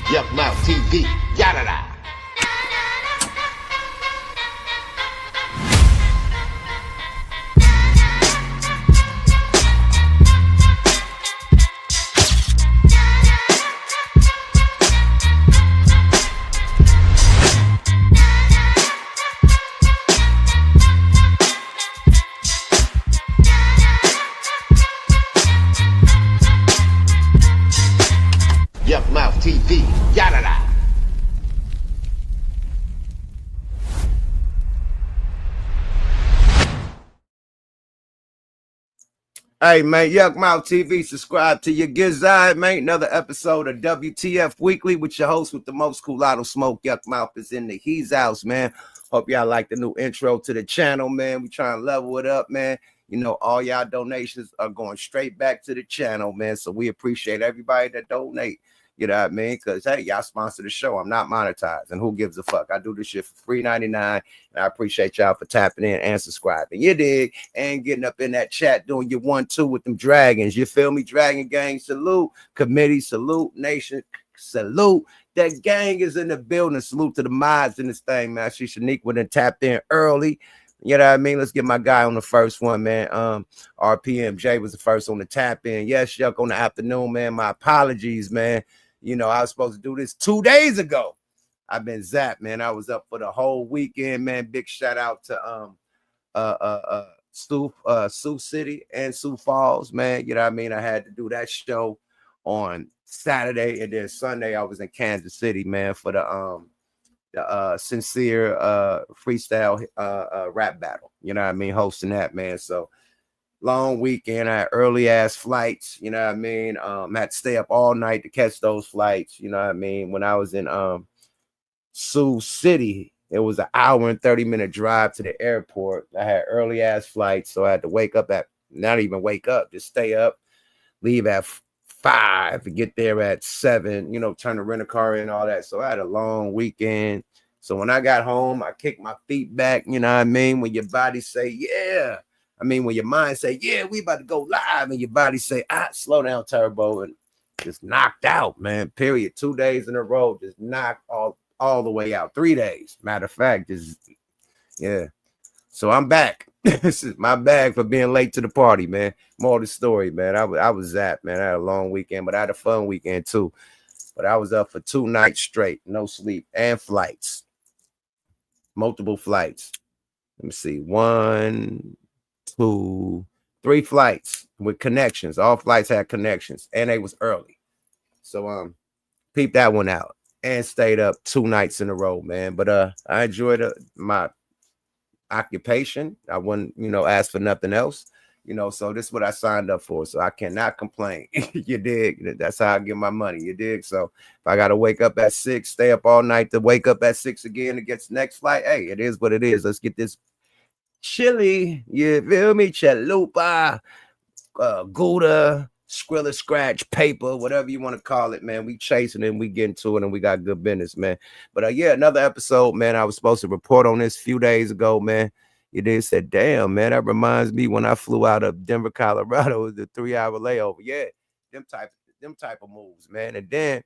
Yuck Mouth TV, yada da. Yuck Mouth TV, yada da. Hey, man, Yuck Mouth TV, subscribe to your gizzard, man. Another episode of WTF Weekly with your host with the most cool smoke. Yuck Mouth is in the He's house, man. Hope y'all like the new intro to the channel, man. We trying to level it up, man. You know, all y'all donations are going straight back to the channel, man. So we appreciate everybody that donate. You know what I mean? Because, hey, y'all sponsor the show. I'm not monetized. And who gives a fuck? I do this shit for $3.99. And I appreciate y'all for tapping in and subscribing. You dig? And getting up in that chat, doing your 1-2 with them dragons. You feel me? Dragon gang, salute. Committee, salute. Nation, salute. That gang is in the building. Salute to the mods in this thing, man. She Shaniqua done tapped in early. You know what I mean? Let's get my guy on the first one, man. RPM J was the first on the tap in. Yes, Yuck on the afternoon, man. My apologies, man. You know, I was supposed to do this 2 days ago. I've been zapped, man. I was up for the whole weekend, man. Big shout out to Sioux City and Sioux Falls, man. You know what I mean? I had to do that show on Saturday, and then Sunday I was in Kansas City, man, for the sincere freestyle rap battle. You know what I mean? Hosting that, man. So long weekend. I had early ass flights, you know what I mean? Had to stay up all night to catch those flights, you know what I mean? When I was in Sioux City, it was an hour and 30-minute drive to the airport. I had early ass flights, so I had to wake up at, not even wake up, just stay up, leave at 5, get there at 7, you know, turn the rental car in, all that. So I had a long weekend. So when I got home, I kicked my feet back, you know what I mean? When your body say, yeah. I mean, when your mind say, yeah, we about to go live, and your body say, slow down, Turbo, and just knocked out, man, period. 2 days in a row, just knocked all the way out. 3 days, matter of fact, just, yeah. So I'm back. This is my bag for being late to the party, man. More of the story, man. I was zapped, man. I had a long weekend, but I had a fun weekend, too. But I was up for 2 nights straight, no sleep, and flights. Multiple flights. Let me see. 1, 2, 3 flights with connections. All flights had connections, and they was early. So peeped that one out and stayed up 2 nights in a row, man. But I enjoyed my occupation. I wouldn't, you know, ask for nothing else, you know. So this is what I signed up for. So I cannot complain. You dig? That's how I get my money. You dig? So if I gotta wake up at 6, stay up all night to wake up at 6 again to get the next flight, hey, it is what it is. Let's get this chili, you feel me? Chalupa, Gouda, Skrilla Scratch, paper, whatever you want to call it, man. We chasing it and we getting to it and we got good business, man. But yeah, another episode, man. I was supposed to report on this a few days ago, man. You did said, damn, man, that reminds me when I flew out of Denver, Colorado, it was the 3-hour layover. Yeah, them type of moves, man. And then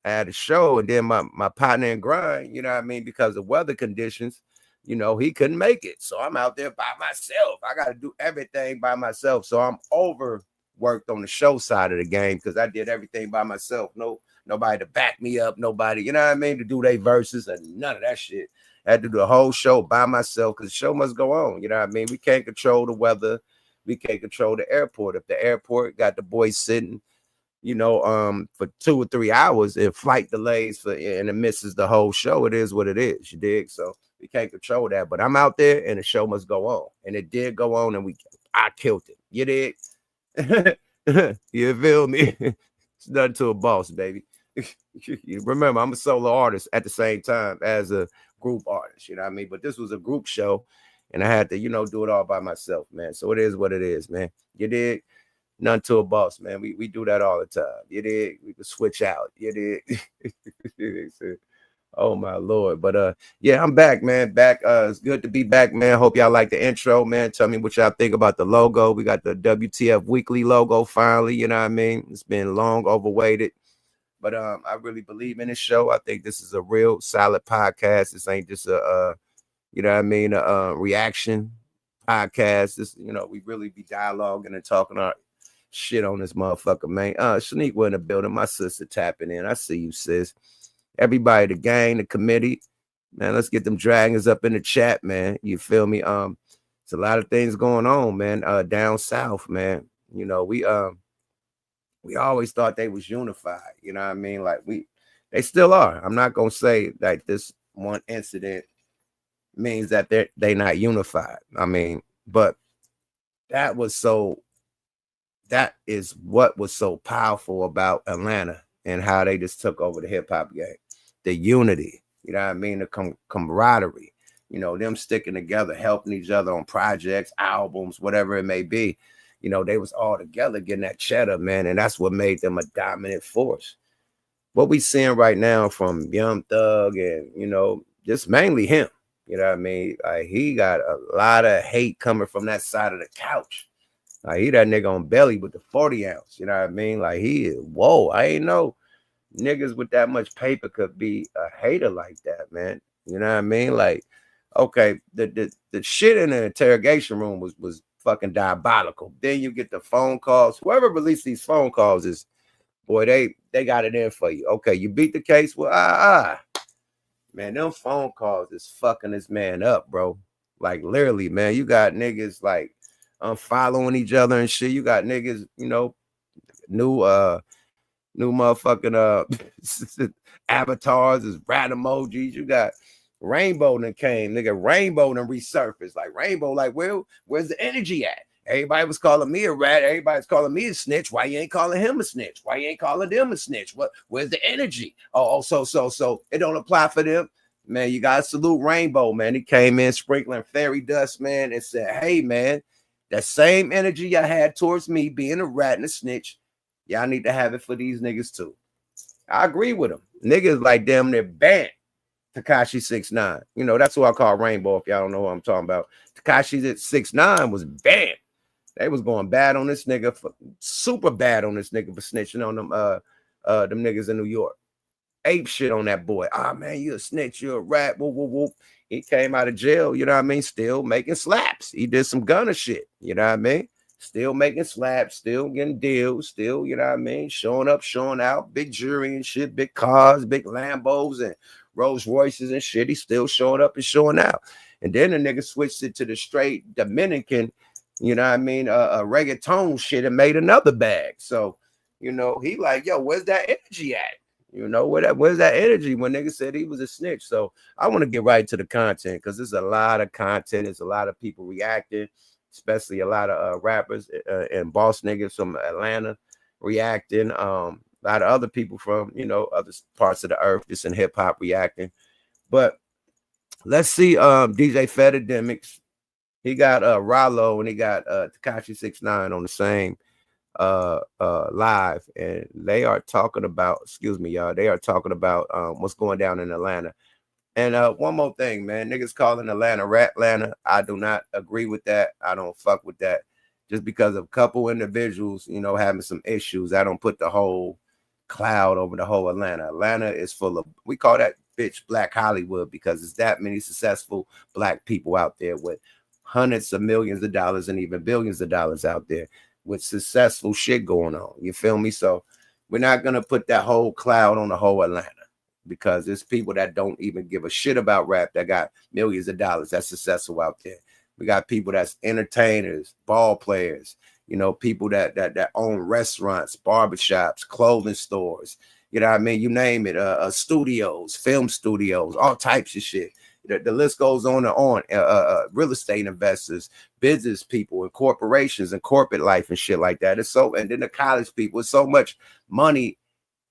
I had a show, and then my partner in grind, you know what I mean, because of weather conditions, you know, he couldn't make it. So I'm out there by myself. I got to do everything by myself. So I'm overworked on the show side of the game because I did everything by myself. Nobody to back me up. Nobody, you know what I mean, to do their verses and none of that shit. I had to do the whole show by myself because the show must go on. You know what I mean? We can't control the weather. We can't control the airport. If the airport got the boys sitting, you know, for 2 or 3 hours, if flight delays and it misses the whole show, it is what it is. You dig? So we can't control that, but I'm out there and the show must go on. And it did go on, and I killed it. You dig? You feel me? It's nothing to a boss, baby. You remember, I'm a solo artist at the same time as a group artist, you know what I mean? But this was a group show, and I had to, you know, do it all by myself, man. So it is what it is, man. You dig? None to a boss, man. We do that all the time. You dig? We can switch out. You dig? Oh my Lord. But yeah, I'm back, man. Back. It's good to be back, man. Hope y'all like the intro, man. Tell me what y'all think about the logo. We got the WTF weekly logo finally, you know what I mean? It's been long overweighted. But I really believe in this show. I think this is a real solid podcast. This ain't just a you know what I mean, a reaction podcast. This, we really be dialoguing and talking our shit on this motherfucker, man. Shanique in the building. My sister tapping in. I see you, sis. Everybody, the gang, the committee, man. Let's get them dragons up in the chat, man. You feel me? It's a lot of things going on, man. Down south, man. We always thought they was unified. You know what I mean? Like they still are. I'm not gonna say like this one incident means that they not unified. I mean, but that is what was so powerful about Atlanta and how they just took over the hip hop game. The unity, you know what I mean? The camaraderie, them sticking together, helping each other on projects, albums, whatever it may be. They was all together getting that cheddar, man. And that's what made them a dominant force. What we seeing right now from Young Thug and, just mainly him, you know what I mean? Like, he got a lot of hate coming from that side of the couch. Like, he that nigga on belly with the 40 ounce, you know what I mean? Like, he is, whoa, I ain't know niggas with that much paper could be a hater like that, man. You know what I mean? Like, okay, the shit in the interrogation room was fucking diabolical. Then you get the phone calls. Whoever released these phone calls is, boy, they got it in for you. Okay, you beat the case. Well, man, them phone calls is fucking this man up, bro. Like, literally, man, you got niggas like following each other and shit. You got niggas, new motherfucking avatars is rat emojis. You got Rainbow that came, nigga. Rainbow then resurfaced. Like, Rainbow, like, well, where's the energy at? Everybody was calling me a rat. Everybody's calling me a snitch. Why you ain't calling him a snitch? Why you ain't calling them a snitch? Where's the energy? So it don't apply for them. Man, you gotta salute Rainbow, man. He came in sprinkling fairy dust, man, and said, hey, man, that same energy y'all had towards me being a rat and a snitch, y'all need to have it for these niggas too. I agree with him. Niggas like them, they're banned Tekashi 6ix9ine. That's who I call Rainbow, if y'all don't know what I'm talking about. Tekashi 6ix9ine was banned. They was going bad on this nigga, super bad on this nigga for snitching on them niggas in New York. Ape shit on that boy. Man, you a snitch, you a rat. Whoop, whoop, whoop. He came out of jail, you know what I mean? Still making slaps. He did some Gunna shit, you know what I mean? Still making slaps, still getting deals, still, you know what I mean? Showing up, showing out, big jury and shit, big cars, big Lambos and Rolls Royces and shit. He's still showing up and showing out. And then the nigga switched it to the straight Dominican, you know what I mean? A reggaeton shit and made another bag. So, he like, yo, where's that energy at? Where's that energy when nigga said he was a snitch? So I want to get right to the content because there's a lot of content. There's a lot of people reacting, especially a lot of rappers and boss niggas from Atlanta reacting. A lot of other people from, other parts of the earth, just in hip hop reacting. But let's see DJ Fedademics. He got Rollo and he got Tekashi 6ix9ine on the same live, and they are talking about, they are talking about what's going down in Atlanta. And one more thing, man, niggas calling Atlanta Ratlanta. I do not agree with that. I don't fuck with that. Just because of a couple individuals, having some issues, I don't put the whole cloud over the whole Atlanta. Atlanta is full of, we call that bitch Black Hollywood because there's that many successful Black people out there with hundreds of millions of dollars and even billions of dollars out there with successful shit going on. You feel me? So we're not going to put that whole cloud on the whole Atlanta because there's people that don't even give a shit about rap that got millions of dollars that's successful out there. We got people that's entertainers, ball players, people that own restaurants, barbershops, clothing stores, you know what I mean? You name it, studios, film studios, all types of shit. The list goes on and on. Real estate investors, business people, and corporations and corporate life and shit like that. And then the college people. It's so much money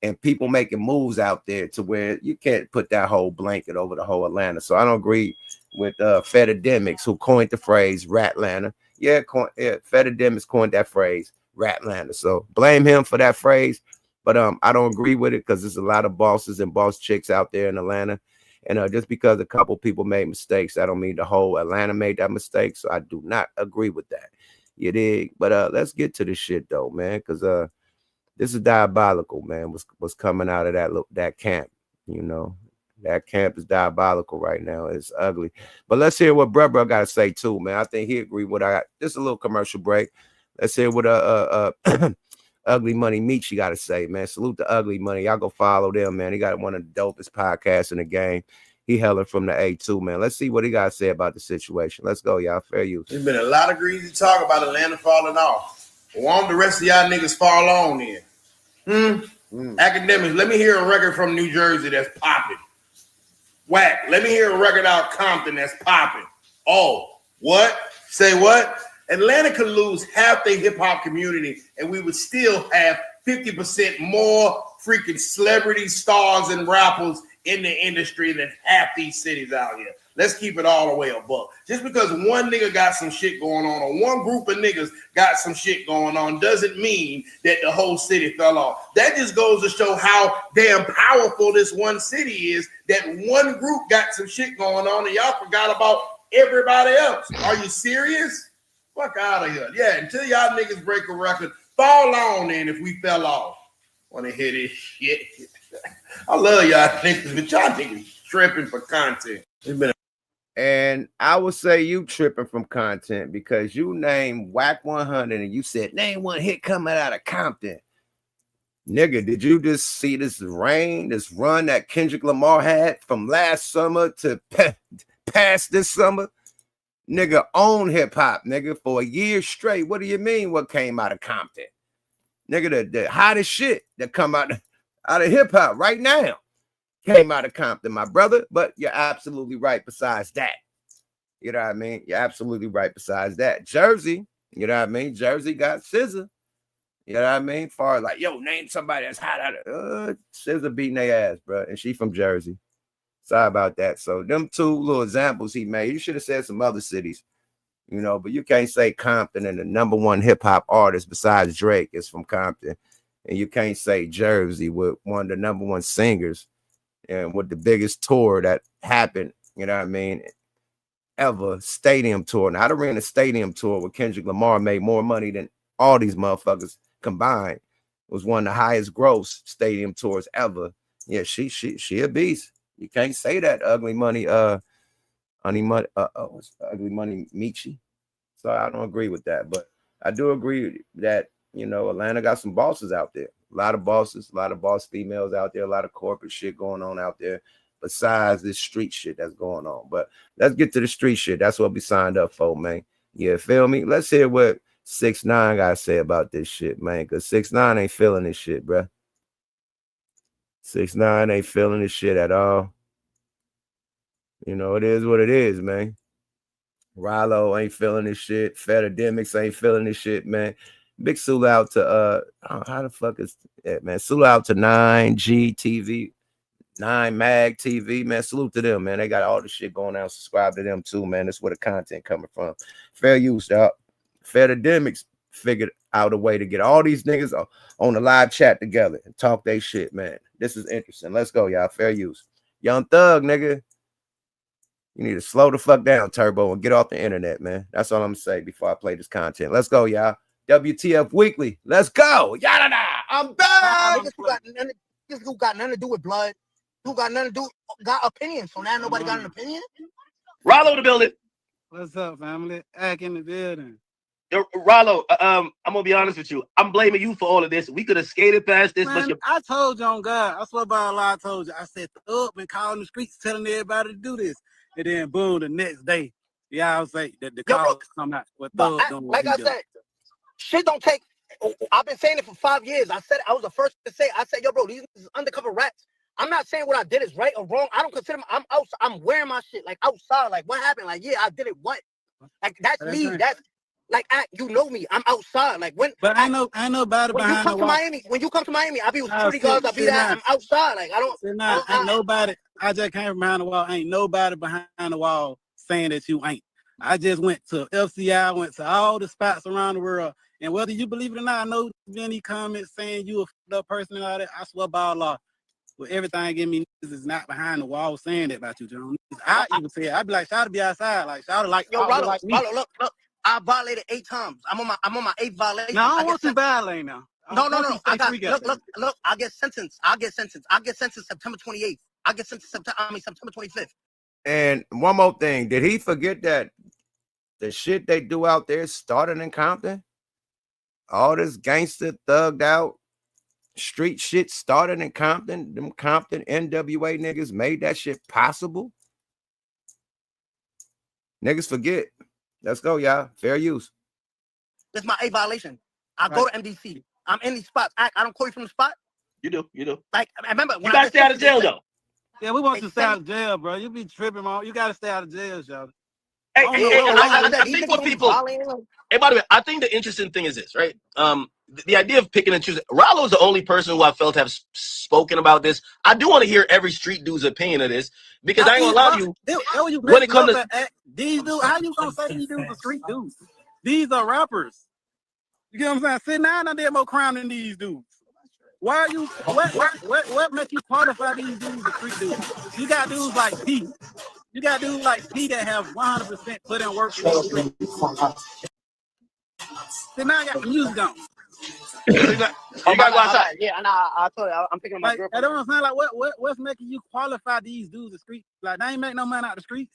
and people making moves out there to where you can't put that whole blanket over the whole Atlanta. So I don't agree with Fedademics, who coined the phrase Ratlanta. Yeah, Fedademics coined that phrase Ratlanta. So blame him for that phrase. But I don't agree with it because there's a lot of bosses and boss chicks out there in Atlanta. And just because a couple people made mistakes, I don't mean the whole Atlanta made that mistake. So I do not agree with that. You dig? But let's get to this shit though, man. Because This is diabolical, man. What's coming out of that camp, you know. That camp is diabolical right now. It's ugly. But let's hear what Bruh got to say too, man. I think he agreed with just a little commercial break. Let's hear what Ugly Money Meech got to say, man. Salute to Ugly Money. Y'all go follow them, man. He got one of the dopest podcasts in the game. He hailing from the A2, man. Let's see what he got to say about the situation. Let's go, y'all. Fair use. There's been a lot of greasy talk about Atlanta falling off. Won't the rest of y'all niggas fall on then? Academics, let me hear a record from New Jersey that's popping. Whack, let me hear a record out of Compton that's popping. Oh, what? Say what? Atlanta could lose half the hip-hop community and we would still have 50% more freaking celebrity stars and rappers in the industry than half these cities out here. Let's keep it all the way above. Just because one nigga got some shit going on or one group of niggas got some shit going on doesn't mean that the whole city fell off. That just goes to show how damn powerful this one city is, that one group got some shit going on and y'all forgot about everybody else. Are you serious? Fuck out of here. Yeah, until y'all niggas break a record, fall on then if we fell off. Want to hear this shit? I love y'all niggas, but y'all niggas tripping for content. And I would say you tripping from content because you named Whack 100 and you said, name one hit coming out of Compton. Nigga, did you just see this run that Kendrick Lamar had from last summer to past this summer? Nigga own hip-hop, nigga, for a year straight. What do you mean what came out of Compton? Nigga, the hottest shit that come out of hip-hop right now came out of Compton, my brother. But you're absolutely right besides that. You know what I mean? You're absolutely right besides that. Jersey, you know what I mean? Jersey got SZA. You know what I mean? Far like, yo, name somebody that's hot out of SZA beating their ass, bro. And she from Jersey. Sorry about that. So them two little examples he made, you should have said some other cities, you know, but you can't say Compton and the number one hip hop artist besides Drake is from Compton. And you can't say Jersey with one of the number one singers and with the biggest tour that happened, you know what I mean, ever, stadium tour. Now, I'd have ran a stadium tour with Kendrick Lamar, made more money than all these motherfuckers combined. It was one of the highest gross stadium tours ever. Yeah, she a beast. You can't say that Ugly Money, Ugly Money Michi. So I don't agree with that, but I do agree that, you know, Atlanta got some bosses out there. A lot of bosses, a lot of boss females out there, a lot of corporate shit going on out there besides this street shit that's going on. But let's get to the street shit. That's what we signed up for, man. You feel me? Let's hear what 6ix9ine got to say about this shit, man, because 6ix9ine ain't feeling this shit, bro. 6ix9ine ain't feeling this shit at all. You know, it is what it is, man. Rallo ain't feeling this shit. Fedademics ain't feeling this shit, man. Big salute out to how the fuck is that, man? Salute out to 9G TV, 9 Mag TV, man. Salute to them, man. They got all the shit going on. Subscribe to them too, man. That's where the content coming from. Fair use, dog. Fedademics figured out a way to get all these niggas on the live chat together and talk they shit, man. This is interesting. Let's go, y'all. Fair use. Young Thug, nigga. You need to slow the fuck down, Turbo, and get off the internet, man. That's all I'm gonna say before I play this content. Let's go, y'all. WTF Weekly. Let's go. Yada da. I'm back. This who got nothing to do with blood. Who got nothing to do got opinions. So now nobody got an opinion. Rollo the building. What's up, family? Ack in the building. Yo, Rollo, I'm gonna be honest with you. I'm blaming you for all of this. We could have skated past this, Man, but I told you on God. I swear by Allah, I told you. I said, Thug been calling the streets, telling everybody to do this. And then boom, the next day, I was like, the call come out. What Thug doing? Like I said, shit don't take. I've been saying it for 5 years. I said I was the first to say. I said, yo, bro, these undercover rats. I'm not saying what I did is right or wrong. I don't consider. I'm outside. I'm wearing my shit like outside. Like what happened? Like I did it. What? Like that's me. Right. That's like you know me. I'm outside. Like when. But I know nobody when behind you come the to wall. Miami. When you come to Miami, I be with security guards. I be that. I'm outside. Like I don't. Ain't nobody. I just came from behind the wall. Ain't nobody behind the wall saying that you ain't. I just went to FCI. Went to all the spots around the world. And whether you believe it or not, I know many comments saying you a f***ed up person and all that. I swear by Allah, with everything in me is not behind the wall saying that about you, John. I even say it. I'd be like, shout to be outside, like shout to like, yo, Rollo, like Rollo, look, I violated 8 times. I'm on my 8th violation. No, I don't want you violating now. No. I got look. I get sentenced. September 28th. I get sentenced September 25th. And one more thing, did he forget that the shit they do out there started in Compton? All this gangster thugged out street shit started in Compton. Them Compton NWA niggas made that shit possible. Niggas forget. Let's go, y'all. Fair use. This is my A violation. I go to MDC. I'm in these spots. I don't call you from the spot. You do. Like, I remember when you gotta stay out of jail though. Yeah, we want you to stay out of jail, bro. You be tripping, man. You gotta stay out of jail, y'all. I think for people. Hey, by the way, I think the interesting thing is this, right? The idea of picking and choosing. Rollo is the only person who I felt have spoken about this. I do want to hear every street dude's opinion of this because I ain't gonna lie to you. When it comes to these dudes, how you gonna say these dudes are street dudes? These are rappers. You get what I'm saying? Sitting down, I did more crime than these dudes. Why are you? What makes you qualify these dudes as street dudes? You got dudes like P. You got dudes like P that have 100% put in work in the street. So now I got the music on. you gotta go outside. Yeah, and I told you, I'm picking my girlfriend. I don't understand, like, what's making you qualify these dudes as street? Like, they ain't make no money out the streets.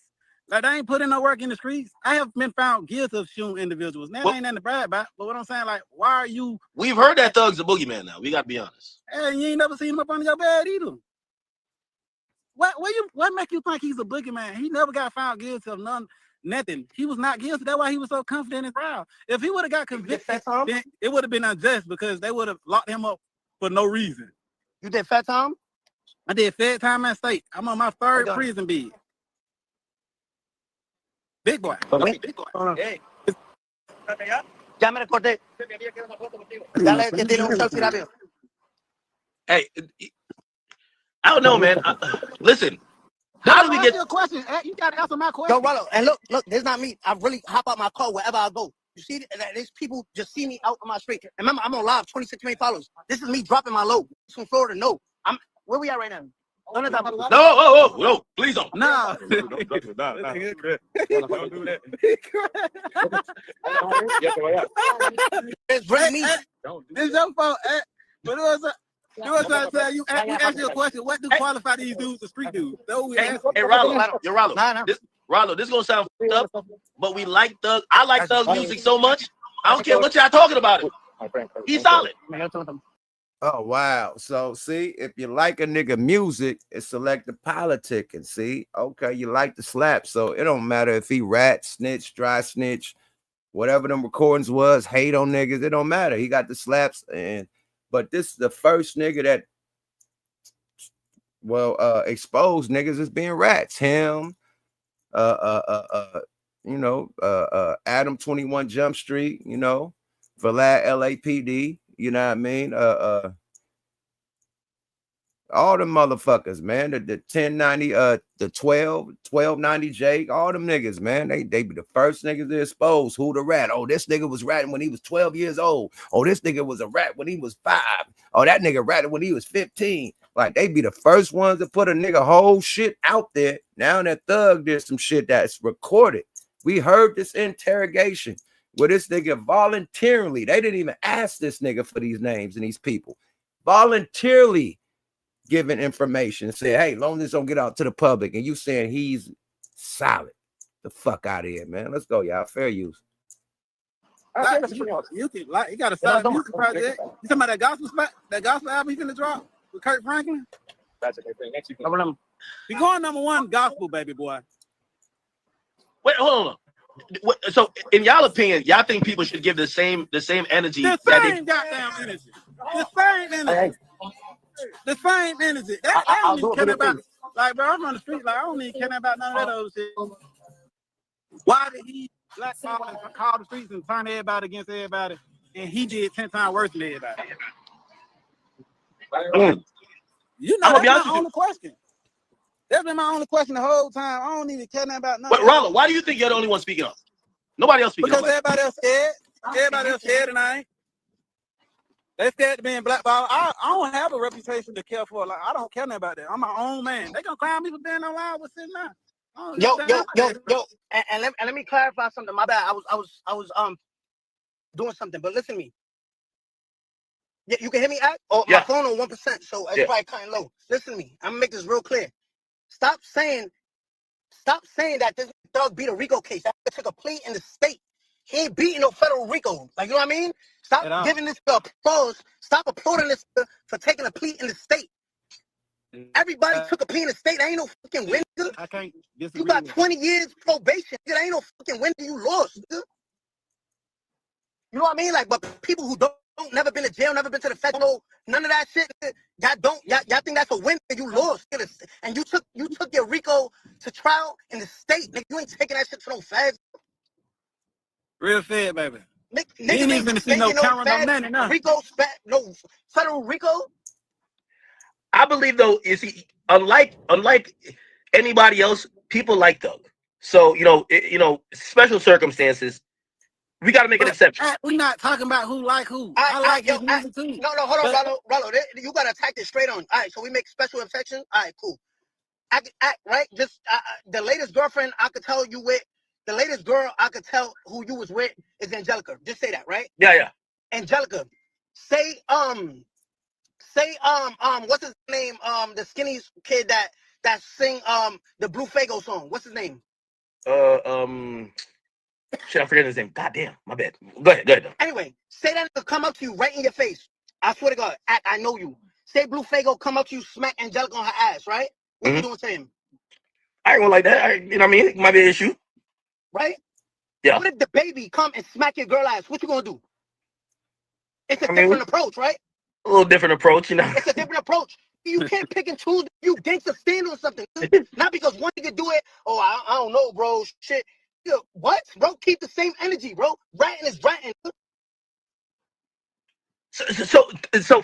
Like, they ain't put in no work in the streets. I have been found guilty of shooting individuals. Now, ain't nothing to brag about. But what I'm saying, like, why are you? We've heard that Thug's a boogeyman now. We got to be honest. Hey, you ain't never seen him up under your bed either. What make you think he's a boogeyman? He never got found guilty of nothing. He was not guilty. That's why he was so confident in his trial. If he would have got convicted, then it would have been unjust because they would have locked him up for no reason. You did fat time? I did fed time at state. I'm on my third prison bid. Big boy. Big boy. Hey. Ya me recordé. Dale que tiene un selfie rápido. Hey, I don't know, man. Listen, how do we get your question? You gotta answer my question. Yo, Rollo, and look, this is not me. I really hop out my car wherever I go. You see, these people just see me out on my street. And remember, I'm on live, 26 million followers. This is me dropping my load. It's from Florida. No, where we at right now? No, please don't. No. Don't do that. It's bring me. It's your fault. But it was trying to tell you. We asked you a question. What do qualify these dudes as street dudes? Hey, Rollo. Rollo, this is gonna sound fucked up, but we like Thug. I like Thug's music so much. I don't care what y'all talking about it. He's solid. Oh, wow. So, see, if you like a nigga music, it's selective politicking. See, okay, you like the slap. So it don't matter if he rat, snitch, dry snitch, whatever them recordings was, hate on niggas. It don't matter. He got the slaps. But this is the first nigga that, exposed niggas as being rats. Him, Adam 21 Jump Street, Vlad LAPD. You know what I mean? All the motherfuckers, man. The 1090, the 1290 Jake, all them niggas, man. They be the first niggas to expose who the rat. Oh, this nigga was ratting when he was 12 years old. Oh, this nigga was a rat when he was 5. Oh, that nigga ratted when he was 15. Like, they be the first ones to put a nigga whole shit out there. Now that Thug did some shit that's recorded. We heard this interrogation. Where this nigga voluntarily, they didn't even ask this nigga for these names and these people, voluntarily giving information and say, hey, long as this don't get out to the public, and you saying he's solid. The fuck out of here, man. Let's go, y'all. Fair use. You got a solid music project. You talking about that gospel spot? That gospel album he's gonna drop with Kurt Franklin? That's a good thing. He going #1 gospel, baby boy. Wait, hold on. So, in y'all opinion, y'all think people should give the same energy? The same goddamn energy. The same energy. The same energy. I don't even care about it. Like, bro, I'm on the street. Like, I don't even care about none of that other shit. Why did he blackball and call the streets and turn everybody against everybody? And he did 10 times worse than everybody. You know, that's my only question. That's been my only question the whole time. I don't even care nothing about nothing. But Rollo, why do you think you're the only one speaking up? Nobody else speaking up. Because everybody else scared. Everybody else scared and I ain't. They scared to being blackballed. I don't have a reputation to care for. Like, I don't care nothing about that. I'm my own man. They gonna clown me for being online with sitting down. Yo. And let me clarify something. My bad. I was doing something, but listen to me. Yeah, you can hear me, Act? Oh, Yeah. my phone on 1%, so it's probably kind of low. Listen to me. I'm gonna make this real clear. Stop saying that this Thug beat a RICO case. That took a plea in the state. He ain't beating no federal RICO. Like, you know what I mean? Stop giving this applause. Stop applauding this for taking a plea in the state. Everybody took a plea in the state. That ain't no fucking win, nigga. I can't disagree. You got 20 years probation. That ain't no fucking win. You lost, nigga. You know what I mean? Like, but people who don't never been to jail, never been to the federal, none of that shit. Y'all think that's a win? You lost, and you took your RICO to trial in the state. Nigga, you ain't taking that shit to no feds. Real fed, baby. Nigga, you ain't even see no camera, no money, no. RICO, no federal RICO. I believe though, is he unlike anybody else? People like Thug, so special circumstances. We got to make an exception. We're not talking about who like who. I like his music too. No, hold on, Rollo. You got to attack this straight on. All right, so we make special exceptions. All right, cool. Right? Just the latest girlfriend I could tell you with, the latest girl I could tell who you was with is Angelica. Just say that, right? Yeah. Angelica, say what's his name? The skinny kid that sing the Blue Fago song. What's his name? Shit, I forget his name. God damn, my bad. Go ahead. Anyway, say that nigga come up to you right in your face. I swear to God, I know you. Say Blue Fago come up to you, smack Angelica on her ass, right? What you doing to him? I ain't gonna like that. You know what I mean? It might be an issue. Right? Yeah. What if the baby come and smack your girl ass? What you gonna do? It's a different approach, right? A little different approach, you know. It's a different approach. You can't pick and choose. You gangsta stand on something. Not because one nigga do it. Oh, I don't know, bro. Shit. What, bro? Keep the same energy, bro. Ratting is ratting. So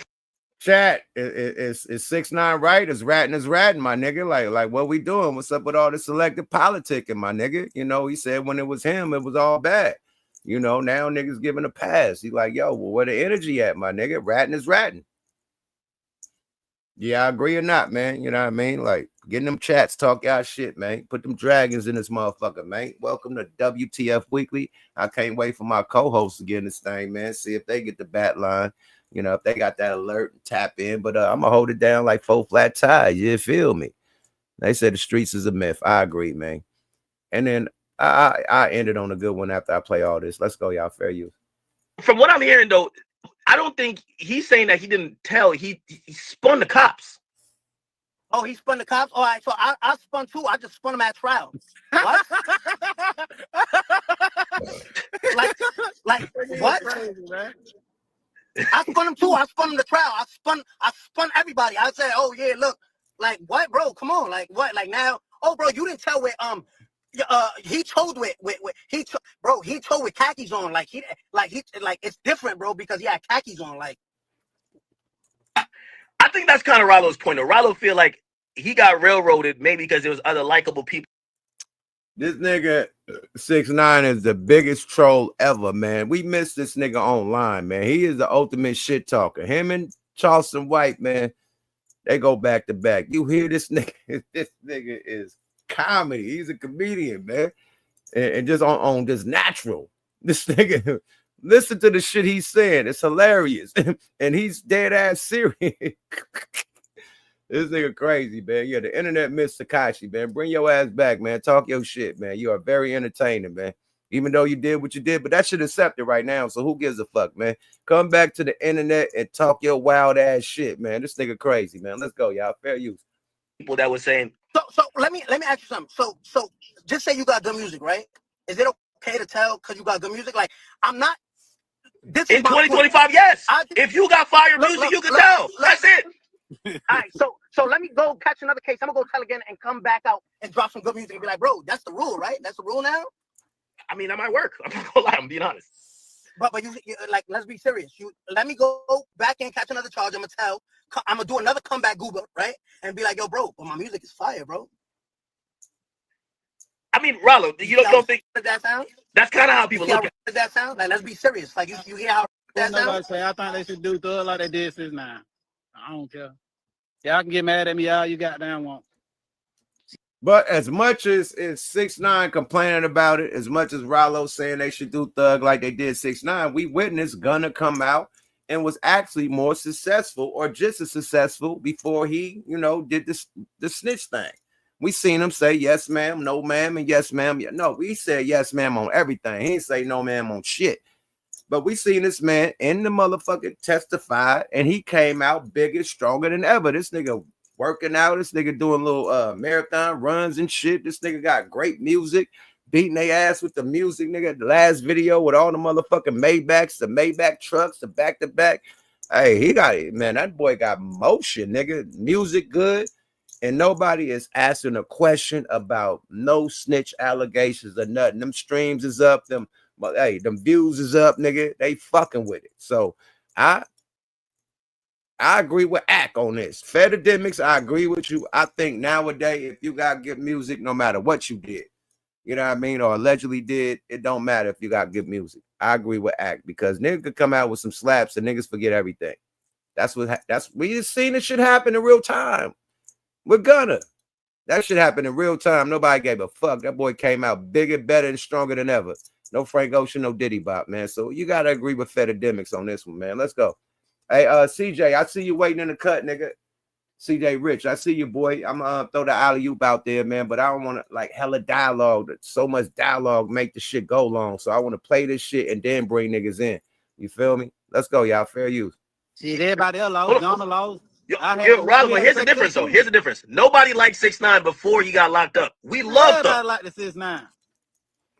chat is 6ix9ine right? Is ratting, my nigga. Like what we doing? What's up with all the selective politicking, my nigga? He said when it was him, it was all bad. Now niggas giving a pass. He like, yo, well, where the energy at, my nigga? Ratting is ratting. Yeah, I agree or not, man. You know what I mean? Like, getting them chats, talk y'all shit, man. Put them dragons in this motherfucker, man. Welcome to WTF Weekly. I can't wait for my co-hosts to get in this thing, man. See if they get the bat line. If they got that alert and tap in. But I'm going to hold it down like 4 flat tires. You feel me? They said the streets is a myth. I agree, man. And then I ended on a good one after I play all this. Let's go, y'all. Fair use. From what I'm hearing, though, I don't think he's saying that he didn't tell. He spun the cops. Oh, he spun the cops? All right, so I spun too. I just spun him at trial. What? like what? Crazy, man. I spun him too. I spun him the trial. I spun everybody. I said, oh yeah, look, like what, bro? Come on, like what? Like now, oh bro, you didn't tell where he told he told with khakis on. Like it's different, bro, because he had khakis on. Like I think that's kind of Rollo's point. Rollo feel like he got railroaded maybe because there was other likable people. This nigga 6ix9ine is the biggest troll ever, man. We miss this nigga online, man. He is the ultimate shit talker. Him and Charleston White, man, they go back to back. You hear this nigga? This nigga is comedy. He's a comedian, man. And just on just natural. This nigga, listen to the shit he's saying. It's hilarious. And he's dead ass serious. This nigga crazy, man. Yeah, the internet missed Tekashi, man. Bring your ass back, man. Talk your shit, man. You are very entertaining, man. Even though you did what you did, but that shit accepted right now. So who gives a fuck, man? Come back to the internet and talk your wild ass shit, man. This nigga crazy, man. Let's go, y'all. Fair use. People that were saying. So let me ask you something. So just say you got good music, right? Is it okay to tell because you got good music? Like I'm not. This in 2025, yes. If you got fire music, you can tell. That's it. All right, so let me go catch another case. I'm gonna go tell again and come back out and drop some good music and be like, bro, that's the rule, right? That's the rule now. I mean, that might work. I'm not gonna lie. I'm being honest. But you like, let's be serious. You let me go back and catch another charge. I'm gonna do another comeback goober, right? And be like, yo, bro, but my music is fire, bro. I mean, Rollo, you don't think that sounds? That's kind of how people look at it. That sound? Like, let's be serious. Like you hear how that sounds? I think they should do Thug like they did 6ix9ine. I don't care. Y'all can get mad at me all you goddamn want. But as much as 6ix9ine complaining about it, as much as Rollo saying they should do Thug like they did 6ix9ine, we witnessed Gunna come out and was actually more successful or just as successful before he, did the snitch thing. We seen him say yes, ma'am, no, ma'am, and yes, ma'am. No, we said yes, ma'am on everything. He didn't say no, ma'am on shit. But we seen this man in the motherfucker testify, and he came out bigger, stronger than ever. This nigga working out, this nigga doing little marathon runs and shit. This nigga got great music, beating their ass with the music, nigga. The last video with all the motherfucking Maybachs, the Maybach trucks, the back-to-back. Hey, he got it, man. That boy got motion, nigga. Music good. And nobody is asking a question about no snitch allegations or nothing. Them streams is up, them views is up, nigga. They fucking with it. So I agree with Ack on this. Fedidemics, I agree with you. I think nowadays, if you got good music, no matter what you did, you know what I mean, or allegedly did, it don't matter if you got good music. I agree with Ack because niggas could come out with some slaps and niggas forget everything. We just seen this shit happen in real time. With Gunna. That shit happened in real time. Nobody gave a fuck. That boy came out bigger, better, and stronger than ever. No Frank Ocean, no Diddy Bop, man. So you gotta agree with Fedidemics on this one, man. Let's go. Hey, CJ, I see you waiting in the cut, nigga. CJ Rich, I see you, boy. I'm gonna throw the alley-oop out there, man. But I don't want to like hella dialogue. So much dialogue make the shit go long. So I want to play this shit and then bring niggas in. You feel me? Let's go, y'all. Fair use. Shit, everybody else lost. Gunna lost. Roswell, here's the difference, though. Here's the difference. Nobody liked 6ix9ine before he got locked up. We loved him. Everybody liked the 6ix9ine.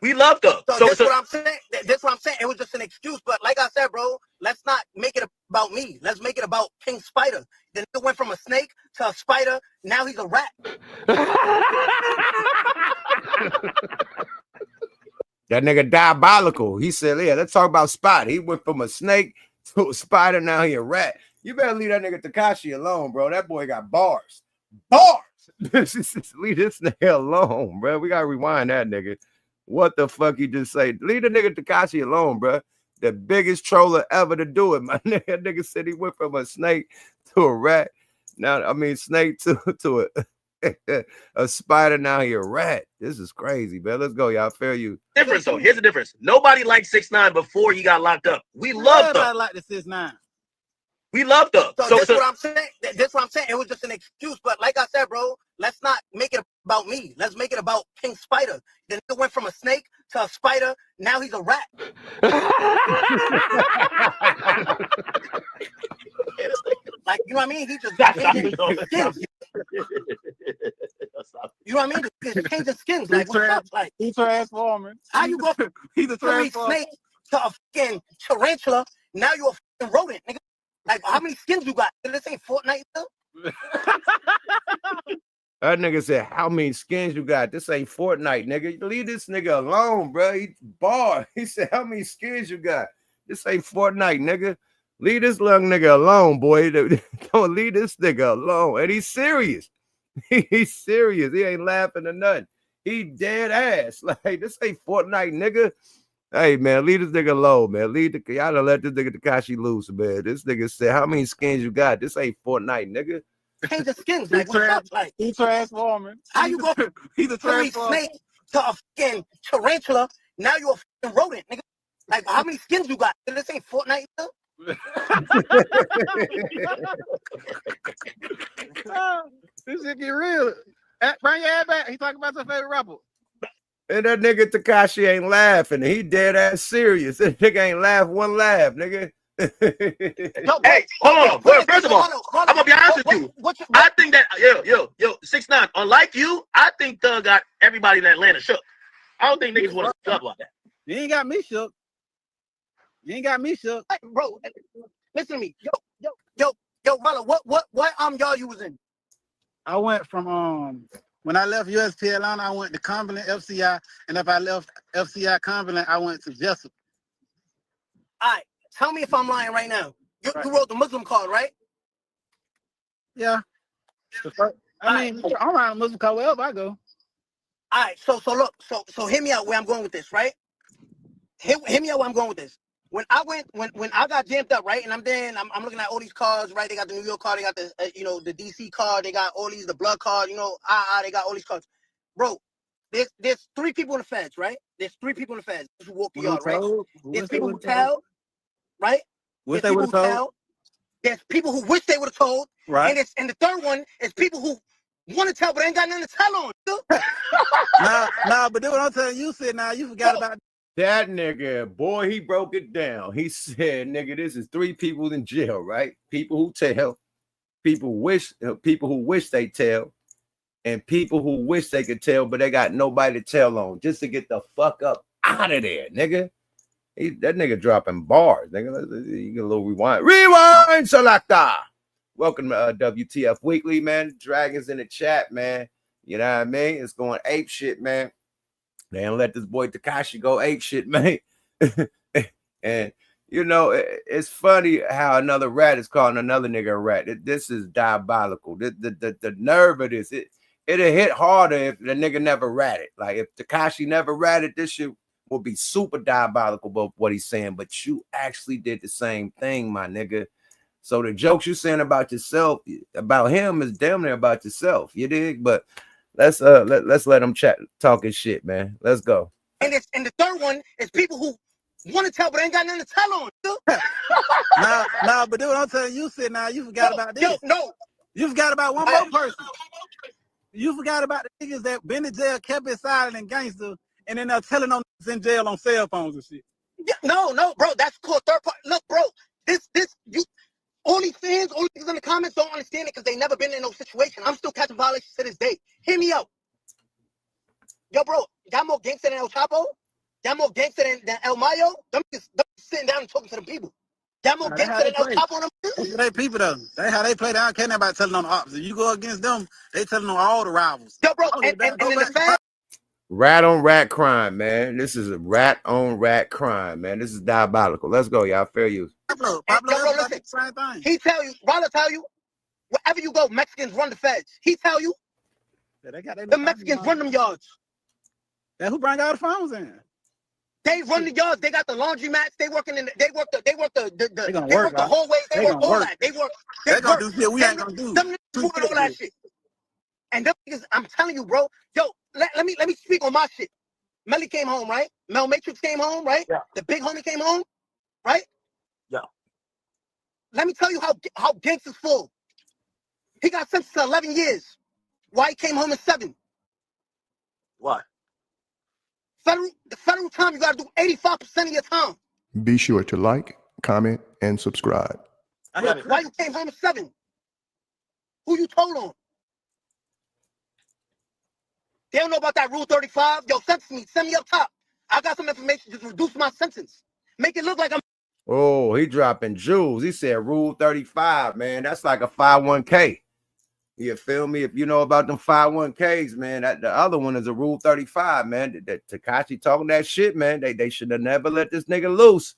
We loved him. So that's what I'm saying. That's what I'm saying. It was just an excuse. But like I said, bro, let's not make it about me. Let's make it about King Spider. Then it went from a snake to a spider. Now he's a rat. That nigga diabolical. He said, yeah, let's talk about Spider. He went from a snake to a spider. Now he a rat. You better leave that nigga Tekashi alone, bro. That boy got bars. Bars. Leave this nigga alone, bro. We gotta rewind that nigga. What the fuck you just say? Leave the nigga Tekashi alone, bro. The biggest troller ever to do it, my nigga. That nigga said he went from a snake to a rat. Now, I mean, snake to a spider. Now he a rat. This is crazy, man. Let's go, y'all. Fair you. Difference, though. Here's the difference. Nobody liked 6ix9ine before he got locked up. We loved him. Everybody liked the 6ix9ine. We loved him. So that's what I'm saying. That's what I'm saying. It was just an excuse. But like I said, bro, let's not make it about me. Let's make it about King Spider. Then it went from a snake to a spider. Now he's a rat. Like, you know what I mean? He just changing skins. You know what I mean? Just changing skins. Like, what's up? Like, He's transforming. how you go from He's a a transformer. snake to a fucking tarantula? Now you're a fucking rodent, nigga. Like, how many skins you got? This ain't Fortnite, though. That nigga said, how many skins you got? This ain't Fortnite, nigga. Leave this nigga alone, bro. He barred. He said, how many skins you got? This ain't Fortnite, nigga. Leave this young nigga alone, boy. Don't leave this nigga alone. And he's serious. He's serious. He ain't laughing or nothing. He dead ass. Like, this ain't Fortnite, nigga. Hey, man, leave this nigga alone, man. Y'all done let this nigga Tekashi loose, man. This nigga said, how many skins you got? This ain't Fortnite, nigga. Change the skins. Like, what's up? Like, He's transforming. how you go from He's a a transformer. snake to a fucking tarantula? Now you're a fucking rodent, nigga. Like, how many skins you got? This ain't Fortnite, though. This shit get real. Bring your head back. He talking about your favorite rapper. And that nigga Tekashi ain't laughing. He dead ass serious. That nigga ain't laugh one laugh, nigga. Yo, Hey, hold on. Well, first of all, I'm gonna be honest with you. What I think that yo, 6ix9ine, unlike you, I think Thug got everybody in Atlanta shook. I don't think niggas want to talk about that. You ain't got me shook. You ain't got me shook. bro, listen to me. Yo, brother, what y'all you was in? I went from when I left USP Atlanta, I went to Cumberland, FCI, and if I left FCI Cumberland, I went to Jessup. All right, tell me if I'm lying right now. You wrote the Muslim card, right? Yeah. I'm around a Muslim card wherever I go. All right, so look, so hear me out where I'm going with this, right? Hear me out where I'm going with this. When I got jammed up, right, and I'm looking at all these cards, right? They got the New York card, they got the the DC card, they got all these, the blood card, they got all these cards, bro. There's 3 people in the feds, right? There's 3 people in the feds who walk the yard, right? There's people who tell, right? Wish There's they people would have who told. tell. There's people who wish they would have told. Right. And the third one is people who want to tell but ain't got nothing to tell on. Nah, but then what I'm telling you, said now you forgot about That nigga, boy, he broke it down. He said, nigga, this is 3 people in jail, right? People who tell, people who wish they tell, and people who wish they could tell, but they got nobody to tell on, just to get the fuck up out of there, nigga. That nigga dropping bars, nigga. You get a little rewind, selector. Welcome to WTF Weekly, man. Dragons in the chat, man. You know what I mean? It's going ape shit, man. They don't let this boy Tekashi go ape shit, man. And you know, it's funny how another rat is calling another nigga a rat. This is diabolical. The nerve of this, it'll hit harder if the nigga never ratted. Like if Tekashi never ratted, this shit will be super diabolical about what he's saying. But you actually did the same thing, my nigga. So the jokes you're saying about yourself, about him, is damn near about yourself. You dig? But let's let them chat talking shit, man. Let's go. And the third one is people who want to tell but ain't got nothing to tell on. nah, but then what I'm telling you, said now you forgot about this. No. You forgot about one more person. You forgot about the niggas that been in jail, kept it silent and gangster, and then they're telling on niggas in jail on cell phones and shit. Yeah, no, bro, that's cool. Third party. Look, bro, you only fans, only niggas in the comments don't understand it because they never been in no situation. I'm still catching violations to this day. Hear me out. Yo, bro, y'all more gangster than El Chapo? Y'all more gangster than El Mayo? Them niggas sitting down and talking to them people. Y'all more gangster than El Chapo and them? They people though. They how they play. They don't care about telling on the opposite. You go against them, they telling on all the rivals. Yo, bro, and in the fans. Rat on rat crime, man. This is a rat on rat crime, man. This is diabolical. Let's go, y'all. Fair use. Pablo, listen. same thing. He tell you, Ronald tell you, wherever you go, Mexicans run the feds. He tell you, the Mexicans run them yards. That who bring all the phones in? They run the yards. They got the laundry mats. They work the hallways. They work all that. They gonna do shit we ain't gonna do. Them niggas doing all that shit. And them niggas, I'm telling you, bro. Yo, let me speak on my shit. Melly came home, right? Mel Matrix came home, right? Yeah. The big homie came home, right? Yeah. Let me tell you how gangsters full. He got sentenced to 11 years. Why he came home in 7? Why? The federal time, you gotta do 85% of your time. Be sure to like, comment, and subscribe. Why you came home in 7? Who you told on? They don't know about that Rule 35. Yo, sentence me. Send me up top. I got some information. Just reduce my sentence. Make it look like I'm. Oh, he dropping jewels. He said Rule 35, man. That's like a 501k. You feel me? If you know about them 501ks, man, the other one is a Rule 35, man. That Tekashi talking that shit, man. They should have never let this nigga loose.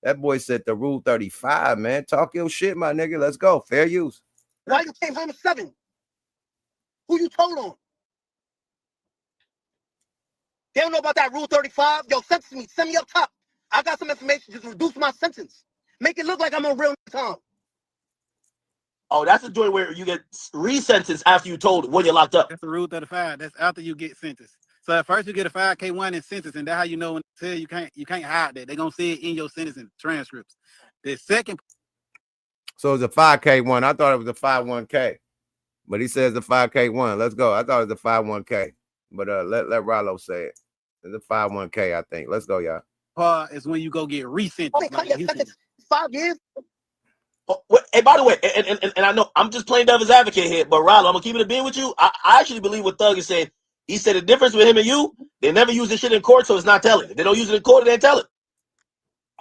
That boy said the Rule 35, man. Talk your shit, my nigga. Let's go. Fair use. Why you came home at 7? Who you told on? They don't know about that Rule 35. Yo, sentence me. Send me up top. I got some information. Just reduce my sentence. Make it look like I'm on real time. Oh, that's the joint where you get resentenced after you told when you're locked up. That's the Rule 35. That's after you get sentenced. So at first you get a 5K1 in sentence, and that's how you know when they tell you can't hide that. They're gonna see it in your sentencing transcripts. The second. So it's a 5K1. I thought it was a 51K, but he says the 5K1. Let's go. I thought it was a 51K, but let Rollo say it. It's a 51K, I think. Let's go, y'all. Part is when you go get resentenced. Oh, they cut your sentence 5 years. Oh, hey, by the way, and I know I'm just playing devil's advocate here, but Rollo, I'm gonna keep it a being with you. I actually believe what Thug is saying. He said the difference with him and you, they never use this shit in court, so it's not telling. If they don't use it in court, they ain't telling.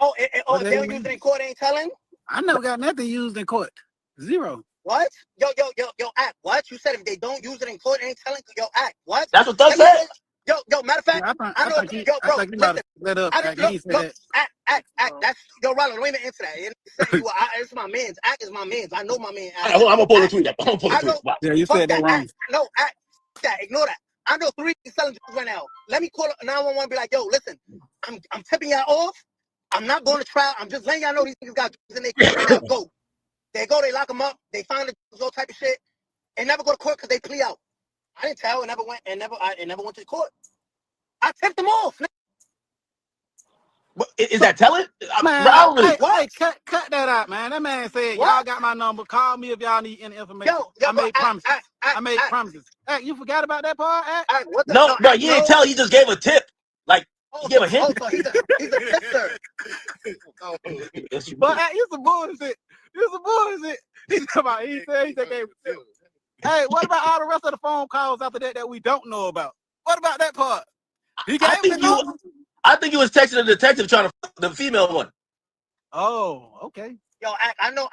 Oh, if they don't use it in court, they ain't telling? I never got nothing used in court. Zero. What? Yo, act. What? You said if they don't use it in court, they ain't telling? Yo, act. What? That's what Thug said. Yo, matter of fact, I know. Yo, bro, listen. Act. That's Rollo. Don't even answer that. It's my man's. Act is my man's. I know my man. I'm gonna pull the tweet up. Yeah, you said that wrong. No, act. That. Ignore that. I know 3 selling drugs right now. Let me call 911 and be like, yo, listen, I'm tipping y'all off. I'm not going to trial. I'm just letting y'all know these niggas got drugs in their car. They go. They go. They lock them up. They find the drugs, all type of shit. They never go to court because they plea out. I didn't tell. It never went to court. I tipped them off. Is that telling? Man, cut that out, man. That man said, What? y'all got my number. Call me if y'all need any information. I made promises. I made promises. Hey, you forgot about that part? What the, No, bro, he didn't tell. He just gave a tip. Like, he gave a hint. So he's a tipster. But you some bullshit. You some bullshit. He said he gave a tip. Hey, what about all the rest of the phone calls after that we don't know about? What about that part? He gave I think he was texting the detective trying to fuck the female one. Oh, okay. Yo, I know.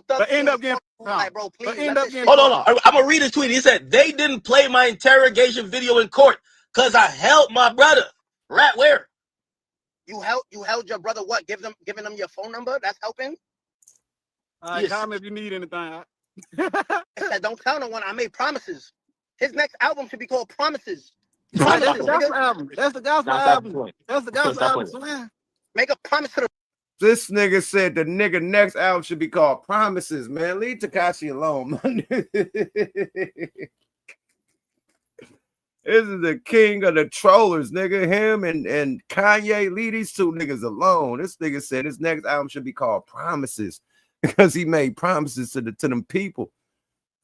But end up getting like, bro, please. Hold on. I'm gonna read his tweet. He said they didn't play my interrogation video in court because I held my brother. Rat, where? You held your brother. What? Giving them your phone number? That's helping. Yes. Call me if you need anything. I said, don't tell no one. I made promises. His next album should be called Promises. That's the gospel album. That's the gospel album. That's the gospel album. Man. Make a promise to the. This nigga said the nigga next album should be called Promises, man. Leave Tekashi alone, man. This is the king of the trollers, nigga. Him and Kanye, leave these two niggas alone. This nigga said his next album should be called Promises because he made promises to them people.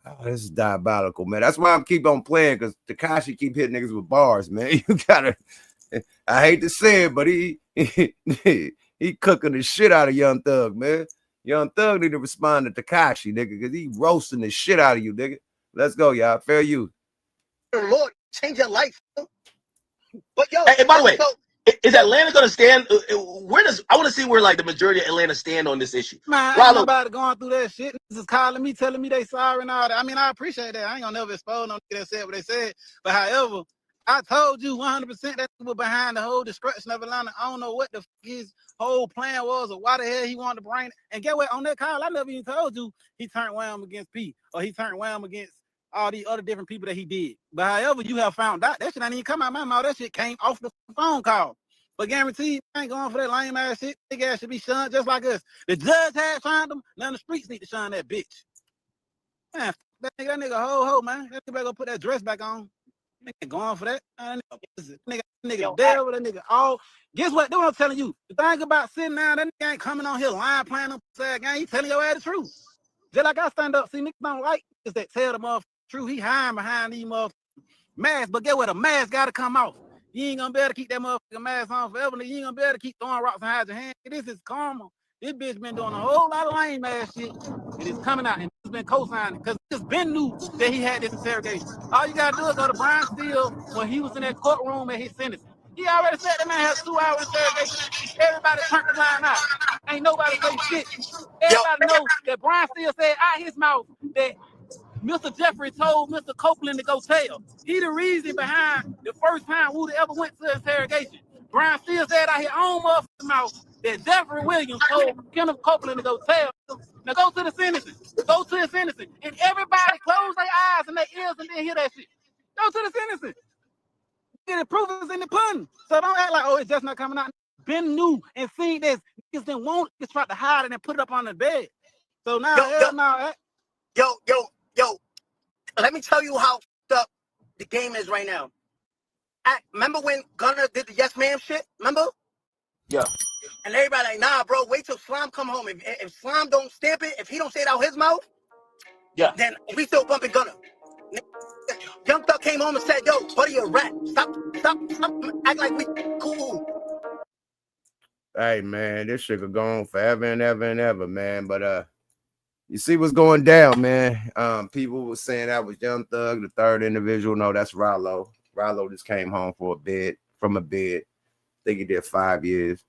Oh, this is diabolical, man. That's why I keep on playing, because Tekashi keep hitting niggas with bars, man. You gotta, I hate to say it, but he cooking the shit out of Young Thug, man. Young Thug need to respond to Tekashi, nigga, because he roasting the shit out of you, nigga. Let's go, y'all. Fair use. Lord, change your life. But yo, hey, by the way, is Atlanta gonna stand? I want to see where like the majority of Atlanta stand on this issue. Man, ain't nobody going through that shit. Niggas is calling me, telling me they sorry and all that. I mean, I appreciate that. I ain't gonna never expose no nigga that said what they said. But however, I told you 100% that was behind the whole destruction of Atlanta. I don't know what the his whole plan was or why the hell he wanted to bring it. And get what? On that call, I never even told you he turned Wham against P, or he turned Wham against all these other different people that he did. But however, you have found out that shit ain't even come out of my mouth. That shit came off the phone call. But guaranteed, I ain't going for that lame ass shit. Big ass should be shunned just like us. The judge had shunned him. Now the streets need to shun that bitch. Man, that nigga ho, man. That nigga better go put that dress back on. Nigga going for that. Nigga devil, that nigga all. Guess what? That's what I'm telling you. The thing about sitting down, that nigga ain't coming on here lying, playing on sad game. He telling your ass the truth. Just like I stand up, see niggas don't like is that tell the motherfucker the truth. He hiding behind these motherfuckers masks. But get what? A mask gotta come off. You ain't gonna be able to keep that motherfucking mask on forever. You ain't gonna be able to keep throwing rocks and hide your hand. This is karma. This bitch been doing a whole lot of lame ass shit. And it's coming out and it's been co-signing because it's been new that he had this interrogation. All you gotta do is go to Brian Steele when he was in that courtroom and his sentence. He already said that man has 2-hour interrogation. Everybody turned the line out. Ain't nobody say shit. Everybody knows that Brian Steele said out his mouth that Mr. Jeffrey told Mr. Copeland to go tell. He the reason behind the first time Woody ever went to interrogation. Brian Steele said out his own motherfucking mouth that Jeffrey Williams told Kenneth Copeland to go tell. Now go to the sentencing. Go to the sentencing. And everybody close their eyes and their ears and then hear that shit. Go to the sentencing. The proof is in the pudding. So don't act like, oh, it's just not coming out. Been new and seen this. Niggas didn't want it. Just try to hide it and put it up on the bed. So now, Yo, let me tell you how up the game is right now. Remember when Gunna did the Yes Ma'am shit? Remember? Yeah. And everybody like, nah, bro, wait till Slime come home. If Slime don't stamp it, if he don't say it out his mouth, yeah, then we still bumping Gunna. Young Thug came home and said, yo, buddy, you're a rat. Stop, act like we cool. Hey, man, this shit could go on forever and ever and ever, man. But you see what's going down, man. People were saying that was Young Thug, the third individual. No, that's Rollo. Rollo just came home from a bed. I think he did 5 years.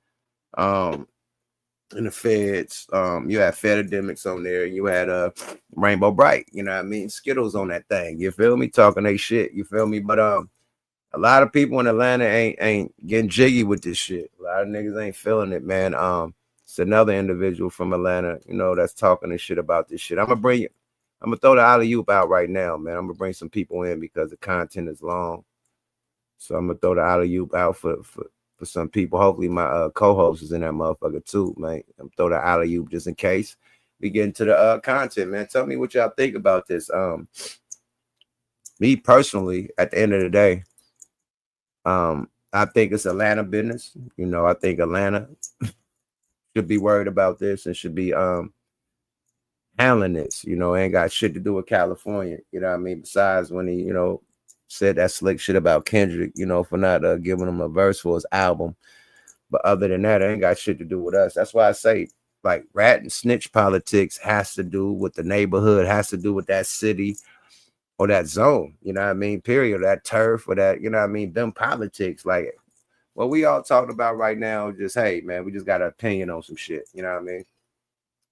In the feds, you had Fedademics on there, and you had Rainbow Bright, you know what I mean? Skittles on that thing. You feel me? Talking they shit, you feel me? But a lot of people in Atlanta ain't getting jiggy with this shit. A lot of niggas ain't feeling it, man. It's another individual from Atlanta, you know, that's talking this shit about this shit. I'm gonna throw the alley-oop out right now, man. I'm gonna bring some people in because the content is long. So I'm gonna throw the alley-oop out for some people. Hopefully my co-host is in that motherfucker too, man. I'm throw the alley-oop just in case we get into the content, man. Tell me what y'all think about this. Me personally, at the end of the day, I think it's Atlanta business. You know, I think Atlanta should be worried about this and should be handling this. You know, ain't got shit to do with California. You know what I mean? Besides when he, you know, said that slick shit about Kendrick, you know, for not giving him a verse for his album. But other than that, it ain't got shit to do with us. That's why I say, like, rat and snitch politics has to do with the neighborhood, has to do with that city or that zone. You know what I mean? Period. That turf or that, you know what I mean? Them politics. Like, what we all talking about right now, just, hey, man, we just got an opinion on some shit. You know what I mean?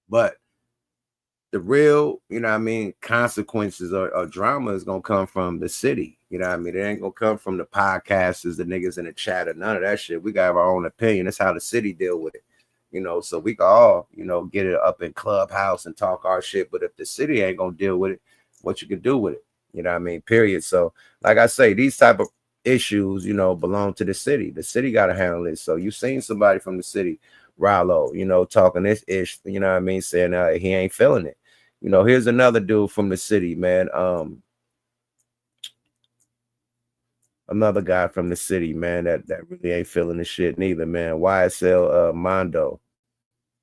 But the real, you know what I mean, consequences or drama is going to come from the city. You know what I mean? It ain't going to come from the podcasters, the niggas in the chat, or none of that shit. We got our own opinion. That's how the city deal with it. You know, so we can all, you know, get it up in Clubhouse and talk our shit. But if the city ain't going to deal with it, what you can do with it? You know what I mean? Period. So, like I say, these type of issues, you know, belong to the city. The city got to handle it. So you seen somebody from the city, Rollo, you know, talking this ish, you know what I mean, saying he ain't feeling it. You know, here's another dude from the city, man. Another guy from the city, man, that really ain't feeling the shit neither, man. YSL Mondo.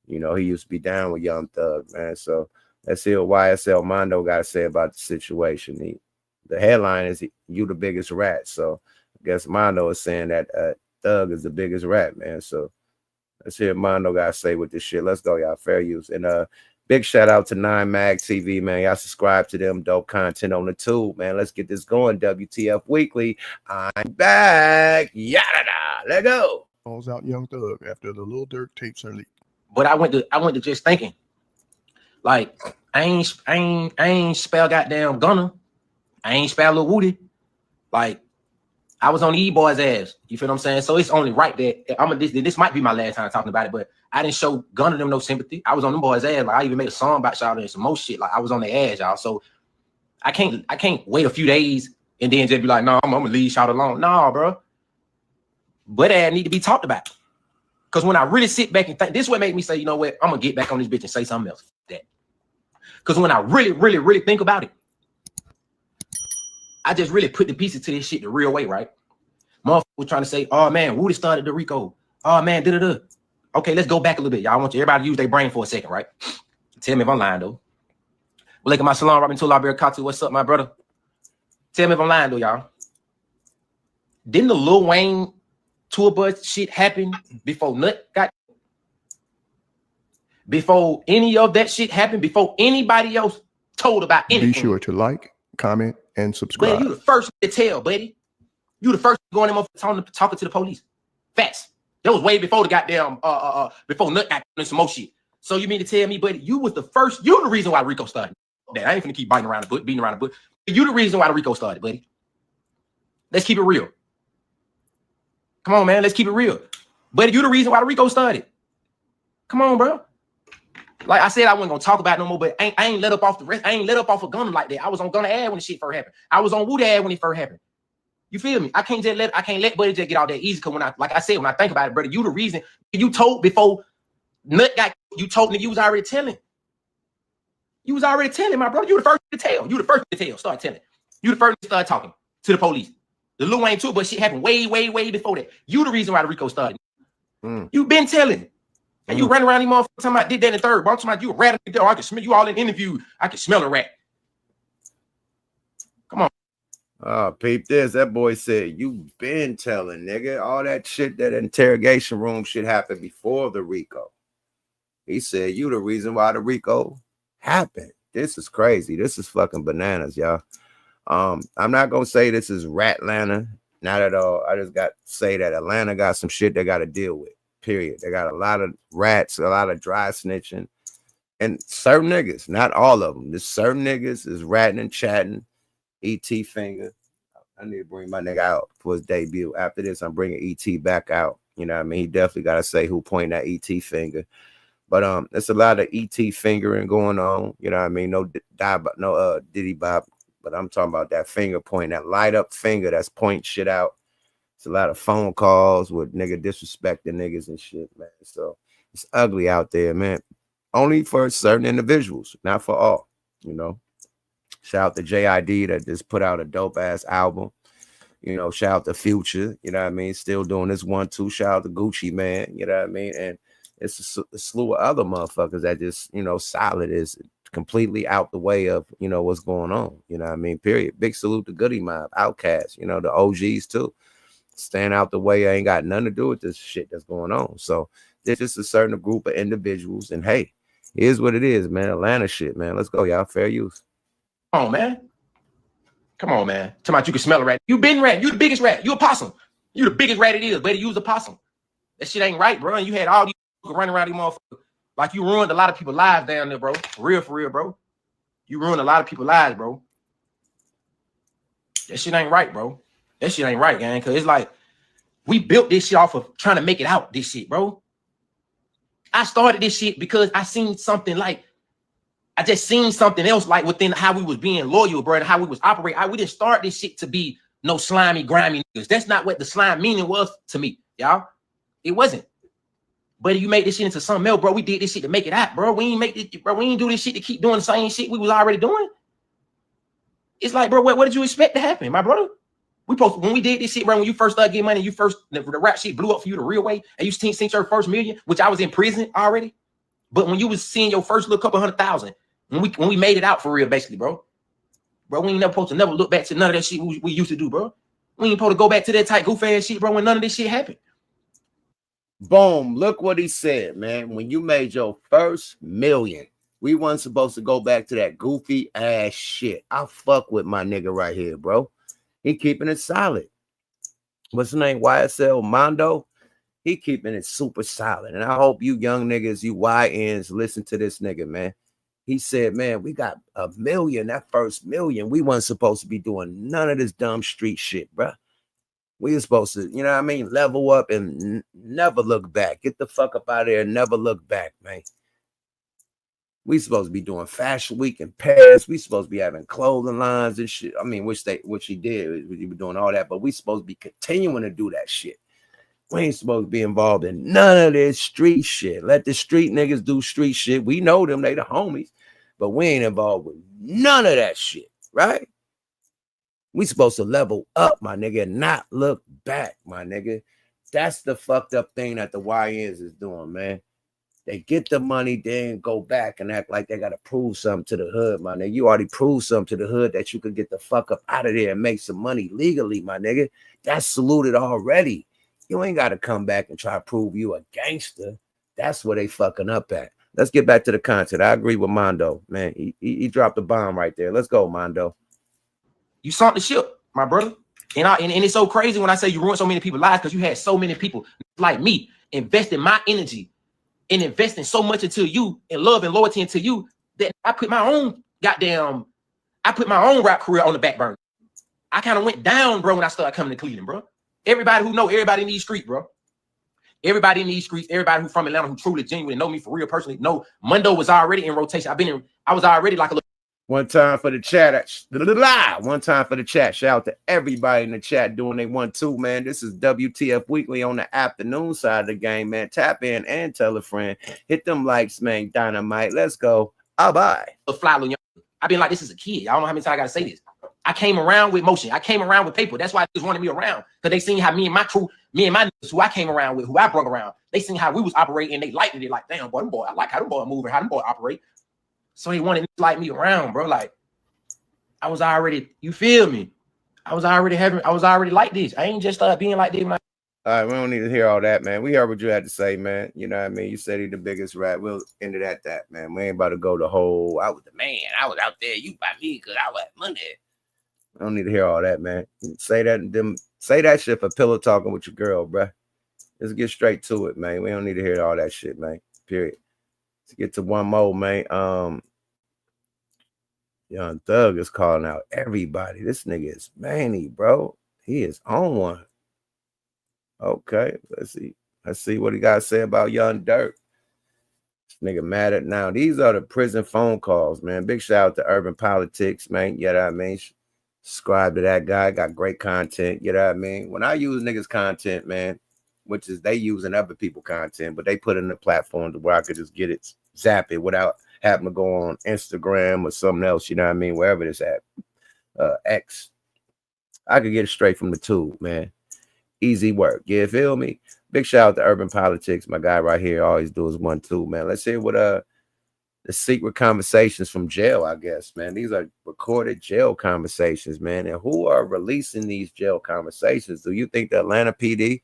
You know, he used to be down with Young Thug, man. So let's see what YSL Mondo got to say about the situation. The headline is "You the biggest rat." So I guess Mondo is saying that Thug is the biggest rat, man. So let's hear what Mondo got to say with this shit. Let's go, y'all. Fair use. And big shout out to 9 Mag TV, man. Y'all subscribe to them. Dope content on the tube, man. Let's get this going. WTF Weekly. I'm back. Yada. Let go. Calls out Young Thug after the Lil Durk tapes are leaked. But I went to just thinking, like, I ain't spell goddamn Gunna. I ain't spell Lil Woody. Like, I was on the E-Boy's ass. You feel what I'm saying? So it's only right that this might be my last time talking about it, but I didn't show Gunna them no sympathy. I was on them boys' ass. Like, I even made a song about y'all and some more shit. Like, I was on their ass, y'all. So I can't wait a few days and then just be like, no, I'm gonna leave y'all alone. No, bro. But I need to be talked about. Because when I really sit back and think, this is what made me say, you know what, I'm gonna get back on this bitch and say something else. Because when I really think about it, I just really put the pieces to this shit the real way, right? Motherfucker was trying to say, oh man, Woody started the Rico. Oh man, da-da-da. Okay, let's go back a little bit. Y'all, I want everybody to use their brain for a second, right? Tell me if I'm lying, though. Well, look at my salon, Robin Tula Katu. What's up, my brother? Tell me if I'm lying, though, y'all. Didn't the Lil Wayne tour bus shit happen before Nut got? Before any of that shit happened? Before anybody else told about anything? Be sure to like, comment, and subscribe. Buddy, you the first to tell, buddy. You the first going them talking to the police. Facts. That was way before the goddamn before Nut got and some more shit. So you mean to tell me, buddy, you was the first, you the reason why Rico started. I ain't finna keep beating around the bush. You the reason why the Rico started, buddy. Let's keep it real. Come on, man. Let's keep it real. Buddy, you the reason why the Rico started. Come on, bro. Like I said, I wasn't gonna talk about it no more, but I ain't let up off the rest. I ain't let up off of Gunna like that. I was on Gunna ad when the shit first happened. I was on Woody ad when it first happened. You feel me? I can't let Buddy just get out that easy. Cause when I think about it, brother, you the reason you told before Nut got, you told me you was already telling. You was already telling, my brother. You the first to tell. You the first to tell. Start telling. You the first to start talking to the police. The Lil Wayne too, but shit happened way before that. You the reason why the Rico started. You been telling. And you running around these motherfuckers talking about did that in the third. But I'm talking about you a rat. I can smell you all in the interview. I can smell a rat. Come on. Oh, peep this. That boy said, you been telling, nigga. All that shit, that interrogation room shit happened before the Rico. He said, you the reason why the Rico happened. This is crazy. This is fucking bananas, y'all. I'm not going to say this is Ratlanta. Not at all. I just got to say that Atlanta got some shit they got to deal with. Period. They got a lot of rats, a lot of dry snitching, and certain niggas, not all of them. Just certain niggas is ratting and chatting. ET Finger. I need to bring my nigga out for his debut. After this, I'm bringing ET back out. You know what I mean? He definitely got to say who pointing at ET Finger. But there's a lot of ET fingering going on. You know what I mean? No Diddy Bop. But I'm talking about that finger pointing, that light up finger that's pointing shit out. It's a lot of phone calls with nigga disrespecting niggas and shit, man. So it's ugly out there, man. Only for certain individuals, not for all, you know. Shout out to JID that just put out a dope ass album. You know, shout out to Future, you know what I mean? Still doing this 1-2. Shout out to Gucci, man, you know what I mean? And it's a slew of other motherfuckers that just, you know, solid is completely out the way of, you know, what's going on. You know what I mean? Period. Big salute to Goody Mob, Outkast, you know, the OGs too. Staying out the way. I ain't got nothing to do with this shit that's going on. So there's just a certain group of individuals. And hey, here's what it is, man. Atlanta shit, man. Let's go, y'all. Fair use. Come on, man. Come on, man. Talking about you can smell a rat. You been rat. You the biggest rat. You a possum. You the biggest rat it is. Better use a possum. That shit ain't right, bro. And you had all these running around these motherfuckers. Like you ruined a lot of people's lives down there, bro. For real, bro. You ruined a lot of people's lives, bro. That shit ain't right, bro. That shit ain't right, gang. Cause it's like we built this shit off of trying to make it out. This shit, bro. I started this shit because I seen something like I just seen something else like within how we was being loyal, bro, and how we was operating. We didn't start this shit to be no slimy, grimy niggas. That's not what the slime meaning was to me, y'all. It wasn't. But you made this shit into something else, bro. We did this shit to make it out, bro. We ain't make this, bro. We ain't do this shit to keep doing the same shit we was already doing. It's like, bro, what did you expect to happen, my brother? When we did this shit, bro, when you first started getting money, the rap shit blew up for you the real way, and you seen your first million, which I was in prison already. But when you was seeing your first little couple 100,000, when we made it out for real, basically, bro, we ain't never supposed to never look back to none of that shit we used to do, bro. We ain't supposed to go back to that tight goof ass shit, bro, when none of this shit happened. Boom. Look what he said, man. When you made your first million, we wasn't supposed to go back to that goofy ass shit. I fuck with my nigga right here, bro. He keeping it solid. What's his name? YSL Mondo. He keeping it super solid. And I hope you young niggas, you YNs, listen to this nigga, man. He said, man, we got a million, that first million. We wasn't supposed to be doing none of this dumb street shit, bro. We were supposed to, you know what I mean, level up and never look back. Get the fuck up out of there and never look back, man. We supposed to be doing Fashion Week in Paris. We supposed to be having clothing lines and shit. I mean, which he did. We were doing all that, but we supposed to be continuing to do that shit. We ain't supposed to be involved in none of this street shit. Let the street niggas do street shit. We know them. They the homies. But we ain't involved with none of that shit, right? We supposed to level up, my nigga, and not look back, my nigga. That's the fucked up thing that the YNs is doing, man. They get the money, then go back and act like they got to prove something to the hood, my nigga. You already proved something to the hood that you could get the fuck up out of there and make some money legally, my nigga. That's saluted already. You ain't got to come back and try to prove you a gangster. That's where they fucking up at. Let's get back to the content. I agree with Mondo, man. He dropped the bomb right there. Let's go, Mondo. You sunk the ship, my brother. And it's so crazy when I say you ruined so many people's lives because you had so many people like me investing my energy and investing so much into you and love and loyalty into you that I put my own rap career on the back burner. I kind of went down, bro, when I started coming to Cleveland, bro. Everybody who know everybody in these streets, bro. Everybody in these streets, everybody who from Atlanta who truly genuinely know me for real personally, know Mondo was already in rotation. I was already like a little. One time for the chat. One time for the chat. Shout out to everybody in the chat doing they 1-2, man. This is WTF Weekly on the afternoon side of the game, man. Tap in and tell a friend. Hit them likes, man. Dynamite. Let's go. Bye. I've been like this as a kid. I don't know how many times I gotta say this. I came around with motion. I came around with paper. That's why they just wanted me around. Because they seen how me and my crew, me and my niggas who I came around with, who I brought around, they seen how we was operating and they liked it. They like, damn, boy, them boy, I like how them boy move and how them boy operate. So they wanted to like me around, bro. Like, I was already, you feel me? I was already like this. I ain't just being like this. All right, we don't need to hear all that, man. We heard what you had to say, man. You know what I mean? You said he the biggest rat. We'll end it at that, man. We ain't about to go the whole, I was the man. I was out there. You by me because I was money. I don't need to hear all that, man. Say that shit for pillow talking with your girl, bro. Let's get straight to it, man. We don't need to hear all that shit, man. Period. Let's get to one more, man. Young Thug is calling out everybody. This nigga is manny, bro. He is on one. Okay, let's see what he got to say about Young Durk. This nigga mad at now. These are the prison phone calls, man. Big shout out to Urban Politics, man. You know what I mean? Subscribe to that guy. Got great content. You know what I mean? When I use niggas' content, man, which is they using other people content, but they put it in the platform to where I could just get it, zap it without having to go on Instagram or something else. You know what I mean? Wherever it's at. X. I could get it straight from the tube, man. Easy work. You feel me? Big shout out to Urban Politics. My guy right here always do his 1-2, man. Let's hear what the secret conversations from jail, I guess, man. These are recorded jail conversations, man. And who are releasing these jail conversations? Do you think the Atlanta PD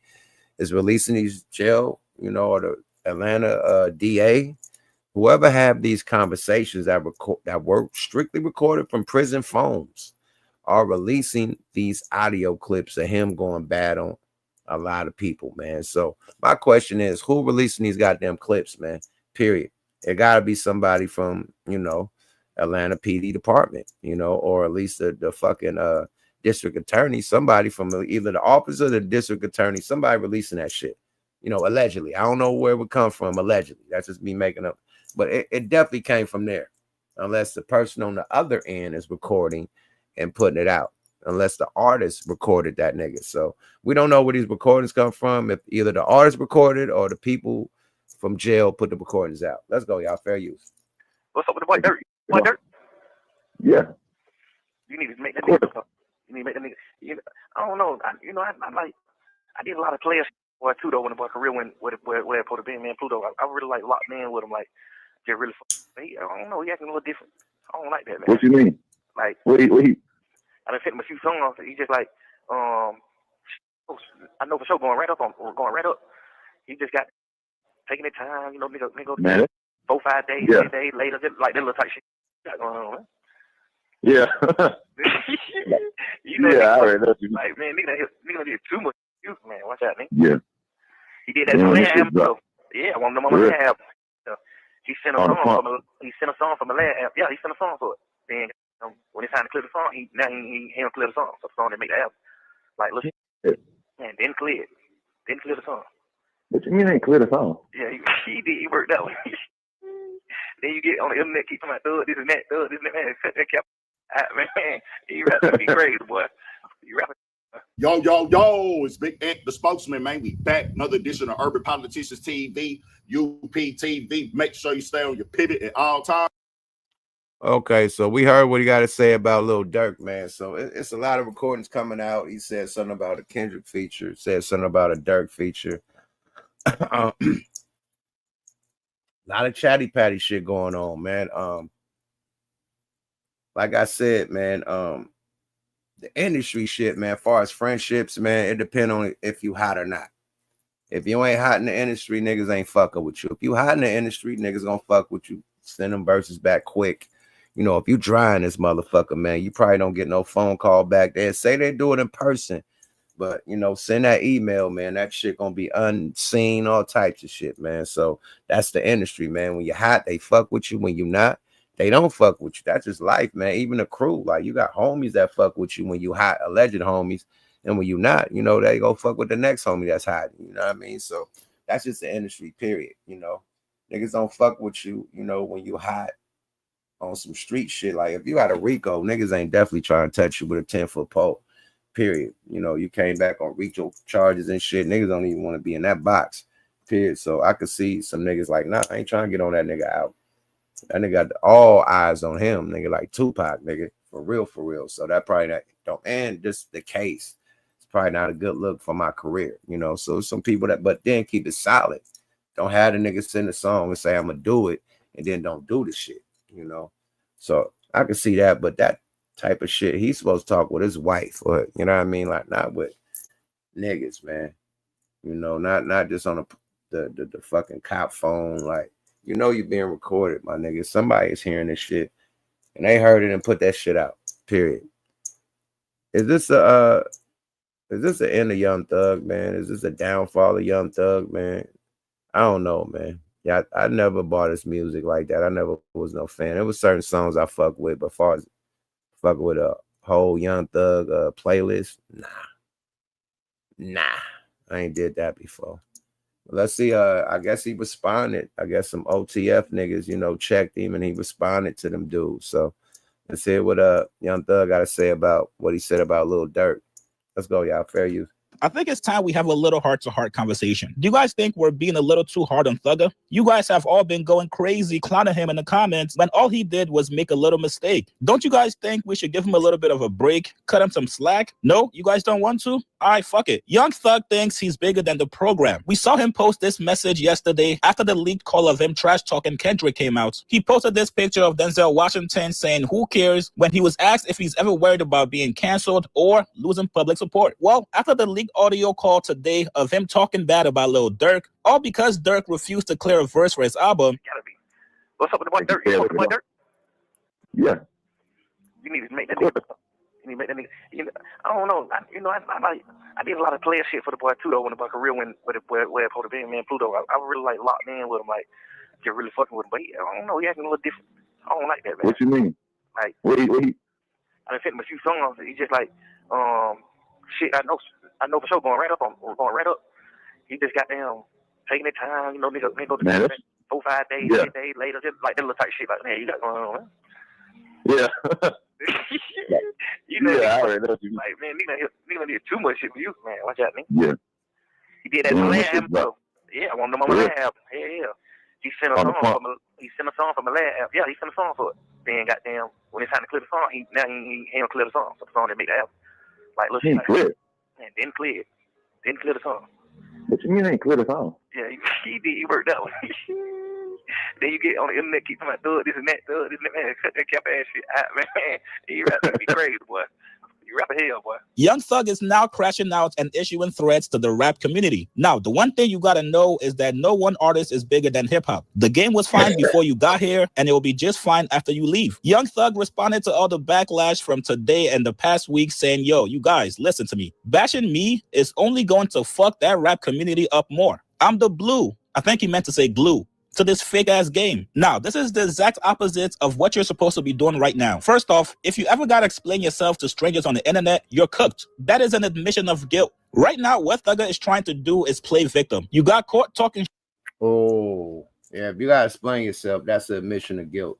is releasing these jail, or the Atlanta DA? Whoever have these conversations that were strictly recorded from prison phones are releasing these audio clips of him going bad on a lot of people, man. So my question is, who releasing these goddamn clips, man? Period. It got to be somebody from, Atlanta PD department, or at least the fucking district attorney, somebody from either the office or the district attorney, somebody releasing that shit, allegedly. I don't know where it would come from, allegedly. That's just me making up. But it definitely came from there, unless the person on the other end is recording and putting it out, unless the artist recorded that nigga. So we don't know where these recordings come from, if either the artist recorded or the people from jail put the recordings out. Let's go, y'all. Fair use. What's up with the boy Durk? Boy Durk? Yeah. You need to make that nigga. You need to make that nigga. I don't know. I did a lot of players boy too though when the boy career went where it put a man Pluto. I really like locked in with him, like just really. I don't know. He acting a little different. I don't like that, man. What you mean? Like what he I done sent him a few songs. He just like I know for sure going right up. He just got taking the time, nigga man. 4-5 days, 10 days later, just like that little type shit got going on, man. Yeah. Yeah, I already know. Like, man, nigga did too much use, man. Watch out, man. Yeah. He did that to album. Yeah, one of them on the album. He sent a song from the last album. Yeah, he sent a song for it. Then when it's time to clear the song, he don't clear the song. So the song that make the album. Like, look, man, didn't clear the song. What you mean ain't clear the song? Yeah, he did. He worked out. Then you get on the internet, keep talking about this and that, man. Set that cap. Man, he rapping me crazy, boy. He rapping. Yo, it's Big Ant, the spokesman, man. We back. Another edition of Urban Politicians TV, UPTV. Make sure you stay on your pivot at all times. Okay, so we heard what he got to say about Lil Durk, man. So it's a lot of recordings coming out. He said something about a Kendrick feature, said something about a Durk feature. A lot of chatty patty shit going on, man. Like I said, man, the industry shit, man, as far as friendships, man, it depends on if you hot or not. If you ain't hot in the industry, niggas ain't fucking with you. If you hot in the industry, niggas gonna fuck with you. Send them verses back quick. If you dry in this motherfucker, man, you probably don't get no phone call back there. Say they do it in person, but, send that email, man. That shit gonna be unseen, all types of shit, man. So that's the industry, man. When you're hot, they fuck with you. When you're not, they don't fuck with you. That's just life, man. Even the crew, like you got homies that fuck with you when you hot, alleged homies, and when you not, they go fuck with the next homie that's hot. You know what I mean? So that's just the industry, period. Niggas don't fuck with you, when you hot on some street shit. Like if you got a Rico, niggas ain't definitely trying to touch you with a 10-foot pole. Period. You came back on Rico charges and shit. Niggas don't even want to be in that box. Period. So I could see some niggas like, nah, I ain't trying to get on that nigga out. That nigga got all eyes on him, nigga, like Tupac, nigga, for real. So that probably don't, and just the case, it's probably not a good look for my career, So some people but then keep it solid. Don't have the nigga send a song and say I'm gonna do it, and then don't do the shit, So I can see that, but that type of shit, he's supposed to talk with his wife, or you know what I mean, like not with niggas, man. Not just on the fucking cop phone, like. You're being recorded, my nigga. Somebody is hearing this shit, and they heard it and put that shit out. Period. Is this the end of Young Thug, man? Is this a downfall of Young Thug, man? I don't know, man. Yeah, I never bought his music like that. I never was no fan. There was certain songs I fuck with, but as far as fuck with a whole Young Thug playlist, nah, I ain't did that before. Let's see. I guess he responded. I guess some OTF niggas, checked him and he responded to them dudes. So let's hear what Young Thug got to say about what he said about Lil Durk. Let's go, y'all. Fair use. I think it's time we have a little heart-to-heart conversation. Do you guys think we're being a little too hard on Thugger? You guys have all been going crazy clowning him in the comments when all he did was make a little mistake. Don't you guys think we should give him a little bit of a break, cut him some slack? No? You guys don't want to? All right, fuck it. Young Thug thinks he's bigger than the program. We saw him post this message yesterday after the leaked call of him trash-talking Kendrick came out. He posted this picture of Denzel Washington saying, "Who cares?" when he was asked if he's ever worried about being canceled or losing public support. Well, after the leaked audio call today of him talking bad about Lil Durk, all because Durk refused to clear a verse for his album. What's up with the boy Durk? You the boy Durk? Yeah. You need to make that nigga. You need to make that nigga. You know, I don't know. I did a lot of player shit for the boy too though. When the boy career where it supposed to be, man, Pluto. I really like locked in with him, like get really fucking with him. But I don't know. He acting a little different. I don't like that, man. What you mean? Like what he? I done sent him a few songs. He just like shit. I know for sure going right up. He just got them taking their time. You know, nigga go to 4-5 days, 8 days later, just like that little type shit. Like, man, you got going on, man. Yeah. You know, yeah, I already know what you mean. like, man, nigga need too much shit for you, man. Watch out, man. Yeah. He did that Malaya album, though. Yeah, I want them on Malaya album. Yeah. He sent a song from Malaya album. Yeah, he sent a song for it. Then goddamn, when it's time to clear the song, he don't clear the song for the song that made the album. Like, look, shit. Clear. Man, didn't clear the song. What you mean ain't clear the song? Yeah, he did. He worked out. Then you get on the internet, keep talking about thug, this and that, man. Cut that cap ass shit out, man. You rap to be crazy, boy. You rap hell, boy. Young Thug is now crashing out and issuing threats to the rap community. Now, the one thing you gotta know is that no one artist is bigger than hip-hop. The game was fine before you got here, and it will be just fine after you leave. Young Thug responded to all the backlash from today and the past week saying, yo, you guys, listen to me. Bashing me is only going to fuck that rap community up more. I'm the blue. I think he meant to say glue. To this fake ass game. Now, this is the exact opposite of what you're supposed to be doing right now. First off, if you ever gotta explain yourself to strangers on the internet, you're cooked. That is an admission of guilt. Right now, what Thugger is trying to do is play victim. You got caught talking. Oh, yeah. If you gotta explain yourself, that's an admission of guilt.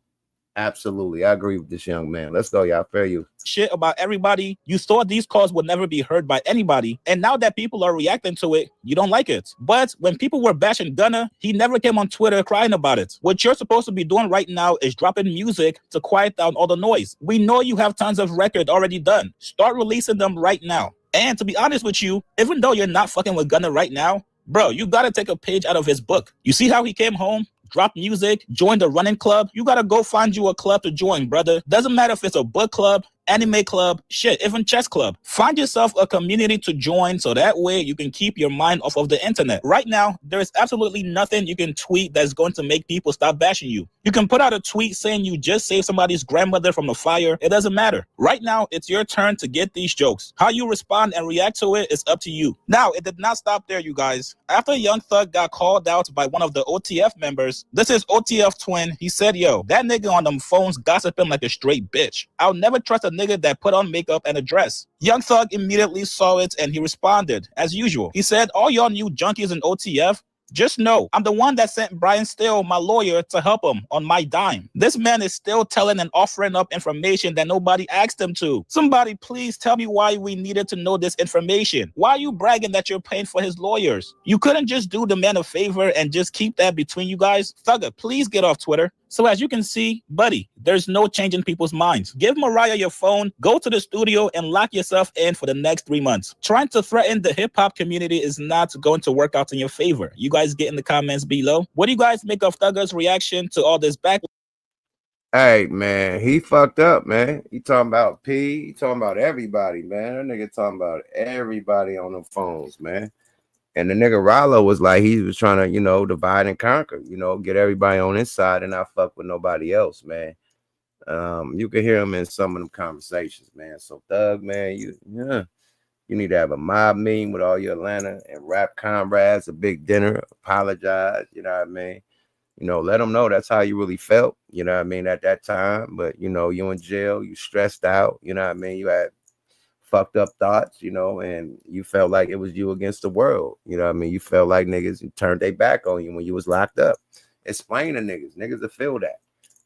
Absolutely. I agree with this young man. Let's go, y'all. Fair you. Shit about everybody. You thought these calls would never be heard by anybody. And now that people are reacting to it, you don't like it. But when people were bashing Gunna, he never came on Twitter crying about it. What you're supposed to be doing right now is dropping music to quiet down all the noise. We know you have tons of record already done. Start releasing them right now. And to be honest with you, even though you're not fucking with Gunna right now, bro, you gotta take a page out of his book. You see how he came home? Drop music, join the running club. You gotta go find you a club to join, brother. Doesn't matter if it's a book club, anime club, shit, even chess club. Find yourself a community to join so that way you can keep your mind off of the internet. Right now, there is absolutely nothing you can tweet that's going to make people stop bashing you. You can put out a tweet saying you just saved somebody's grandmother from the fire. It doesn't matter. Right now, it's your turn to get these jokes. How you respond and react to it is up to you. Now, it did not stop there, you guys. After Young Thug got called out by one of the OTF members, this is OTF twin, he said, yo, that nigga on them phones gossiping like a straight bitch. I'll never trust a nigga that put on makeup and a dress. Young Thug immediately saw it and he responded, as usual. He said, all y'all new junkies in OTF, just know, I'm the one that sent Brian Steele, my lawyer, to help him on my dime. This man is still telling and offering up information that nobody asked him to. Somebody please tell me why we needed to know this information. Why are you bragging that you're paying for his lawyers? You couldn't just do the man a favor and just keep that between you guys? Thugger, please get off Twitter. So as you can see, buddy, there's no change in people's minds. Give Mariah your phone, go to the studio, and lock yourself in for the next 3 months. Trying to threaten the hip-hop community is not going to work out in your favor. You guys get in the comments below. What do you guys make of Thugger's reaction to all this back? Hey, man, he fucked up, man. He talking about P. He talking about everybody, man. That nigga talking about everybody on the phones, man. And the nigga Rollo was like, he was trying to, you know, divide and conquer, you know, get everybody on his side and not fuck with nobody else, man. You can hear him in some of them conversations, man. So Thug, man, you need to have a mob meeting with all your Atlanta and rap comrades, a big dinner, apologize, you know what I mean? You know, let them know that's how you really felt, you know what I mean, at that time. But, you know, you in jail, you stressed out, you know what I mean? You had fucked up thoughts, you know, and you felt like it was you against the world. You know what I mean? You felt like niggas turned their back on you when you was locked up. Explain to niggas. Niggas will feel that.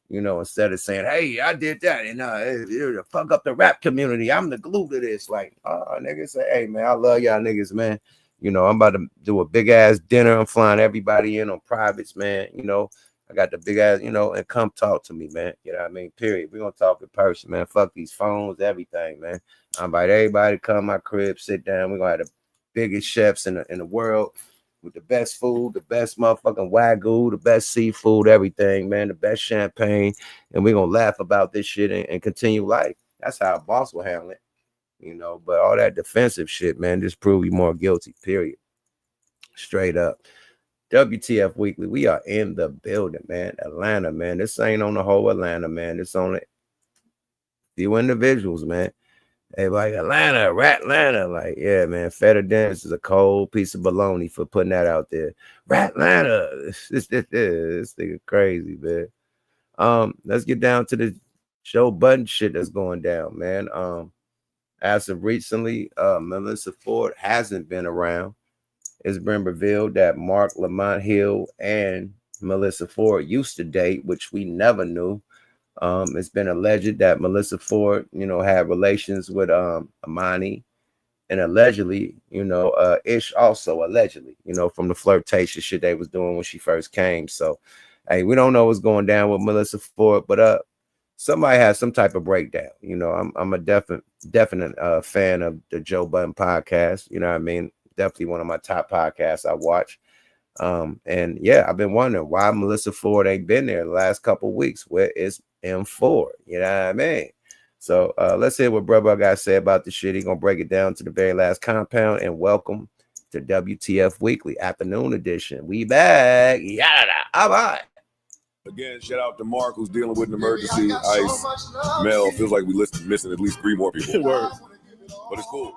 You know, instead of saying, hey, I did that, and it fuck up the rap community. I'm the glue to this. Like, niggas say, hey, man, I love y'all niggas, man. You know, I'm about to do a big ass dinner. I'm flying everybody in on privates, man. You know, I got the big ass, you know, and come talk to me, man. You know what I mean? Period. We're gonna talk in person, man. Fuck these phones, everything, man. I invite everybody to come to my crib, sit down. We're gonna have the biggest chefs in the world with the best food, the best motherfucking Wagyu, the best seafood, everything, man, the best champagne. And we're gonna laugh about this shit and continue life. That's how a boss will handle it. You know, but all that defensive shit, man, just prove you more guilty, period. Straight up. WTF Weekly, we are in the building, man. Atlanta, man. This ain't on the whole Atlanta, man. It's on a few individuals, man. They like Atlanta, Ratlanta. Like, yeah, man. Feta Dance is a cold piece of baloney for putting that out there. Ratlanta. This nigga crazy, man. Let's get down to the Joe Budden shit that's going down, man. As of recently, Melissa Ford hasn't been around. It's been revealed that Mark Lamont Hill and Melissa Ford used to date, which we never knew. It's been alleged that Melissa Ford, you know, had relations with Amani, and allegedly, you know, Ish also allegedly, you know, from the flirtation shit they was doing when she first came. So, hey, we don't know what's going down with Melissa Ford, but somebody has some type of breakdown. You know, I'm a definite fan of the Joe Budden podcast. You know what I mean? Definitely one of my top podcasts I watch. And yeah, I've been wondering why Melissa Ford ain't been there the last couple of weeks. Where is M4? You know what I mean? So let's hear what brother got to say about the shit. He's gonna break it down to the very last compound. And welcome to WTF Weekly Afternoon Edition. We back. Yada. All right. Again, shout out to Mark, who's dealing with an emergency. Ice, Mel, feels like we missing at least 3 more people. But it's cool.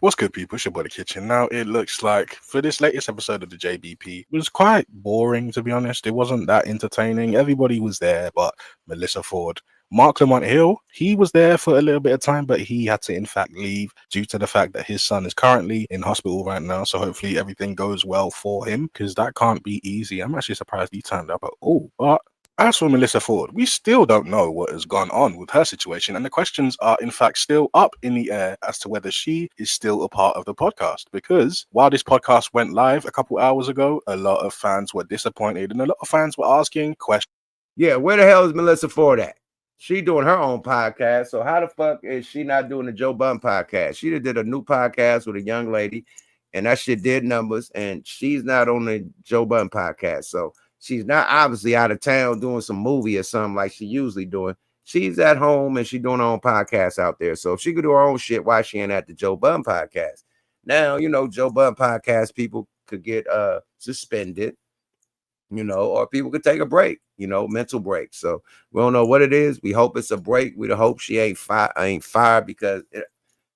What's good, people? It's your boy The Kitchen. Now, it looks like for this latest episode of the JBP, it was quite boring, to be honest. It wasn't that entertaining. Everybody was there, but Melissa Ford. Mark Lamont Hill, he was there for a little bit of time, but he had to, in fact, leave due to the fact that his son is currently in hospital right now. So hopefully everything goes well for him, because that can't be easy. I'm actually surprised he turned up at all. But as for Melissa Ford, we still don't know what has gone on with her situation, and the questions are in fact still up in the air as to whether she is still a part of the podcast, because while this podcast went live a couple hours ago, a lot of fans were disappointed and a lot of fans were asking questions. Yeah, where the hell is Melissa Ford at? She doing her own podcast, so how the fuck is she not doing the Joe Budden podcast? She did a new podcast with a young lady, and that shit did numbers, and she's not on the Joe Budden podcast, so she's not obviously out of town doing some movie or something like she usually doing. She's at home and she's doing her own podcast out there. So if she could do her own shit, why she ain't at the Joe Budden podcast? Now, you know, Joe Budden podcast, people could get suspended, you know, or people could take a break, you know, mental break. So we don't know what it is. We hope it's a break. We hope she ain't fired, because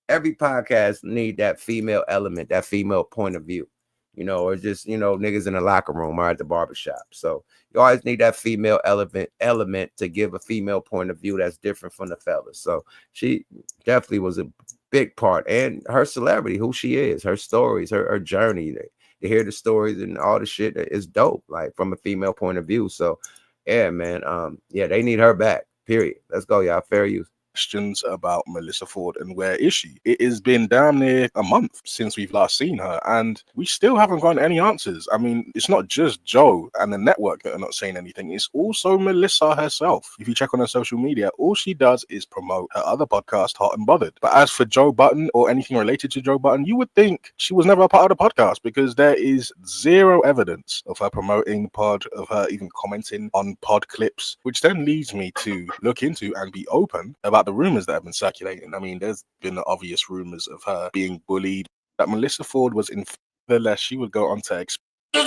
every podcast need that female element, that female point of view. You know, or just, you know, niggas in the locker room or at the barbershop. So you always need that female element to give a female point of view that's different from the fellas. So she definitely was a big part, and her celebrity, who she is, her stories, her journey, to hear the stories and all the shit is dope, like from a female point of view. So yeah, man, yeah, they need her back, period. Let's go, y'all. Fair use. Questions about Melissa Ford and where is she? It has been damn near a month since we've last seen her, and we still haven't gotten any answers. I mean, it's not just Joe and the network that are not saying anything, it's also Melissa herself. If you check on her social media, all she does is promote her other podcast, Hot and Bothered. But as for Joe Budden or anything related to Joe Budden, you would think she was never a part of the podcast, because there is zero evidence of her promoting the pod, of her even commenting on pod clips, which then leads me to look into and be open about the rumors that have been circulating. I mean, there's been the obvious rumors of her being bullied, that Melissa Ford was in less she would go on to explain,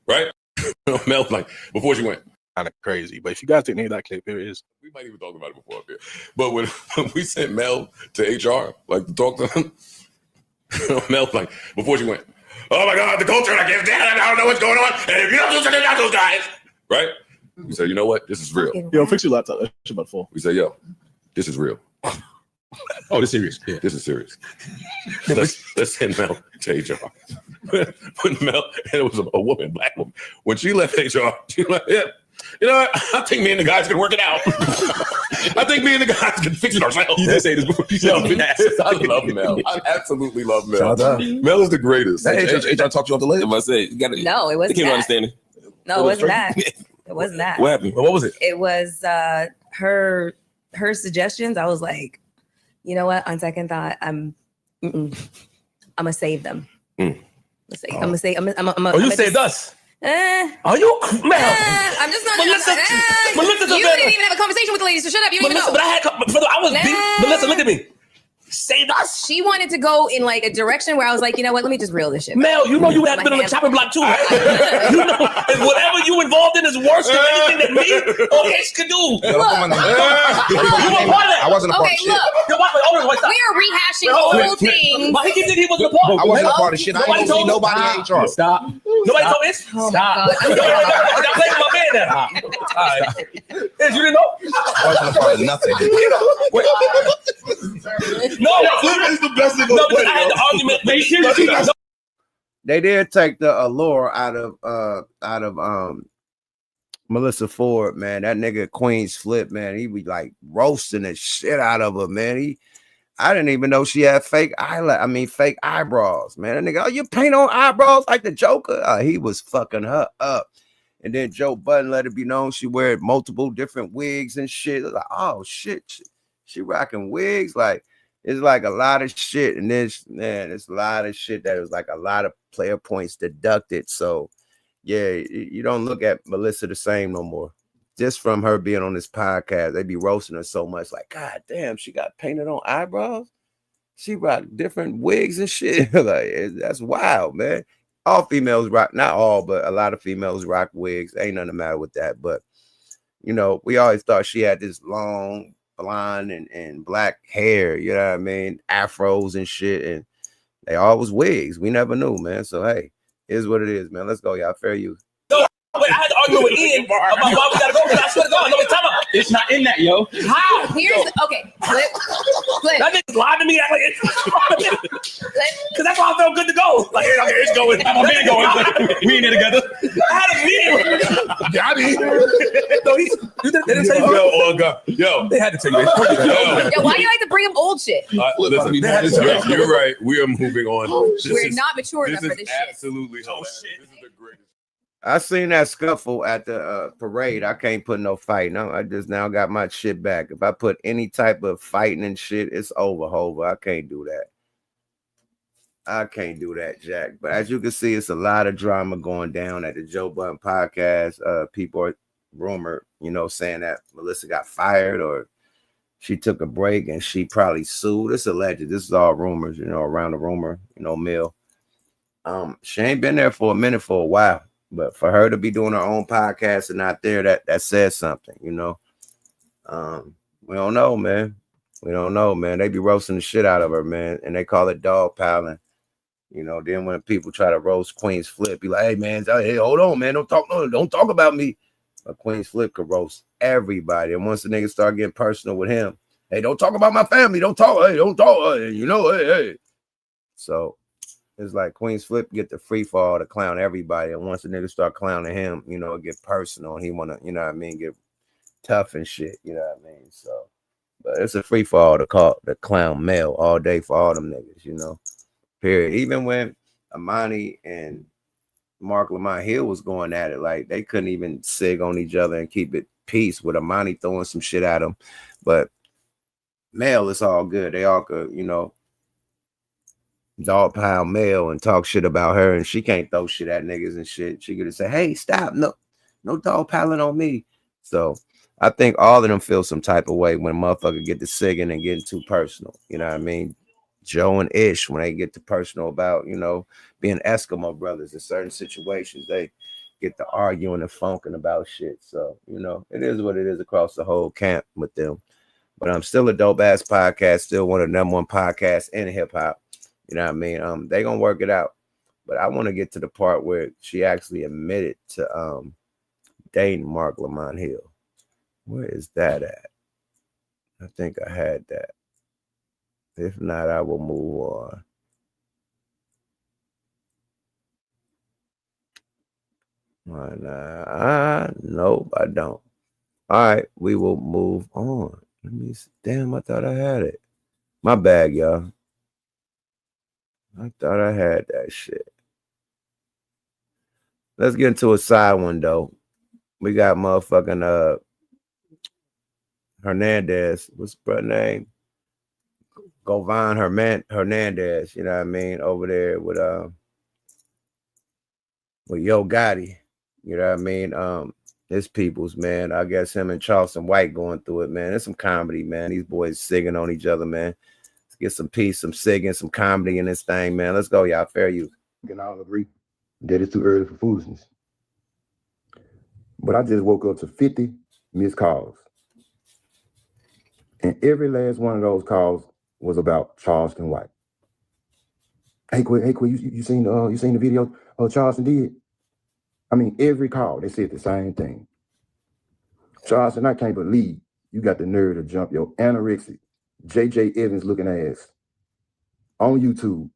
right? Mel, like, before she went. Kind of crazy. But if you guys didn't hear that clip, here it is. We might even talk about it before up here. But when we sent Mel to HR, like, to talk to him, Mel, like, before she went, oh my God, the culture, I can't stand it, I don't know what's going on, and if you don't do something about those guys, right? We said, you know what? This is real. Yo, fix your laptop. That's about 4. We said, yo, this is real. Oh, this is serious. Yeah, this is serious. let's send Mel to HR. When Mel, and it was a woman, black woman. When she left HR, she like, yeah, You know what? I think me and the guys can work it out. I think me and the guys can fix it ourselves. You did say this before. I love Mel. I absolutely love Mel. Mel is the greatest. Hey, HR talked you off the leg. I say, you gotta, No, it wasn't can't that. understand it. No, it wasn't that. It wasn't that. What happened? What was it? It was her suggestions. I was like, you know what? On second thought, I'm gonna save them. I'm gonna say. Oh, you saved us. Are you? Man, I'm just not. Melissa, you didn't even have a conversation with the lady, so shut up. You don't even know. But I was beat. Melissa, look at me. Saved us. She wanted to go in like a direction where I was like, you know what? Let me just reel this shit. Mel, you know you have been on the chopping block too, right? You know, whatever you involved in is worse than anything that me or H could do. Look. You were part of that. I wasn't a part of shit. Look. We are rehashing old things. Why he did he wasn't a part? I wasn't a part of shit. I ain't see nobody in HR. Stop. Nobody told Ish? Stop. I'm playing my man now. All right. Ish, you didn't know? I wasn't a part of nothing. No, it's the best thing. No, because I had the argument. They did take the allure out of Melissa Ford, man. That nigga Queen's Flip, man. He was like roasting the shit out of her, man. I didn't even know she had fake eyebrows, man. That nigga, oh, you paint on eyebrows like the Joker? He was fucking her up. And then Joe Budden let it be known she wear multiple different wigs and shit. Like, oh shit, she rocking wigs. Like, it's like a lot of shit. And it's a lot of shit that was like a lot of player points deducted. So yeah, you don't look at Melissa the same no more. Just from her being on this podcast, they be roasting her so much. Like, God damn, she got painted on eyebrows. She rock different wigs and shit. Like, that's wild, man. All females rock, not all, but a lot of females rock wigs. Ain't nothing the matter with that. But, you know, we always thought she had this long, blonde and black hair, you know what I mean? Afros and shit. And they always wigs. We never knew, man. So, hey, here's what it is, man. Let's go, y'all. Fair use. Wait, I had to argue with Ian about why we gotta go. I swear to God, no, time out. It's not in that, yo. How? Okay. Flip. That nigga lied to me. Act like it's because that's why I felt good to go. Like, okay, it's going. I'm a man going. We in there together. I had a meeting. Got it. No, they didn't say Yo, they had to take it. Yo, why do you like to bring up old shit? Listen, you're right. We are moving on. We're not mature enough for this shit. Absolutely hilarious. This is the greatest. I seen that scuffle at the parade. I can't put no fight. No, I just now got my shit back. If I put any type of fighting and shit, it's over, Hova. I can't do that. I can't do that, Jack. But as you can see, it's a lot of drama going down at the Joe Budden podcast. People are rumored, saying that Melissa got fired or she took a break and she probably sued. It's alleged. This is all rumors, around the rumor, mill. She ain't been there for a minute for a while. But for her to be doing her own podcast and not there, that says something, We don't know, man. We don't know, man. They be roasting the shit out of her, man. And they call it dog piling. Then when people try to roast Queen's Flip, be like, hey, man, hey, hold on, man. Don't talk about me. But Queen's Flip could roast everybody. And once the niggas start getting personal with him, hey, don't talk about my family. Don't talk. Hey, don't talk. Hey. So it's like Queen's Flip get the free fall to clown everybody. And once the niggas start clowning him, it get personal. And he want to, get tough and shit. So, but it's a free fall to clown Mel all day for all them niggas, period. Even when Amani and Mark Lamont Hill was going at it, like they couldn't even sig on each other and keep it peace with Amani throwing some shit at him. But Mel, it's all good. They all could, dog pile Mel and talk shit about her, and she can't throw shit at niggas and shit. She could say, hey, stop. No dog piling on me. So I think all of them feel some type of way when motherfucker get to sigging and getting too personal. You know what I mean? Joe and Ish, when they get too personal about, being Eskimo brothers in certain situations, they get to arguing and funking about shit. So, it is what it is across the whole camp with them. But I'm still a dope ass podcast, still one of the #1 podcasts in hip hop. You know what I mean? They gonna work it out. But I want to get to the part where she actually admitted to dating Mark Lamont Hill. Where is that at? I think I had that. If not, I will move on. Nope, I don't. All right, we will move on. Let me see. Damn, I thought I had it. My bad, y'all. I thought I had that shit. Let's get into a side one though. We got motherfucking Hernandez. What's her name? Govan Hernandez. You know what I mean? Over there with Yo Gotti. You know what I mean? His peoples, man. I guess him and Charleston White going through it, man. It's some comedy, man. These boys singing on each other, man. Let's get some peace, some singing, some comedy in this thing, man. Let's go, y'all. Fair use. We can all agree that it's too early for foolishness. But I just woke up to 50 missed calls. And every last one of those calls was about Charleston White. Hey, Quay, you seen the video Charleston did? I mean, every call, they said the same thing. Charleston, I can't believe you got the nerve to jump your anorexic, J.J. Evans looking ass on YouTube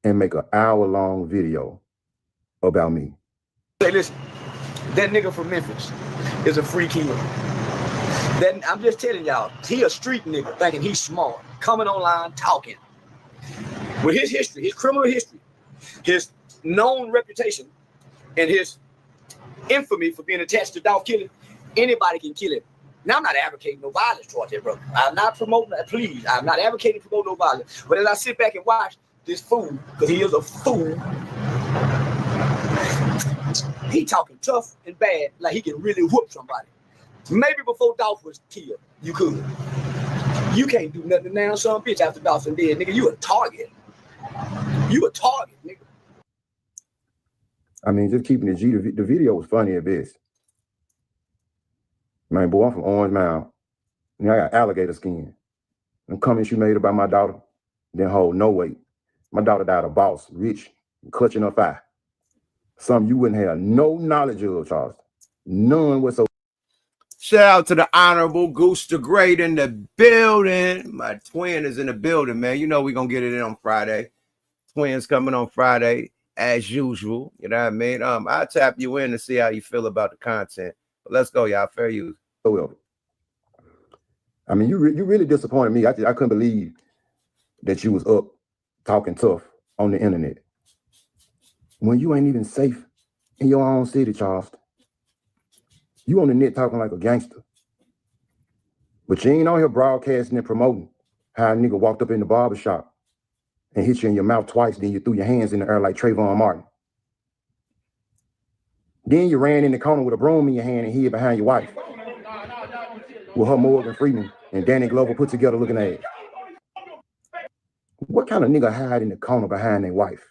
and make an hour-long video about me. Say, listen, that nigga from Memphis is a free killer. I'm just telling y'all, he a street nigga thinking he's smart, coming online, talking. With his history, his criminal history, his known reputation, and his infamy for being attached to Dolph killing, anybody can kill him. Now, I'm not advocating no violence towards that, brother. I'm not promoting that, please. I'm not advocating to promote no violence. But as I sit back and watch this fool, because he is a fool, he talking tough and bad, like he can really whoop somebody. Maybe before Dolph was killed, you could. You can't do nothing now, son, bitch, after Dolph's dead, nigga. You a target. You a target, nigga. I mean, just keeping it G, the video was funny at best. Man, boy, I'm from Orange Mound. And I got alligator skin. Them comments you made about my daughter didn't hold no weight. My daughter died a boss, rich, clutching her thigh. Something you wouldn't have no knowledge of, Charles. None whatsoever. Shout out to the Honorable Goose the Great in the building. My twin is in the building, man. You know we're going to get it in on Friday. Twins coming on Friday, as usual. You know what I mean? I'll tap you in to see how you feel about the content. But let's go, y'all. Fair use. Well, I mean, you really disappointed me. I couldn't believe that you was up talking tough on the internet when you ain't even safe in your own city, Charleston. You on the net talking like a gangster. But you ain't on here broadcasting and promoting how a nigga walked up in the barbershop and hit you in your mouth twice, then you threw your hands in the air like Trayvon Martin. Then you ran in the corner with a broom in your hand and hid behind your wife with her Morgan Freeman and Danny Glover put together looking at it. What kind of nigga hide in the corner behind their wife?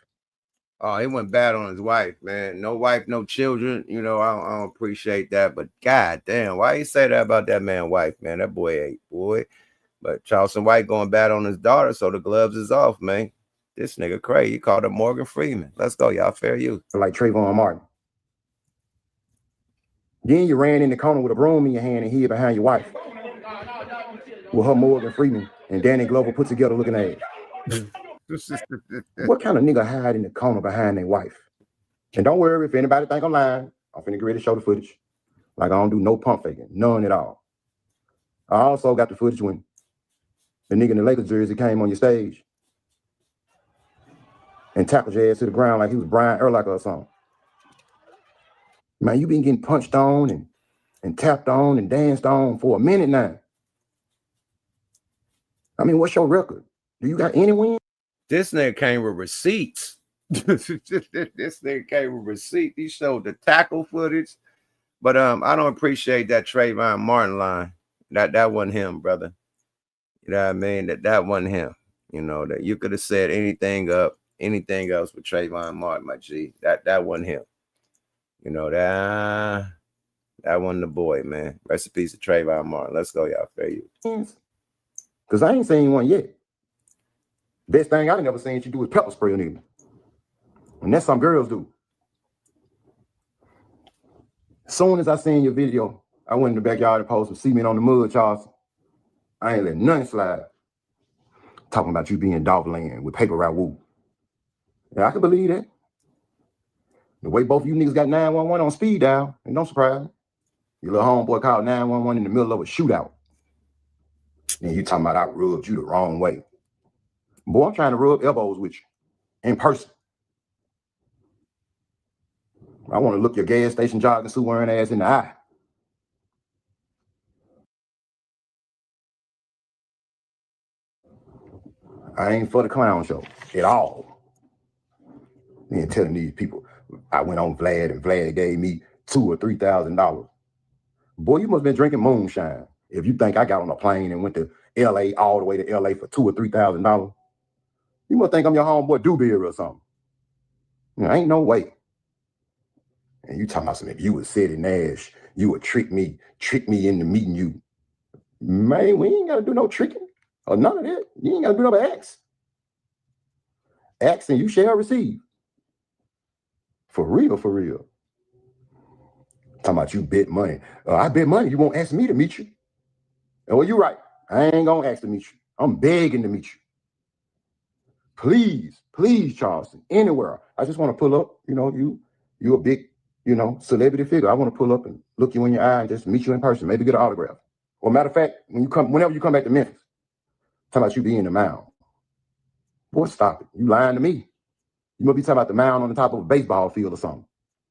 Oh, he went bad on his wife, man. No wife, no children. You know, I don't appreciate that. But God damn, why you say that about that man's wife, man? That boy ain't boy. But Charleston White going bad on his daughter, so the gloves is off, man. This nigga crazy. He called him Morgan Freeman. Let's go, y'all. Fair use. Like Trayvon Martin. Then you ran in the corner with a broom in your hand and hid behind your wife with her Morgan Freeman and Danny Glover put together looking at it. What kind of nigga hide in the corner behind their wife? And don't worry if anybody think I'm lying. I'm finna get ready to show the footage. Like I don't do no pump faking, none at all. I also got the footage when the nigga in the Lakers jersey came on your stage and tackled your ass to the ground like he was Brian Urlacher or something. Man, you been getting punched on and tapped on and danced on for a minute now. I mean, what's your record? Do you got any win? This nigga came with receipts. This nigga came with receipts. He showed the tackle footage. But I don't appreciate that Trayvon Martin line. That wasn't him, brother. You know what I mean? That wasn't him. You know, that you could have said anything else with Trayvon Martin, my G. That wasn't him. You know, that wasn't the boy, man. Rest in peace to Trayvon Martin. Let's go, y'all. Fair you. Because I ain't seen one yet. Best thing I never seen you do is pepper spray a nigga. And that's some girls do. As soon as I seen your video, I went in the backyard and posted cement on the mud, Charles. I ain't let nothing slide. Talking about you being dog land with paper route woo. Yeah, I can believe that. The way both of you niggas got 911 on speed dial, and don't surprise me. Your little homeboy called 911 in the middle of a shootout. And you talking about I rubbed you the wrong way. Boy, I'm trying to rub elbows with you in person. I want to look your gas station jogging suit wearing ass in the eye. I ain't for the clown show at all. And telling these people, I went on Vlad and Vlad gave me $2,000 or $3,000. Boy, you must have been drinking moonshine if you think I got on a plane and went to LA all the way to LA for $2,000 or $3,000. You must think I'm your homeboy Doobie or something. You know, ain't no way. And you talking about something, if you would sit in Nash, you would trick me into meeting you. Man, we ain't got to do no tricking or none of that. You ain't got to do no ask. Ask and you shall receive. For real, for real. Talking about you bet money. I bet money. You won't ask me to meet you. Oh, you're right. I ain't going to ask to meet you. I'm begging to meet you. Please, please, Charleston, anywhere. I just want to pull up. You know, you a big, celebrity figure. I want to pull up and look you in your eye and just meet you in person. Maybe get an autograph. Or matter of fact, whenever you come back to Memphis, talking about you being in the mound. Boy, stop it. You lying to me. You must be talking about the mound on the top of a baseball field or something.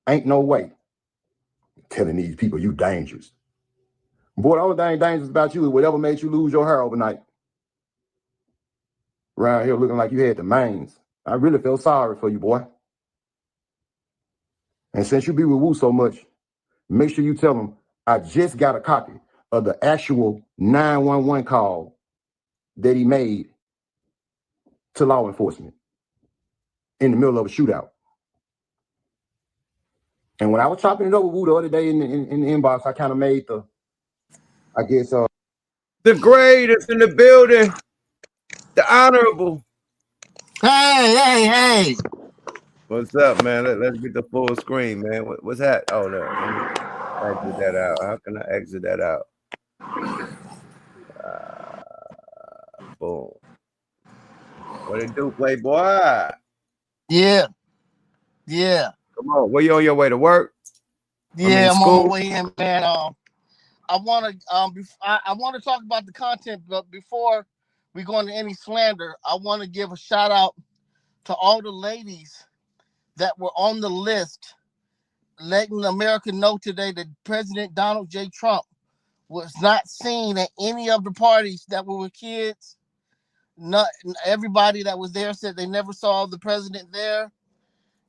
Ain't no way. Telling these people you dangerous. Boy, the only thing dangerous about you is whatever made you lose your hair overnight. Around here looking like you had the mange. I really feel sorry for you, boy. And since you be with Wu so much, make sure you tell him I just got a copy of the actual 911 call that he made to law enforcement in the middle of a shootout. And when I was chopping it up with Wu the other day in the inbox, I kind of made the greatest in the building, the honorable. Hey. What's up, man? Let's get the full screen, man. What's that? Oh, no. Exit that out. How can I exit that out? Boom. What it do, Playboy? Yeah. Come on. Where you on your way to work? Yeah, I'm on my way in, man. I want to talk about the content, but before we go into any slander, I want to give a shout out to all the ladies that were on the list, letting America know today that President Donald J. Trump was not seen at any of the parties that were with kids. Not everybody that was there said they never saw the president there,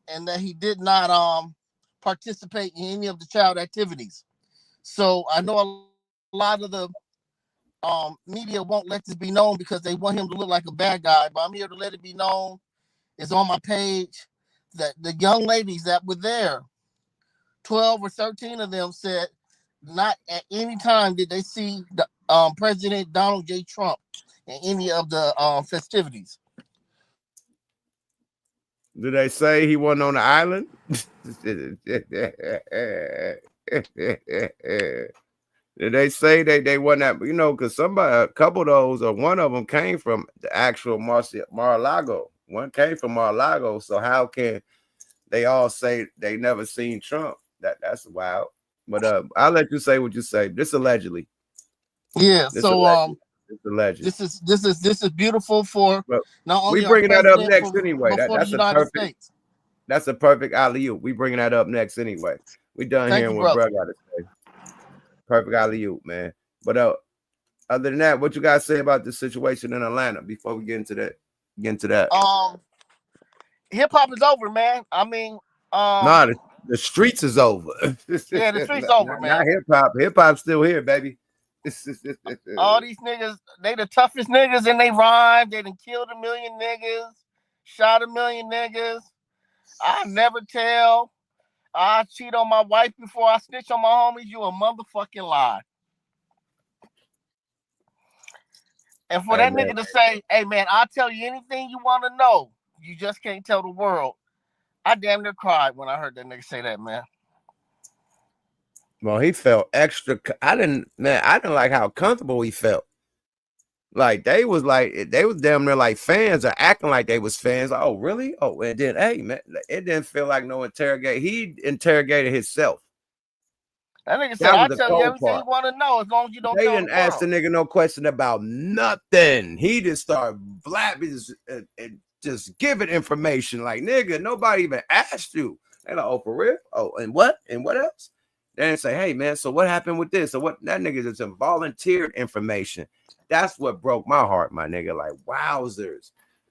and that he did not participate in any of the child activities. So I know a lot of the media won't let this be known because they want him to look like a bad guy, but I'm here to let it be known. It's on my page that the young ladies that were there, 12 or 13 of them said not at any time did they see the President Donald J. Trump in any of the festivities. Did they say he wasn't on the island? Did they say they wasn't at, because a couple of those, or one of them came from the actual Mar-a-Lago. One came from Mar-a-Lago. So how can they all say they never seen Trump? That's wild. But I'll let you say what you say. This allegedly. Yeah. This So allegedly. Alleged. This is beautiful for not only we bringing that up next anyway. That's a perfect alley-oop. We bringing that up next anyway. We done hearing what bro got to say. Perfect alley-oop, man. But other than that, what you guys say about the situation in Atlanta before we get into that? Hip hop is over, man. I mean, the streets is over. Yeah, the streets over, man. Not hip hop. Hip hop's still here, baby. All these niggas, they the toughest niggas and they rhyme. They done killed 1 million niggas, shot 1 million niggas. I never tell. I cheat on my wife before I snitch on my homies. You a motherfucking lie. And for that nigga to say, hey man, I'll tell you anything you want to know. You just can't tell the world. I damn near cried when I heard that nigga say that, man. Well, he felt extra. I didn't like how comfortable he felt. Like they was damn near like fans or acting like they was fans. Like, oh, really? Oh, and then hey man, it didn't feel like no interrogate. He interrogated himself. That nigga said, That "I'll was the tell you cold everything part. you want to know as long as you don't They tell didn't the ask the world." nigga no question about nothing. He just started blabbing and just giving information. Like, nigga, nobody even asked you. And like, oh, for real? Oh, and what? And what else? They didn't say, hey man, so what happened with this? So what? That nigga just volunteered information. That's what broke my heart, my nigga. Like, wowzers.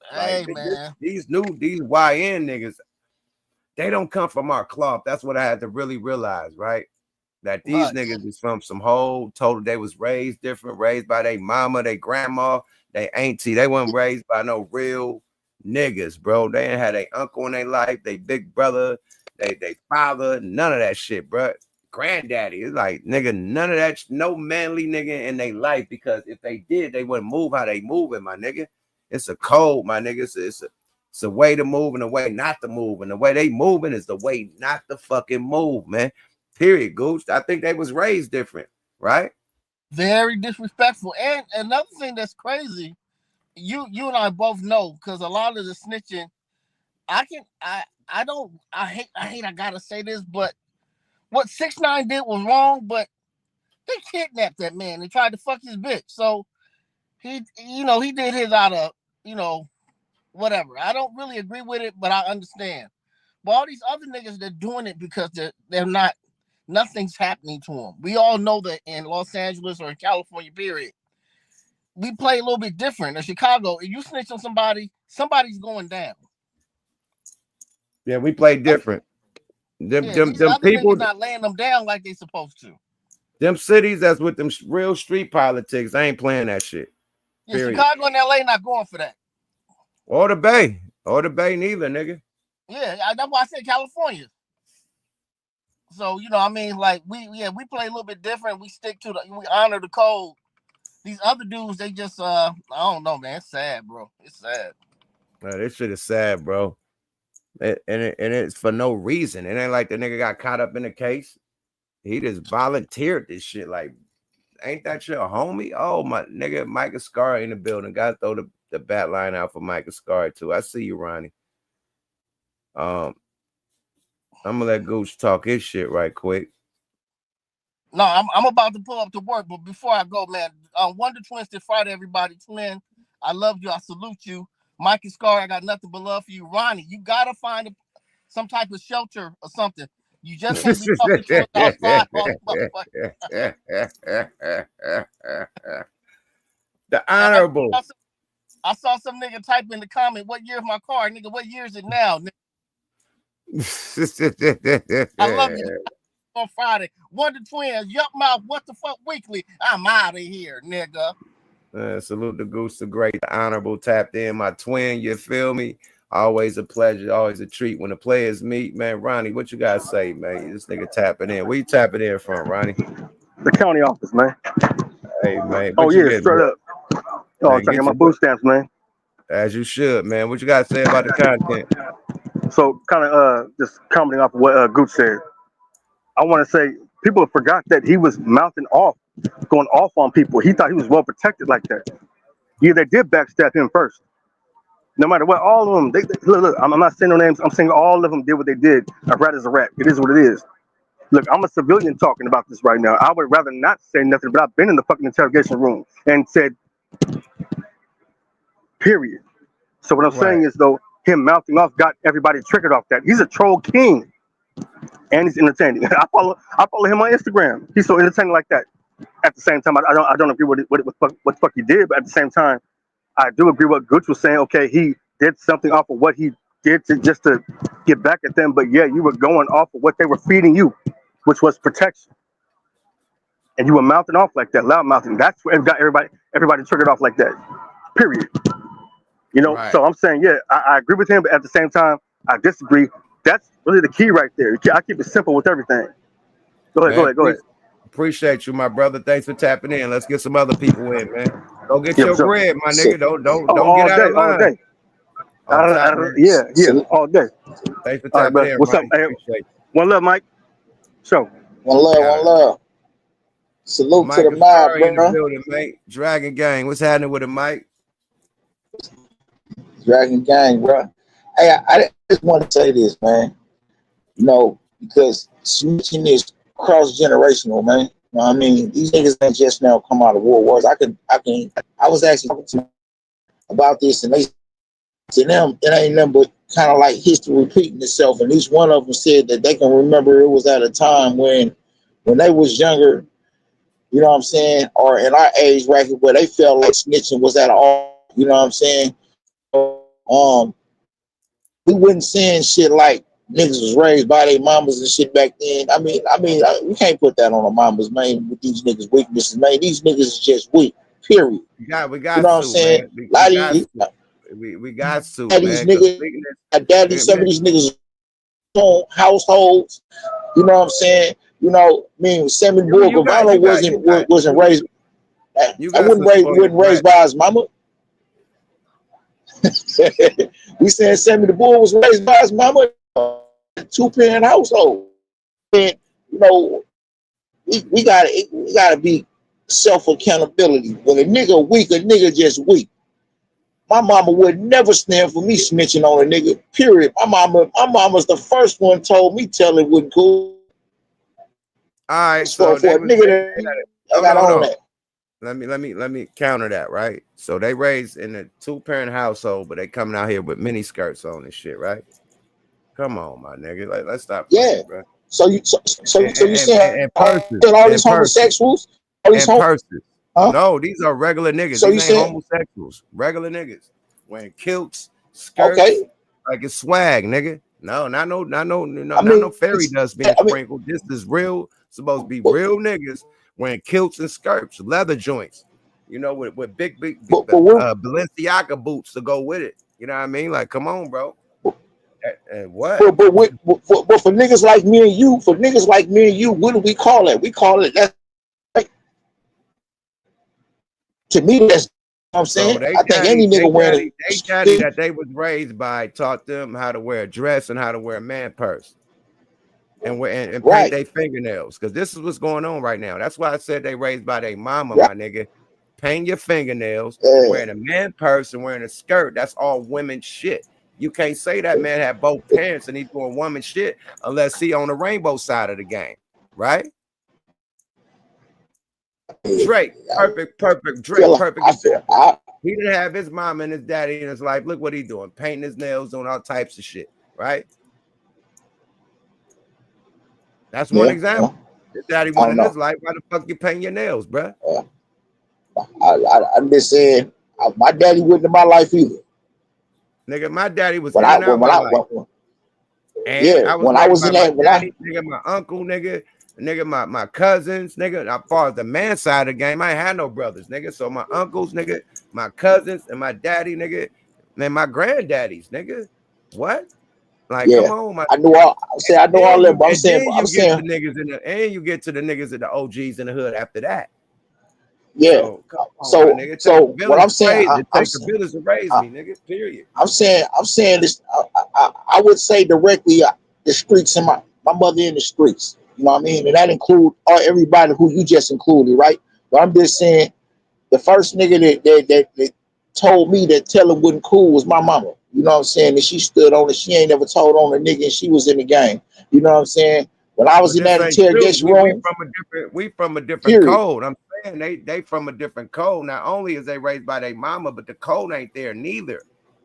Hey Like, man, these YN niggas, they don't come from our cloth. That's what I had to really realize, right? That these niggas is from some whole total. They was raised different, raised by their mama, their grandma, their auntie. They weren't raised by no real niggas, bro. They ain't had their uncle in their life, their big brother, they father, none of that shit, bro. Granddaddy, it's like, nigga, none of that, no manly nigga in their life, because if they did, they wouldn't move how they moving, my nigga. It's a code, my nigga. It's a way to move and a way not to move, and the way they moving is the way not to fucking move, man. Period, Gooch. I think they was raised different, right? very disrespectful. And another thing that's crazy, you and I both know, because a lot of the snitching, I hate I gotta say this, but what 6ix9ine did was wrong, but they kidnapped that man and tried to fuck his bitch. So he did his out of, whatever. I don't really agree with it, but I understand. But all these other niggas, they're doing it because they're not, nothing's happening to them. We all know that in Los Angeles or in California, period, we play a little bit different. In Chicago, if you snitch on somebody, somebody's going down. Yeah, we play different. Them people not laying them down like they supposed to. Them cities that's with them real street politics, I ain't playing that shit. Yeah, Chicago and LA not going for that. Or the Bay neither, nigga. Yeah, that's why I said California. So like we play a little bit different. We we honor the code. These other dudes, they just I don't know, man. It's sad, bro. It's sad. This shit is sad, bro. And it's for no reason. It ain't like the nigga got caught up in the case. He just volunteered this shit. Like, ain't that your homie? Oh, my nigga, Micah Scar in the building. Gotta throw the bat line out for Micah Scar too. I see you, Ronnie. I'm gonna let Gooch talk his shit right quick. No, I'm about to pull up to work, but before I go, man, Wonder Twins this Friday, everybody. Twin, I love you. I salute you. Micah Scar, I got nothing but love for you. Ronnie, you gotta find some type of shelter or something. You just can't be talking to us outside. The honorable. I saw some nigga type in the comment, "What year is my car, nigga? What year is it now?" I love you. On Friday, Wonder Twins, Yup Mouth, What the Fuck Weekly. I'm out of here, nigga. Salute the Goose, the great, the honorable, tapped in, my twin. You feel me? Always a pleasure, always a treat when the players meet, man. Ronnie, what you guys say, man? This nigga tapping in. Where you tapping in from, Ronnie? The county office, man. Hey, man. Oh yeah, straight up. Oh, I'm checking my food stamps, man. As you should, man. What you got to say about the content? So, kind of just commenting off of what Gooch said. I want to say people forgot that he was mouthing off, going off on people. He thought he was well protected like that. Yeah, they did backstab him first. No matter what, all of them. Look. I'm not saying no names. I'm saying all of them did what they did. A rat is a rat. It is what it is. Look, I'm a civilian talking about this right now. I would rather not say nothing, but I've been in the fucking interrogation room and said, period. So what I'm saying is, though, him mouthing off got everybody triggered off that. He's a troll king, and he's entertaining. I follow him on Instagram. He's so entertaining like that. At the same time, I don't agree with what the fuck he did, but at the same time, I do agree with what Gooch was saying. Okay, he did something off of what he did just to get back at them, but yeah, you were going off of what they were feeding you, which was protection, and you were mouthing off like that, loud mouthing. That's what got everybody triggered off like that. Period. So I'm saying, yeah, I agree with him, but at the same time, I disagree. That's really the key right there. I keep it simple with everything. Go ahead. Appreciate you, my brother. Thanks for tapping in. Let's get some other people in, man. Go get your bread, my nigga. Don't get out of line. All day. Thanks for tapping in. What's up? Hey, one love, Mike. Show. One love. Salute Mike to the mob, in the bro. building, mate. Dragon Gang. What's happening with it, Mike? Dragon Gang, bro. Hey, I just want to say this, man. You know, because snitching is cross-generational, man. You know what I mean? These niggas ain't just now come out of war wars. I was actually talking to them about this, and they to them, it ain't nothing but kind of like history repeating itself. And each one of them said that they can remember it was at a time when they was younger, you know what I'm saying, or in our age bracket where they felt like snitching was at all, you know what I'm saying? We wasn't saying shit like niggas was raised by their mamas and shit back then. I mean, we can't put that on the mamas, man, with these niggas' weaknesses, man. These niggas is just weak, period. We got you know what I'm saying? man. We got to, man. These niggas, daddy, some of these niggas own households, you know what I'm saying? You know, I mean, Sammy Gunna wasn't raised. I wasn't raised by his mama. We saying Sammy the Bull was raised by his mama, 2-parent household. And you know, we gotta be self accountability. When a nigga weak, a nigga just weak. My mama would never stand for me snitching on a nigga. Period. My mama's the first one told me tell it wasn't cool. All right, so for a nigga I got on that. Let me counter that, right? So they raised in a 2-parent household, but they coming out here with mini skirts on and shit, right? Come on, my nigga. Like, let's stop playing, bro. So you saying all these homosexuals? All these purses. Huh? No, these are regular niggas. So these ain't homosexuals. Regular niggas wearing kilts, skirts, like it's swag, nigga. No, not no fairy dust being sprinkled. This is real. Supposed to be real niggas wearing kilts and skirts, leather joints, you know, with big Balenciaga boots to go with it. You know what I mean? Like, come on, bro. And what? But for niggas like me and you, what do we call it? We call it that. To me, that's what I'm saying. So I think any nigga wearing daddy that they was raised by taught them how to wear a dress and how to wear a man purse. And paint their fingernails, because this is what's going on right now. That's why I said they raised by their mama, my nigga. Paint your fingernails, wearing a man purse and wearing a skirt. That's all women shit. You can't say that man had both parents and he's doing woman shit unless he on the rainbow side of the game, right? Drake, perfect Drake, perfect. He didn't have his mom and his daddy in his life. Look what he doing, painting his nails, doing all types of shit, right? That's one example. Your daddy went in his life. Why the fuck you paint your nails, bro? I'm just saying, my daddy wasn't in my life either. Nigga, my daddy was in and out my life. And I was in that, nigga, my uncle, nigga, my cousins, nigga. As far as the man side of the game, I ain't had no brothers, nigga. So my uncles, nigga, my cousins, and my daddy, nigga, and my granddaddies, nigga. What? Like, come on, I know all that, but I'm saying, the niggas in the, and you get to the niggas and the OGs in the hood after that. Yeah. So what I'm saying, it takes a village to raise me, nigga. Period. I'm saying this. I would say directly the streets and my mother in the streets. You know what I mean? And that include everybody who you just included, right? But I'm just saying, the first nigga that told me that telling wasn't cool was my mama. You know what I'm saying? And she stood on it. She ain't never told on a nigga, and she was in the game. You know what I'm saying? When I was in that interrogation room, we from a different code. I'm saying they from a different code. Not only is they raised by their mama, but the code ain't there neither.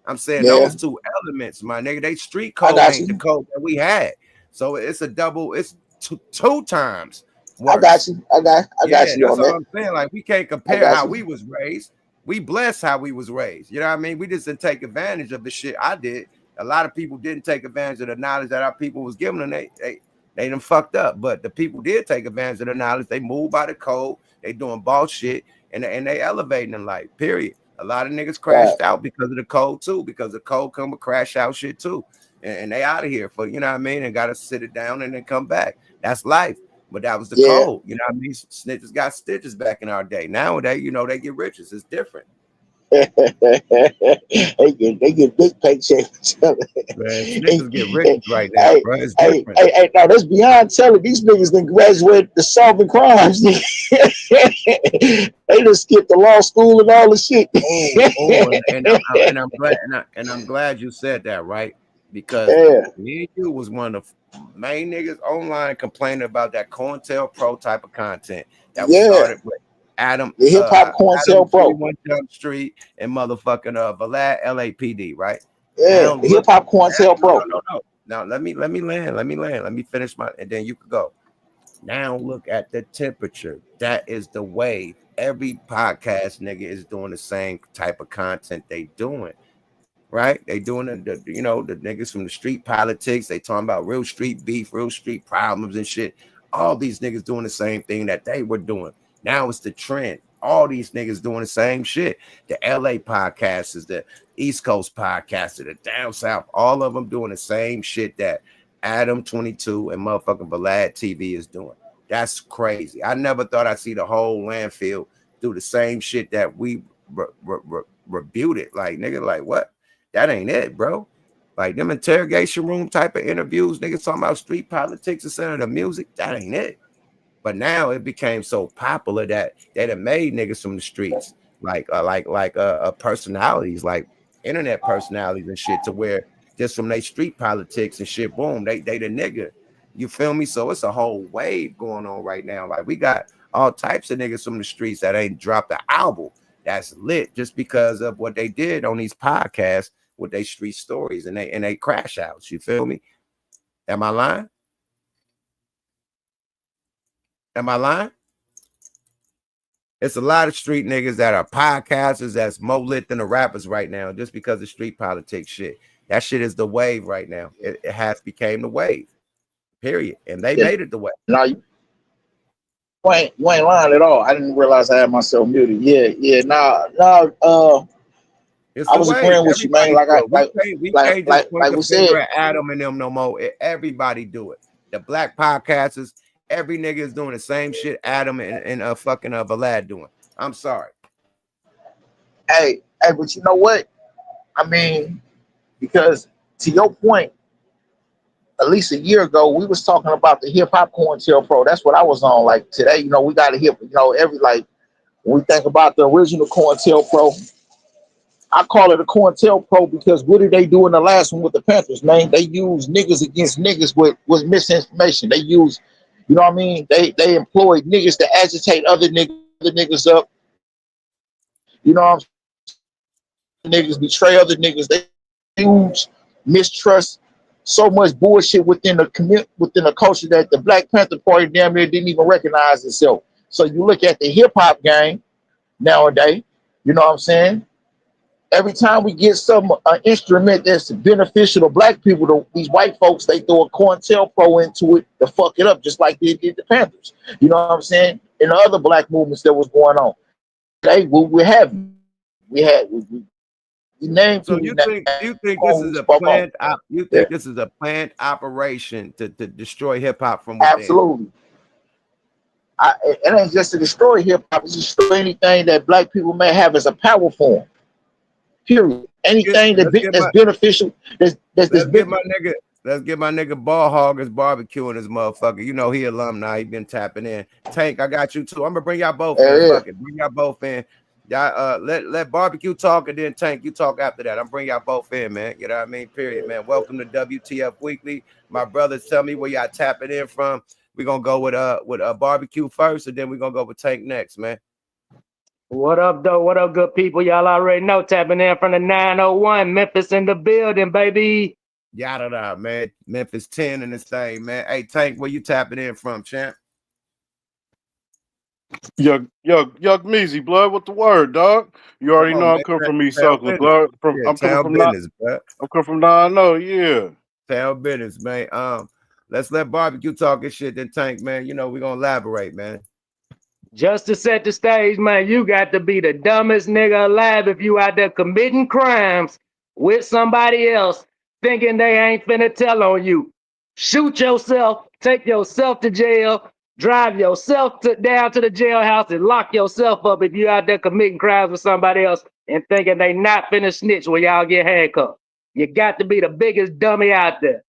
I'm saying those two elements, my nigga. They street code ain't the code that we had. So it's a double. It's two times worse. I got you. I got you. That's what I'm saying. Like, we can't compare how we was raised. We blessed how we was raised. You know what I mean? We just didn't take advantage of the shit I did. A lot of people didn't take advantage of the knowledge that our people was giving them. They done fucked up. But the people did take advantage of the knowledge. They moved by the code. They doing boss shit, and they elevating in life. Period. A lot of niggas crashed out because of the code too. Because the code come with crash out shit too, and they out of here for, you know what I mean, and got to sit it down and then come back. That's life. But that was the code. You know what I mean? Snitches got stitches back in our day. Nowadays, you know, they get riches. It's different. they get big paychecks. Man, niggas get rich right now, bro. It's different. Hey, no, that's beyond telling. These niggas done graduated to solving crimes. They just skipped the law school and all the shit. and I'm glad you said that, right? Because me and you was one of the main niggas online complaining about that COINTELPRO type of content that was started with Adam, the hip hop COINTELPRO, Jump Street, and motherfucking Vlad LAPD, right? Yeah, the hip hop COINTELPRO. No. Now let me land. Let me finish my, and then you could go. Now look at the temperature. That is the wave. Every podcast nigga is doing the same type of content they doing. Right? They doing the niggas from the street politics. They talking about real street beef, real street problems and shit. All these niggas doing the same thing that they were doing. Now it's the trend. All these niggas doing the same shit. The LA podcasters, the East Coast podcasters, the down south, all of them doing the same shit that Adam 22 and motherfucking Vlad TV is doing. That's crazy. I never thought I'd see the whole landfill do the same shit that we rebuted. Like, nigga, like what? That ain't it, bro. Like them interrogation room type of interviews, niggas talking about street politics instead of the music. That ain't it. But now it became so popular that they done made niggas from the streets, like personalities, like internet personalities and shit, to where just from their street politics and shit, boom, they the nigga. You feel me? So it's a whole wave going on right now. Like we got all types of niggas from the streets that ain't dropped an album that's lit just because of what they did on these podcasts with their street stories and they crash outs. You feel me? Am I lying? Am I lying? It's a lot of street niggas that are podcasters that's more lit than the rappers right now just because of street politics shit. That shit is the wave right now. It has became the wave, period. And they made it the wave. No, you ain't lying at all. I didn't realize I had myself muted. Yeah. I was agreeing with you, man. We said, Adam and them no more. Everybody do it. The black podcasters. Every nigga is doing the same shit Adam and fucking Vlad doing. I'm sorry. Hey, but you know what? I mean, because to your point, at least a year ago, we was talking about the hip hop COINTELPRO. That's what I was on. Like today, we got to hip. When we think about the original COINTELPRO, I call it a COINTELPRO because what did they do in the last one with the Panthers, man? They used niggas against niggas with misinformation. They used, you know what I mean? They employed niggas to agitate other niggas up. You know what I'm saying? Niggas betray other niggas. They use mistrust, so much bullshit within the culture that the Black Panther Party damn near didn't even recognize itself. So you look at the hip hop game nowadays, you know what I'm saying? Every time we get an instrument that's beneficial to black people, these white folks, they throw a COINTELPRO into it to fuck it up, just like they did the Panthers. You know what I'm saying? And the other black movements that was going on. We named. So you think this is a planned? You think this is a planned operation to destroy hip hop from within? Absolutely. It ain't just to destroy hip hop; it's to destroy anything that black people may have as a power form. Period. Anything that's beneficial. Let's get my nigga Ball Hoggers barbecuing this motherfucker. You know he alumni. He been tapping in. Tank, I got you too. I'm gonna bring y'all both in. Fuck it. Bring y'all both in. Y'all let barbecue talk and then Tank, you talk after that. I'm bring y'all both in, man. You know what I mean? Period, man. Welcome to WTF Weekly. My brothers, tell me where y'all tapping in from. We're gonna go with barbecue first, and then we're gonna go with Tank next, man. What up, though? What up, good people? Y'all already know, tapping in from the 901, Memphis in the building, baby. Yada, man. Memphis 10 in this thing, man. Hey, Tank, where you tapping in from, champ? Young Meezy, blood, what the word, dog? You already know I'm coming from East Oakland, blood. I'm coming from business, bro. I'm coming from 9-0, yeah. Tell business, man. Let's let barbecue talk and shit, then Tank, man. You know, we're gonna elaborate, man. Just to set the stage, man, you got to be the dumbest nigga alive if you out there committing crimes with somebody else, thinking they ain't finna tell on you. Shoot yourself, take yourself to jail, drive yourself down to the jailhouse and lock yourself up if you out there committing crimes with somebody else and thinking they not finna snitch when y'all get handcuffed. You got to be the biggest dummy out there.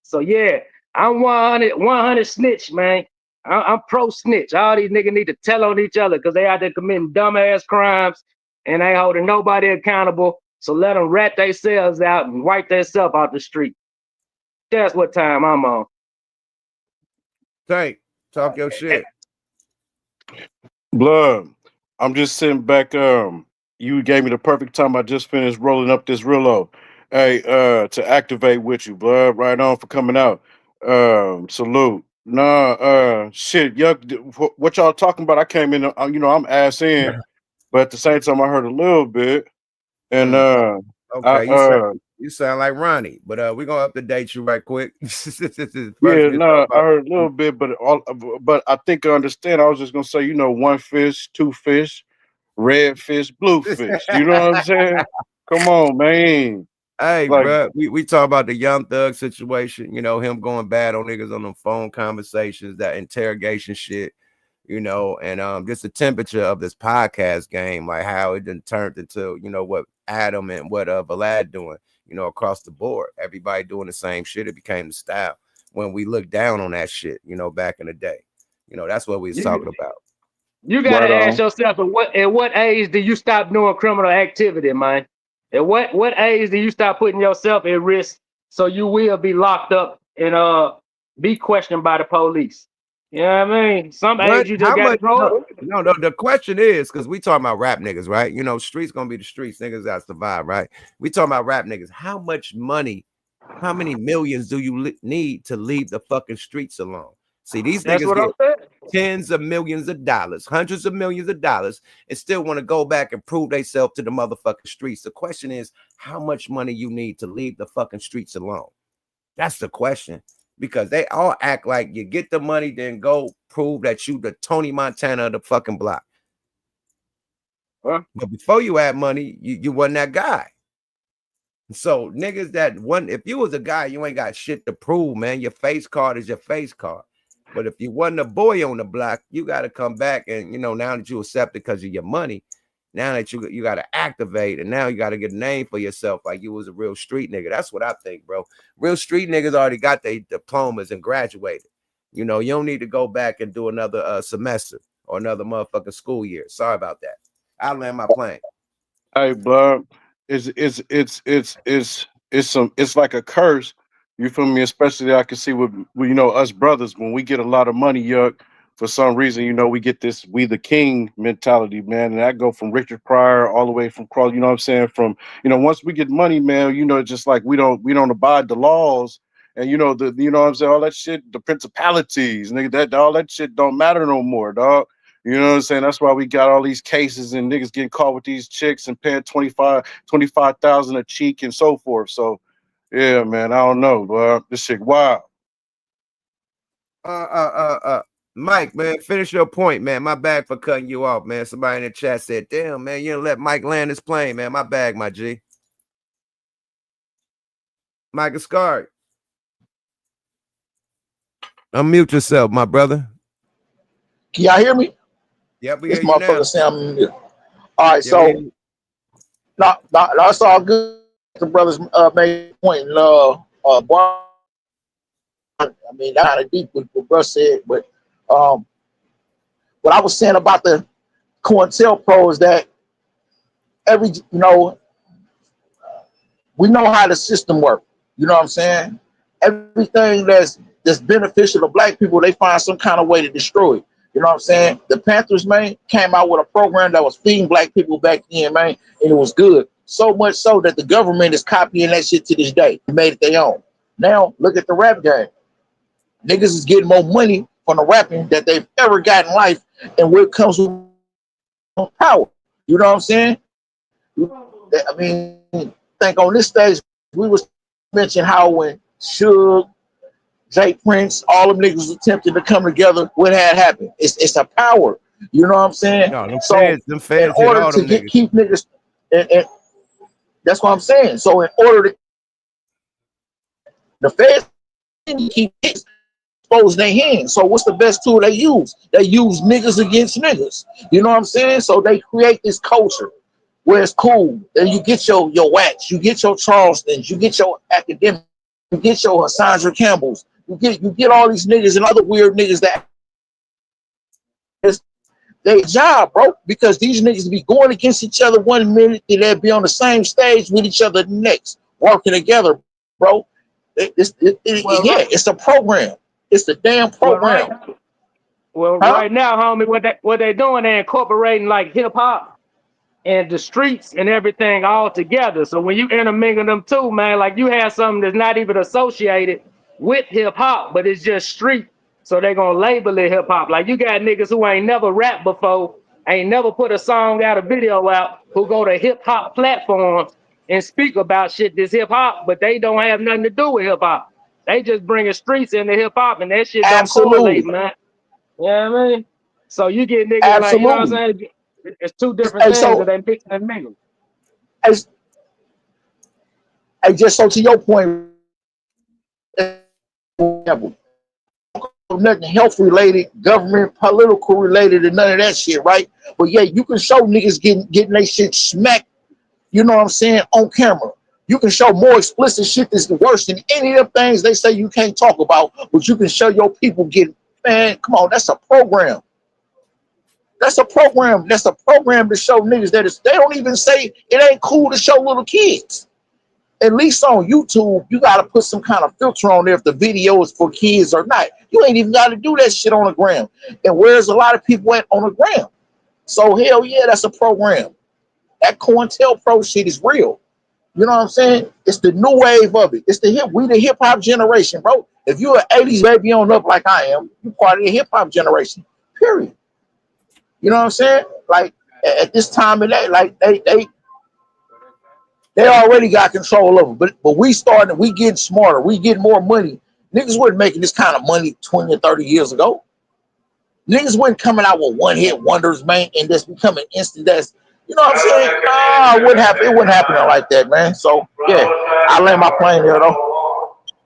So yeah, I'm 100 snitch, man. I'm pro snitch. All these niggas need to tell on each other because they out there committing dumbass crimes and ain't holding nobody accountable. So let them rat themselves out and wipe themselves out the street. That's what time I'm on. Tank, talk your shit. Blood, I'm just sitting back. You gave me the perfect time. I just finished rolling up this Rillo. Hey, to activate with you, blood. Right on for coming out. Salute. Nah, shit, yuck. What y'all talking about? I came in, I'm ass in, but at the same time, I heard a little bit. And Okay, you sound like Ronnie, but we're gonna up to date you right quick. Yeah, no, I heard a little bit, but I think I understand. I was just gonna say, one fish, two fish, red fish, blue fish. You know what I'm saying? Come on, man. Hey, Like- bro, we talk about the Young Thug situation, him going bad on niggas on them phone conversations, that interrogation shit, and just the temperature of this podcast game, like how it done turned into, what Adam and what Vlad doing, across the board. Everybody doing the same shit. It became the style when we look down on that shit, back in the day. That's what we was talking about. You gotta ask yourself, at what age do you stop doing criminal activity, man? At what age do you stop putting yourself at risk so you will be locked up and be questioned by the police? You know what I mean? Some age you just gotta grow up. No, the question is, because we talking about rap niggas, right? Streets gonna be the streets, niggas gotta survive, right? We talking about rap niggas. How much money, how many millions do you need to leave the fucking streets alone? See, these niggas get tens of millions of dollars, hundreds of millions of dollars, and still want to go back and prove themselves to the motherfucking streets. The question is, how much money you need to leave the fucking streets alone? That's the question. Because they all act like you get the money, then go prove that you the Tony Montana of the fucking block. But before you had money, you wasn't that guy. So niggas that one, if you was a guy, you ain't got shit to prove, man. Your face card is your face card. But if you wasn't a boy on the block, you got to come back and, now that you accept it because of your money, now that you got to activate, and now you got to get a name for yourself like you was a real street nigga. That's what I think, bro. Real street niggas already got their diplomas and graduated. You don't need to go back and do another semester or another motherfucking school year. Sorry about that. I'll land my plane. Hey, bro, it's like a curse. You feel me? Especially I can see with us brothers, when we get a lot of money, yuck, for some reason, we get this "we the king" mentality, man, and that go from Richard Pryor all the way from Cross. You know what I'm saying? From once we get money, man, just like we don't abide the laws, and you know what I'm saying, all that shit, the principalities, nigga, that all that shit don't matter no more, dog. You know what I'm saying? That's why we got all these cases and niggas getting caught with these chicks and paying 25,000 a cheek and so forth. So. Yeah, man, I don't know, bro. This shit wild. Mike, man, finish your point, man. My bad for cutting you off, man. Somebody in the chat said, damn, man, you didn't let Mike land his plane, man. My bag, my G. Mike Ascari. Unmute yourself, my brother. Can y'all hear me? Yep, we this hear you now. motherfucker sound mute. All right, so that's all good. The brothers made a point. I mean, that kind of deep what Bruce said, but what I was saying about the COINTELPRO is that we know how the system works. You know what I'm saying? Everything that's beneficial to black people, they find some kind of way to destroy it. You know what I'm saying? The Panthers, man, came out with a program that was feeding black people back then, man, and it was good. So much so that the government is copying that shit to this day. They made it their own. Now, look at the rap game. Niggas is getting more money from the rapping that they've ever got in life, and where it comes with power. You know what I'm saying? I mean, think on this stage, we was mentioning how when Suge, Jay Prince, all them niggas was attempting to come together, what had happened? It's a power. You know what I'm saying? No, them so feds in order to keep niggas, and that's what I'm saying. So in order to the feds keep expose their hands. So what's the best tool they use? They use niggas against niggas. You know what I'm saying? So they create this culture. where it's cool. And you get your Wax, you get your Charlestons, you get your Academic, you get your Sandra Campbells, you get all these niggas and other weird niggas that it's their job, bro. Because these niggas be going against each other 1 minute, then they'll be on the same stage with each other the next, working together, bro. It's the program. It's the damn program. Right now, homie, what they doing, they incorporating like hip hop and the streets and everything all together. So when you intermingle them two, man, like you have something that's not even associated with hip hop, but it's just street. So they gonna label it hip hop. Like you got niggas who ain't never rapped before, ain't never put a song out, a video out, who go to hip hop platforms and speak about shit that's hip hop, but they don't have nothing to do with hip hop. They just bringing streets into hip hop, and that shit don't correlate, man. You know what I mean? So you get niggas like, you know what I'm saying? It's two different things that they mix and mingle. Hey, just so to your point, nothing health related, government, political related, and none of that shit, right? But yeah, you can show niggas getting their shit smacked, you know what I'm saying, on camera. You can show more explicit shit that's worse than any of the things they say you can't talk about, but you can show your people getting, man, come on, that's a program. That's a program. That's a program to show niggas that they don't even say it ain't cool to show little kids. At least on YouTube, you got to put some kind of filter on there if the video is for kids or not. You ain't even got to do that shit on the gram. And where's a lot of people at on the gram? So hell yeah, that's a program. That COINTELPRO shit is real. You know what I'm saying? It's the new wave of it. It's we the hip hop generation, bro. If you're an 80s baby on up like I am, you're part of the hip hop generation. Period. You know what I'm saying? Like at this time of that, like they already got control of it. But we getting smarter. We getting more money. Niggas weren't making this kind of money 20 or 30 years ago. Niggas weren't coming out with one-hit wonders, man, and just becoming instant. That's, you know what I'm saying? Nah, it wouldn't happen like that, man. So yeah, I land my plane there though.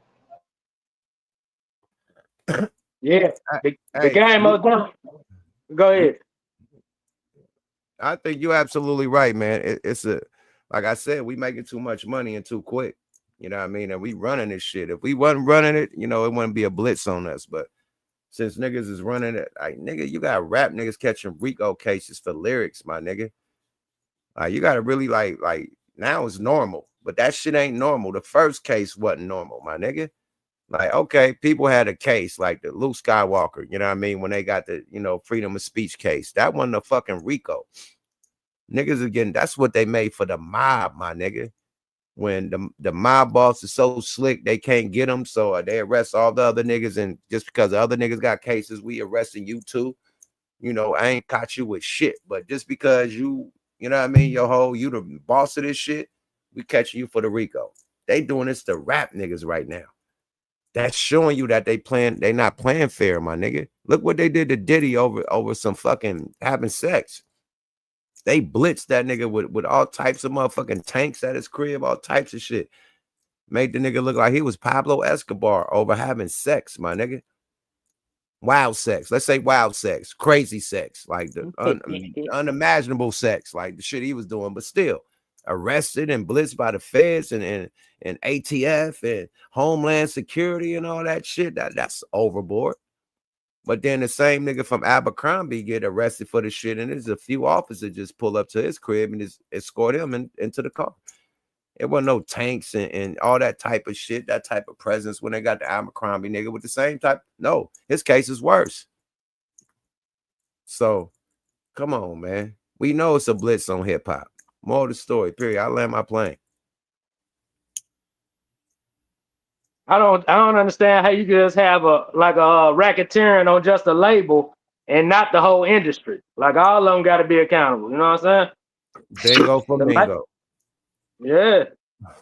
Yeah, the game of them. Go ahead. I think you're absolutely right, man. It's like I said, we making too much money and too quick. You know what I mean? And we running this shit. If we wasn't running it, you know, it wouldn't be a blitz on us. But since niggas is running it, like nigga, you got rap niggas catching RICO cases for lyrics, my nigga. Like you gotta really like now it's normal, but that shit ain't normal. The first case wasn't normal, my nigga. Like, okay, people had a case like the Luke Skywalker, you know what I mean? When they got the, you know, freedom of speech case, that wasn't a fucking RICO. Niggas again, that's what they made for the mob, my nigga. When the mob boss is so slick, they can't get them, so they arrest all the other niggas, and just because the other niggas got cases, we arresting you too. You know, I ain't caught you with shit, but just because you know what I mean, you the boss of this shit, we catching you for the RICO. They doing this to rap niggas right now. That's showing you that they not playing fair, my nigga. Look what they did to Diddy over some fucking having sex. They blitzed that nigga with all types of motherfucking tanks at his crib, all types of shit. Made the nigga look like he was Pablo Escobar over having sex, my nigga. Wild sex. Let's say wild sex. Crazy sex. Like the unimaginable sex. Like the shit he was doing, but still arrested and blitzed by the feds and ATF and Homeland Security and all that shit. That's overboard. But then the same nigga from Abercrombie get arrested for the shit, and there's a few officers just pull up to his crib and just escort him into the car. It wasn't no tanks and all that type of shit, that type of presence when they got the Abercrombie nigga with the same type. No, his case is worse. So, come on, man. We know it's a blitz on hip hop. More of the story, period. I land my plane. I don't understand how you can just have a racketeering on just a label and not the whole industry. Like all of them got to be accountable. You know what I'm saying? Bingo for bingo. Yeah.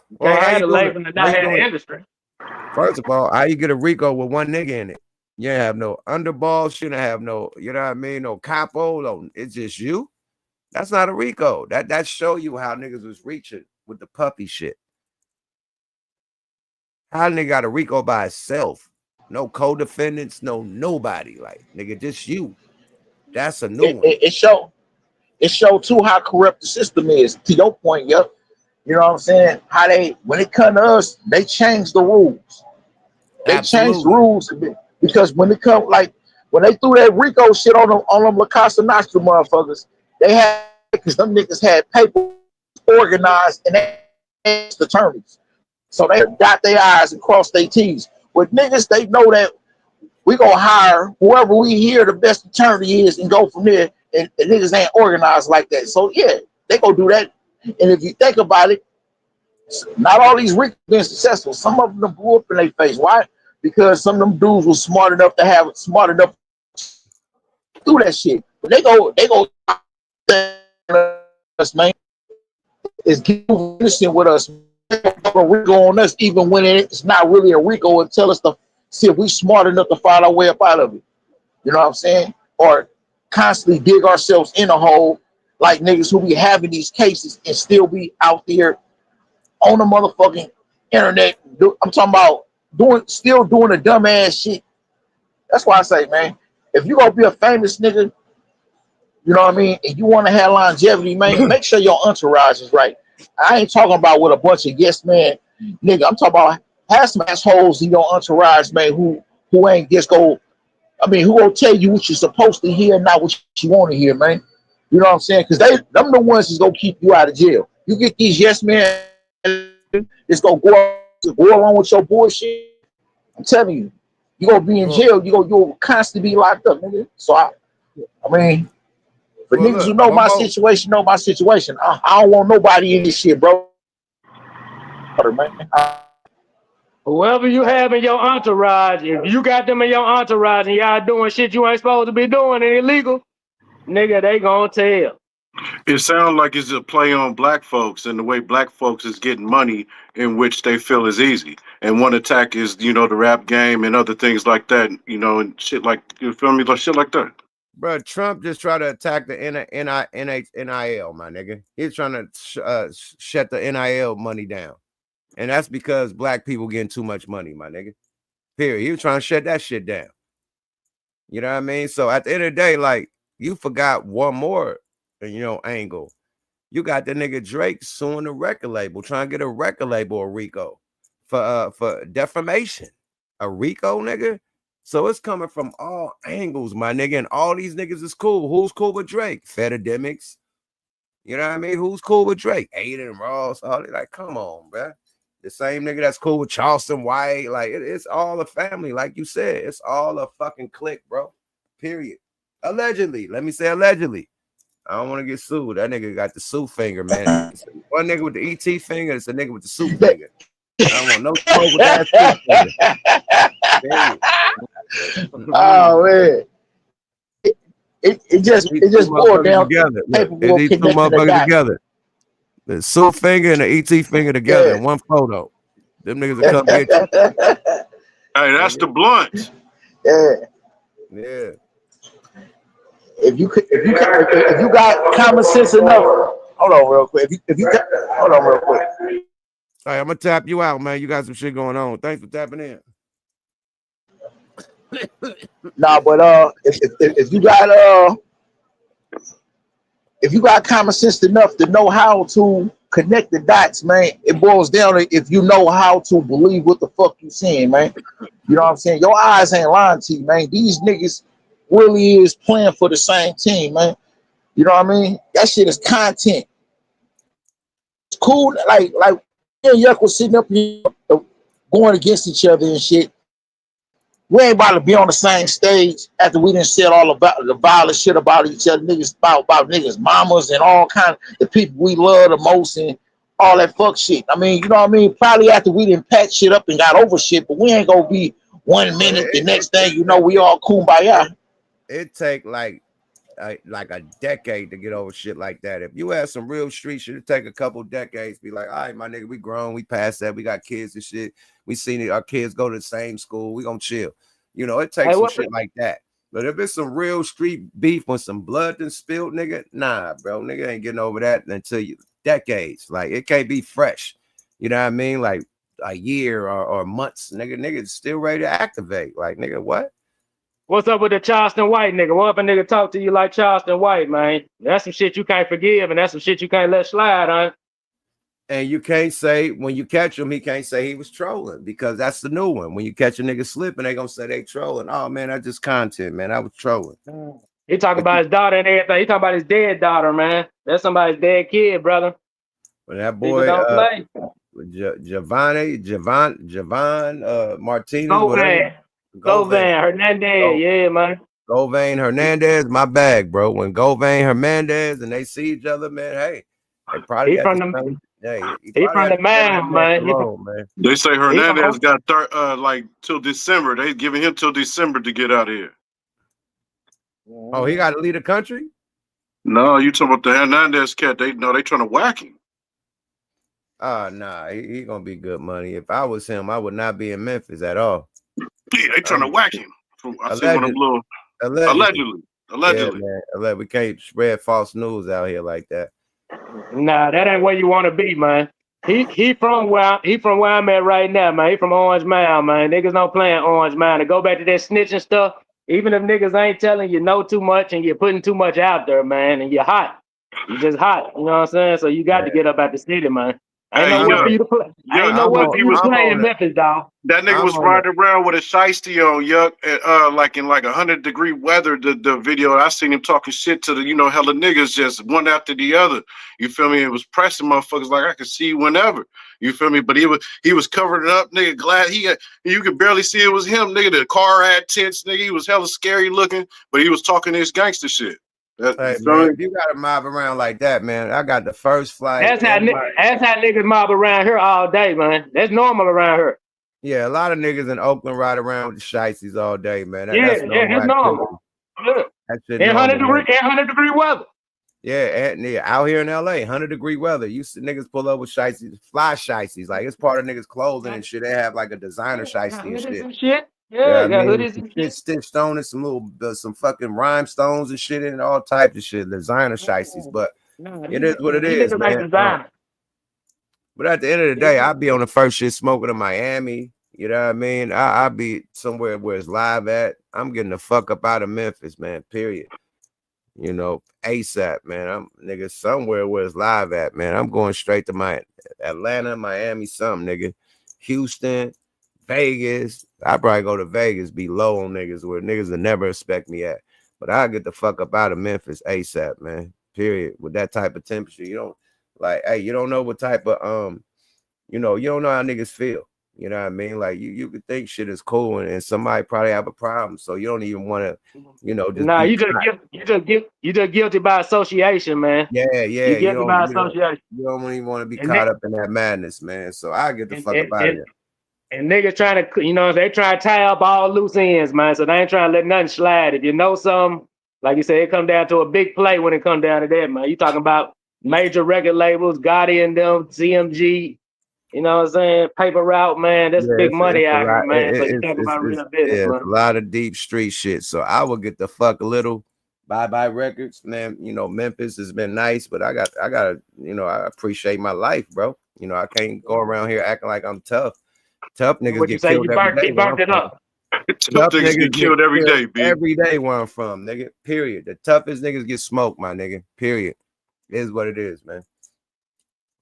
You can't have the label and not have the industry. First of all, how you get a RICO with one nigga in it? You ain't have no underballs. You don't have no, you know what I mean? No capo. No, it's just you. That's not a RICO. That show you how niggas was reaching with the puppy shit. How nigga got a RICO by itself? No co-defendants, no nobody. Like, nigga, just you. That's a new one. It show It showed too how corrupt the system is. To your point, yeah. You know what I'm saying? How when it come to us, they changed the rules. They changed the rules because when it come when they threw that Rico shit on them La Casa Nostra motherfuckers, they had because them niggas had paper organized and they asked attorneys. So they got their I's and crossed their T's. With niggas, they know that we gonna hire whoever we hear the best attorney is and go from there. And niggas ain't organized like that. So yeah, they gonna do that. And if you think about it, not all these rich been successful. Some of them blew up in their face. Why? Because some of them dudes was smart enough to do that shit. But they go us, man. Is innocent with us. A Rico on us, even when it's not really a Rico, and tell us to see if we smart enough to find our way up out of it. You know what I'm saying? Or constantly dig ourselves in a hole like niggas who be having these cases and still be out there on the motherfucking internet. I'm talking about still doing the dumbass shit. That's why I say, man, if you gonna be a famous nigga, you know what I mean, and you want to have longevity, man, make sure your entourage is right. I ain't talking about with a bunch of yes man nigga. I'm talking about have some assholes in your entourage, man, who ain't just who gonna tell you what you're supposed to hear, not what you want to hear, man. You know what I'm saying? Because them the ones that's gonna keep you out of jail. You get these yes men that's gonna go along with your bullshit. I'm telling you, you gonna be in jail. You'll constantly be locked up, nigga. So I mean, for niggas who know my situation, know my situation. I don't want nobody in this shit, bro. Whoever you have in your entourage, if you got them in your entourage and y'all doing shit you ain't supposed to be doing and illegal, nigga, they gonna tell. It sounds like it's a play on black folks and the way black folks is getting money in which they feel is easy. And one attack is, the rap game and other things like that, and shit like, you feel me? Like shit like that. Bro, Trump just tried to attack the NIL, my nigga. He's trying to shut the NIL money down. And that's because black people getting too much money, my nigga. Period. He was trying to shut that shit down. You know what I mean? So at the end of the day, like, you forgot one more, angle. You got the nigga Drake suing the record label, trying to get a record label, a RICO, for defamation. A RICO, nigga? So it's coming from all angles, my nigga. And all these niggas is cool. Who's cool with Drake? Fedidemics. You know what I mean? Who's cool with Drake? Aiden Ross. All they like, come on, bro. The same nigga that's cool with Charleston White. Like, it's all a family. Like you said, it's all a fucking clique, bro. Period. Allegedly. Let me say allegedly. I don't want to get sued. That nigga got the sue finger, man. One nigga with the ET finger, it's a nigga with the sue finger. I don't want no smoke with that sue finger. Oh man. It just boiled down together. These two motherfuckers together. The sue finger and the ET finger together in one photo. Them niggas will come get you. Hey, that's the blunt. Yeah. If you got common sense enough, hold on real quick. Hold on real quick. All right, I'm gonna tap you out, man. You got some shit going on. Thanks for tapping in. Nah, but if you got common sense enough to know how to connect the dots, man, it boils down to if you know how to believe what the fuck you saying, man. You know what I'm saying? Your eyes ain't lying to you, man. These niggas really is playing for the same team, man. You know what I mean? That shit is content. It's cool, like me and Yuck was sitting up here going against each other and shit. We ain't about to be on the same stage after we done said all about the violent shit about each other, niggas about niggas, mamas and all kind of the people we love the most and all that fuck shit. I mean, you know what I mean? Probably after we done patch shit up and got over shit, but we ain't gonna be 1 minute. The next thing you know, we all kumbaya. It take like a decade to get over shit like that. If you had some real street shit, it'd take a couple decades. Be like, all right, my nigga, we grown, we past that, we got kids and shit. We seen it, our kids go to the same school, we gonna chill. It takes some shit like that. But if it's some real street beef with some blood and spilled, nigga, nah, bro, nigga ain't getting over that until decades. Like, it can't be fresh. You know what I mean? Like a year or months, nigga still ready to activate. Like, nigga, what? What's up with the Charleston White nigga? What if a nigga talk to you like Charleston White, man? That's some shit you can't forgive, and that's some shit you can't let slide, huh? And you can't say, when you catch him, he can't say he was trolling, because that's the new one. When you catch a nigga slipping, they gonna say they trolling. Oh man, that's just content, man. I was trolling. He talking about his daughter and everything. He talking about his dead daughter, man. That's somebody's dead kid, brother. But that People boy, don't play. Javon Martinez, Govan Hernandez, yeah, man. Govan Hernandez, my bag, bro. When Govan Hernandez and they see each other, man, hey, they probably He got from the the same. Hey, he from the man, man. man. They say Hernandez got like till December. They giving him till December to get out of here. Oh, he got to leave the country? No, you talking about the Hernandez cat? They trying to whack him. Nah, he gonna be good money. If I was him, I would not be in Memphis at all. Yeah, they trying to whack him. I see one of them little allegedly. Yeah, man. We can't spread false news out here like that. Nah, that ain't where you want to be, man. He from where I'm at right now, man. He from Orange Mound, man. Niggas don't play in Orange Mound. To go back to that snitching stuff, even if niggas ain't telling you know too much and you're putting too much out there, man, and you're hot. You just hot. You know what I'm saying? So you got to get up out the city, man. Ain't nowhere for you to play. Ain't nowhere for you to play in Memphis, dog. That nigga was riding around with a shiesty on, yuck, like in like 100-degree weather. The video I seen him talking shit to the hella niggas just one after the other. You feel me? It was pressing motherfuckers like I could see you whenever. You feel me? But he was covering it up, nigga. Glad you could barely see it was him, nigga. The car had tents, nigga. He was hella scary looking, but he was talking this gangster shit. Hey, man, if you got to mob around like that, man, I got the first flight. That's how niggas mob around here all day, man. That's normal around here. Yeah, a lot of niggas in Oakland ride around with the shiesties all day, man. That's normal. That shit In normal, 100-degree weather. Yeah, out here in LA, 100-degree weather. You see niggas pull up with shiesties, fly shiesties. Like, it's part of niggas' clothing and shit. They have like a designer shiesty and shit. Yeah, got hoodies and shit stitched on it, some fucking rhinestones and shit and all types of shit, designer shiesties. But it is what it is, man. But at the end of the day, I'll be on the first shit smoking in Miami. You know what I mean? I'll be somewhere where it's live at. I'm getting the fuck up out of Memphis, man. Period. You know, ASAP, man. I'm nigga somewhere where it's live at, man. I'm going straight to my Atlanta, Miami, something, nigga. Houston, Vegas. I probably go to Vegas, be low on niggas where niggas will never expect me at. But I'll get the fuck up out of Memphis ASAP, man. Period. With that type of temperature, you don't like, hey, you don't know what type of you don't know how niggas feel. You know what I mean? Like you could think shit is cool and somebody probably have a problem. So you don't even want to, just nah, you just guilty by association, man. Yeah. You guilty by association. You don't even want to be caught up in that madness, man. So I get the fuck up out of here. And niggas trying to, they try to tie up all loose ends, man. So they ain't trying to let nothing slide. If you know something, like you said, it come down to a big play when it come down to that, man. You talking about major record labels, Gotti and them, CMG, you know what I'm saying? Paper route, man. That's big money out here, man. So you talking about real business, man. It's a lot of deep street shit. So I will get the fuck a little bye-bye records, man. Memphis has been nice, but I gotta, I appreciate my life, bro. I can't go around here acting like I'm tough. Tough niggas get killed every day. You burnt it up. Tough niggas get killed every day, B. Every day where I'm from, nigga. Period. The toughest niggas get smoked, my nigga. Period. It is what it is, man.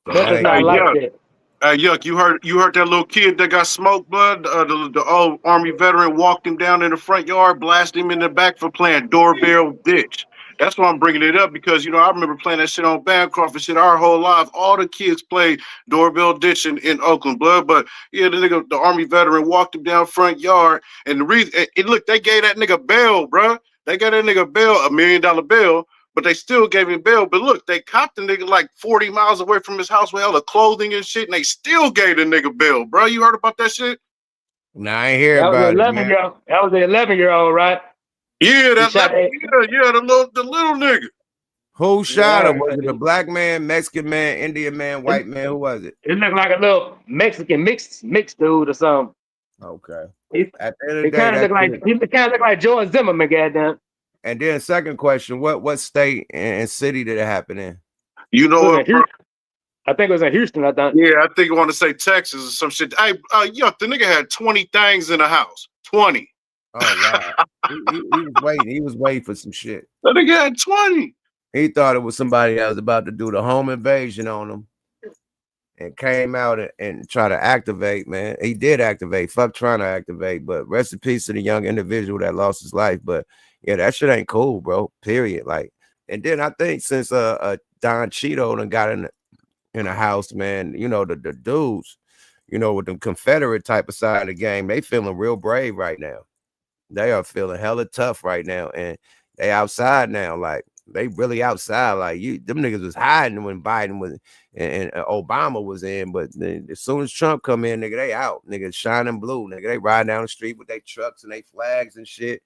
Hey, Yuck, you heard that little kid that got smoked, blood? The old Army veteran walked him down in the front yard, blasted him in the back for playing doorbell ditch. That's why I'm bringing it up, because, I remember playing that shit on Bancroft and shit our whole life. All the kids played doorbell ditch in Oakland, blood. But, yeah, the Army veteran walked him down front yard. And the reason, look, they gave that nigga bail, bro. They got that nigga bail, $1 million bail. But they still gave him bail. But look, they copped the nigga like 40 miles away from his house with hella clothing and shit, and they still gave the nigga bail, bro. You heard about that shit? Nah, I ain't hear about it, man. That was the 11-year-old, right? Yeah, the little nigga. Who shot him? Was it a black man, Mexican man, Indian man, white man? Who was it? It looked like a little Mexican mixed dude or something. Okay. At the end of the day, he kind of look like George Zimmerman, goddamn. And then second question, what state and city did it happen in? You know what, bro? I think it was in Houston, I thought. Yeah, I think I want to say Texas or some shit. Hey, Yuck, the nigga had 20 things in the house. 20. Oh wow. he was waiting. He was waiting for some shit. That nigga had 20. He thought it was somebody that was about to do the home invasion on him, and came out and try to activate. Man, he did activate. Fuck trying to activate. But rest in peace to the young individual that lost his life. But yeah, that shit ain't cool, bro. Period. Like, and then I think since Don Cheeto done got in a house, man, you know, the dudes, you know, with the Confederate type of side of the game, they feeling real brave right now. They are feeling hella tough right now, and they outside now. Like, they really outside. Like, them niggas was hiding when Biden was and Obama was in, but as soon as Trump come in, nigga, they out. Niggas shining blue. Nigga, they ride down the street with their trucks and their flags and shit.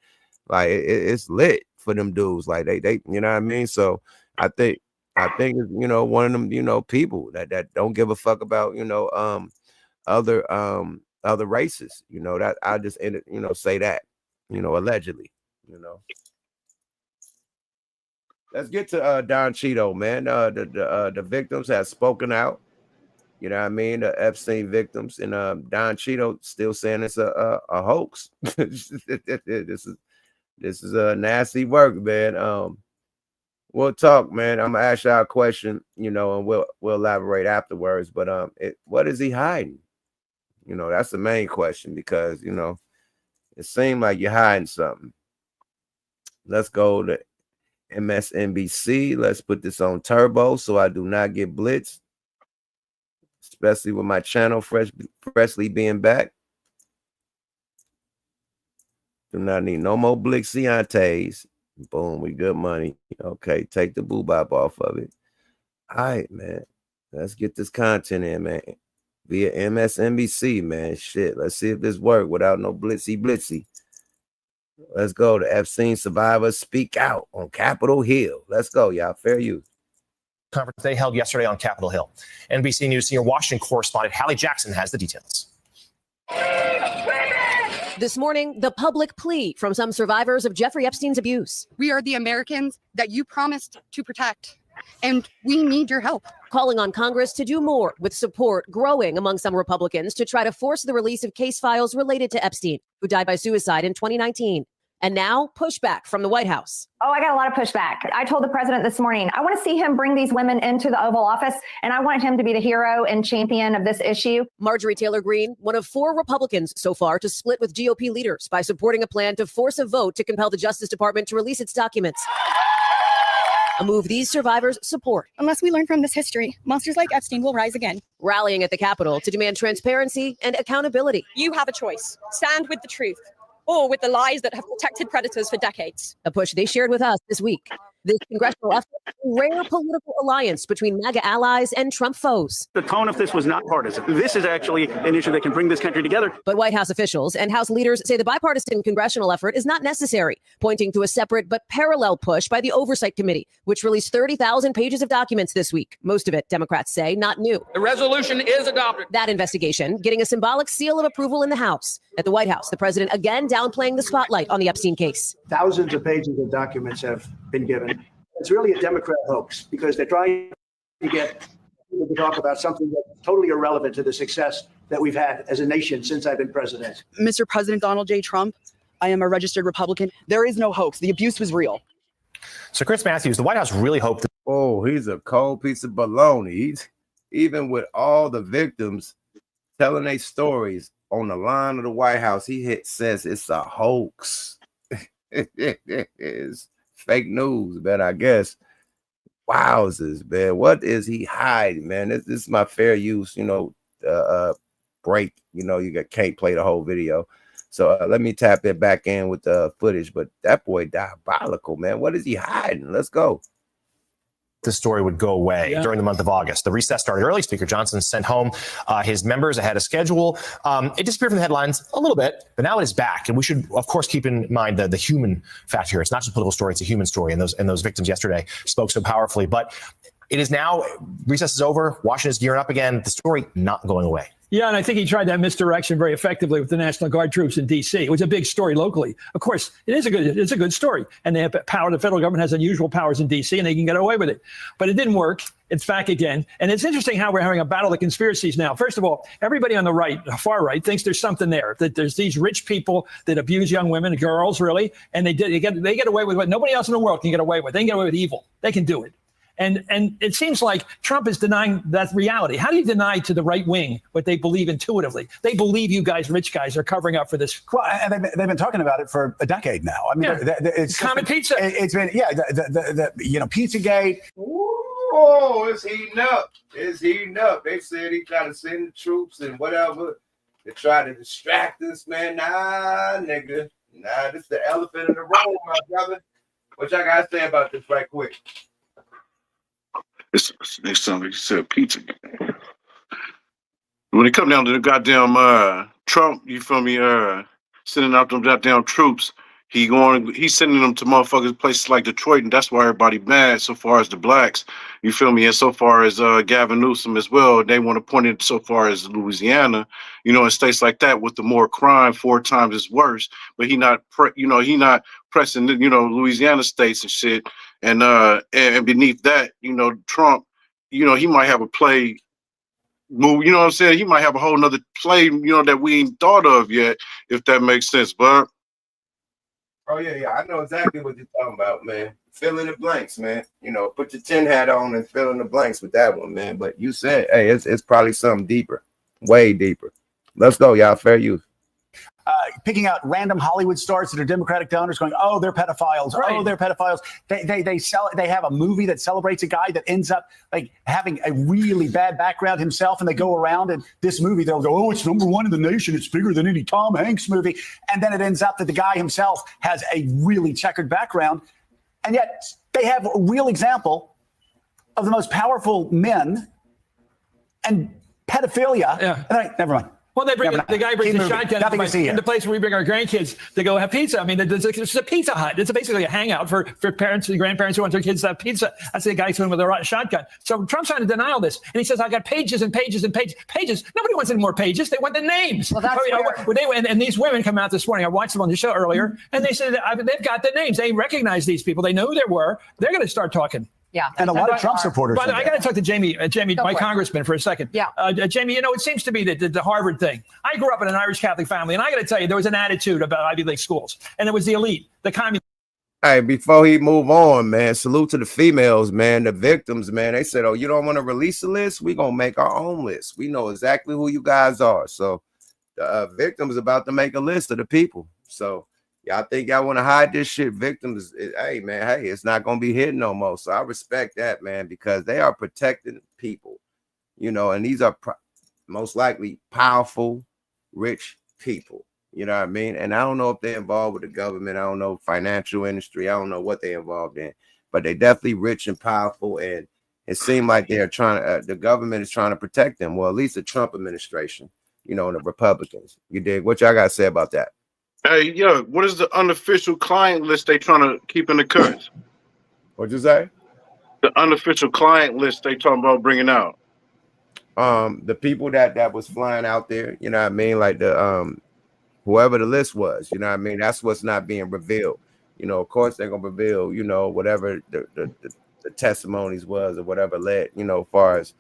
Like, it's lit for them dudes. Like, they you know what I mean? So I think it's, you know, one of them, you know, people that don't give a fuck about, you know, other races. You know, that I just, you know, say that, you know, allegedly, you know. Let's get to Don Cheeto, man. The victims have spoken out. You know what I mean? The Epstein victims, and Don Cheeto still saying it's a hoax. This is a nasty work, man. We'll talk, man. I'm gonna ask y'all a question, you know, and we'll elaborate afterwards. But what is he hiding? You know, that's the main question, because you know it seemed like you're hiding something. Let's go to MSNBC. Let's put this on turbo so I do not get blitzed, especially with my channel freshly being back. Do not need no more Blixiantes. Boom, we good money. Okay, take the boobop off of it. All right, man. Let's get this content in, man. Via MSNBC, man. Shit, let's see if this works without no blitzy. Let's go. The Epstein survivors speak out on Capitol Hill. Let's go, y'all. Fair use. Conference they held yesterday on Capitol Hill. NBC News senior Washington correspondent Hallie Jackson has the details. This morning, the public plea from some survivors of Jeffrey Epstein's abuse. We are the Americans that you promised to protect, and we need your help. Calling on Congress to do more, with support growing among some Republicans to try to force the release of case files related to Epstein, who died by suicide in 2019. And now, pushback from the White House. Oh, I got a lot of pushback. I told the president this morning, I want to see him bring these women into the Oval Office, and I want him to be the hero and champion of this issue. Marjorie Taylor Greene, one of 4 Republicans so far to split with GOP leaders by supporting a plan to force a vote to compel the Justice Department to release its documents. A move these survivors support. Unless we learn from this history, monsters like Epstein will rise again. Rallying at the Capitol to demand transparency and accountability. You have a choice. Stand with the truth, or with the lies that have protected predators for decades. A push they shared with us this week. This congressional effort, a rare political alliance between MAGA allies and Trump foes. The tone of this was not partisan. This is actually an issue that can bring this country together. But White House officials and House leaders say the bipartisan congressional effort is not necessary, pointing to a separate but parallel push by the Oversight Committee, which released 30,000 pages of documents this week. Most of it, Democrats say, not new. The resolution is adopted. That investigation getting a symbolic seal of approval in the House. At the White House, the president again downplaying the spotlight on the Epstein case. Thousands of pages of documents have been given. It's really a Democrat hoax, because they're trying to get people to talk about something that's totally irrelevant to the success that we've had as a nation since I've been president. Mr. President Donald J. Trump, I am a registered Republican. There is no hoax. The abuse was real. So Chris Matthews, the White House really hoped that. Oh, he's a cold piece of baloney. He's, even with all the victims telling their stories on the line of the White House, says it's a hoax. It is fake news, man, I guess. Wowzers, man. What is he hiding, man? This is my fair use, you know, break. You know, can't play the whole video. So let me tap it back in with the footage. But that boy diabolical, man. What is he hiding? Let's go. This story would go away during the month of August. The recess started early. Speaker Johnson sent home his members ahead of schedule. It disappeared from the headlines a little bit, but now it is back. And we should, of course, keep in mind the human factor here. It's not just a political story; it's a human story. And those victims yesterday spoke so powerfully. But It is now, recess is over. Washington's gearing up again. The story not going away. Yeah, and I think he tried that misdirection very effectively with the National Guard troops in D.C. It was a big story locally. Of course, it's a good story. And they have power. The federal government has unusual powers in D.C. and they can get away with it. But it didn't work. It's back again. And it's interesting how we're having a battle of conspiracies now. First of all, everybody on the right, the far right, thinks there's something there, that there's these rich people that abuse young women, girls, really, and they get away with what nobody else in the world can get away with. They can get away with evil. They can do it. And it seems like Trump is denying that reality. How do you deny to the right wing what they believe intuitively? They believe you guys, rich guys, are covering up for this. Well, and they've been talking about it for a decade now. I mean, it's common pizza. It's been, the Pizzagate. Oh, it's heating up. It's heating up. They said he tried to send the troops and whatever to try to distract us, man. Nah, nigga. Nah, this is the elephant in the room, my brother. What y'all got to say about this right quick? It's something you said, pizza. When it come down to the goddamn Trump, you feel me? Sending out them goddamn troops, he's sending them to motherfuckers places like Detroit, and that's why everybody mad. So far as the blacks, you feel me? And so far as Gavin Newsom as well, they want to point it so far as Louisiana, in states like that with the more crime, 4 times as worse. But he not pressing, Louisiana states and shit. And beneath that, Trump, he might have a play move, you know what I'm saying? He might have a whole nother play, that we ain't thought of yet, if that makes sense, but. Oh, yeah, I know exactly what you're talking about, man. Fill in the blanks, man. Put your tin hat on and fill in the blanks with that one, man. But you said, hey, it's probably something deeper, way deeper. Let's go, y'all. Fair use. Picking out random Hollywood stars that are Democratic donors, going, "Oh, they're pedophiles. Right. Oh, they're pedophiles." They have a movie that celebrates a guy that ends up like having a really bad background himself, and they go around and this movie they'll go, "Oh, it's #1 in the nation. It's bigger than any Tom Hanks movie," and then it ends up that the guy himself has a really checkered background, and yet they have a real example of the most powerful men and pedophilia. Yeah, never mind. Well, the guy brings the shotgun in the place where we bring our grandkids to go have pizza. I mean, it's a Pizza Hut. It's basically a hangout for parents and grandparents who want their kids to have pizza. That's the guy swimming with a shotgun. So Trump's trying to deny all this. And he says, I got pages and pages and pages. Nobody wants any more pages. They want the names. Well, that's and these women come out this morning. I watched them on the show earlier, and they said they've got the names. They recognize these people. They know who they were. They're going to start talking. Yeah, and a lot of Trump supporters. But I got to talk to Jamie, my congressman, for a second. Yeah, Jamie, it seems to be the Harvard thing. I grew up in an Irish Catholic family, and I got to tell you, there was an attitude about Ivy League schools, and it was the elite, the communist. Hey, before he move on, man, salute to the females, man, the victims, man. They said, "Oh, you don't want to release a list? We gonna make our own list. We know exactly who you guys are." So the victims about to make a list of the people. So. Y'all think y'all want to hide this shit? Victims, hey, man, it's not going to be hidden no more. So I respect that, man, because they are protecting people, and these are most likely powerful, rich people, you know what I mean? And I don't know if they're involved with the government. I don't know, financial industry. I don't know what they're involved in, but they're definitely rich and powerful. And it seemed like they're trying the government is trying to protect them. Well, at least the Trump administration, and the Republicans. You dig? What y'all got to say about that? Hey, what is the unofficial client list they trying to keep in the cuts? What'd you say? The unofficial client list they talking about bringing out. The people that was flying out there, you know what I mean? Like the whoever the list was, you know what I mean? That's what's not being revealed. Of course they're gonna reveal, whatever the testimonies was or whatever led, as far as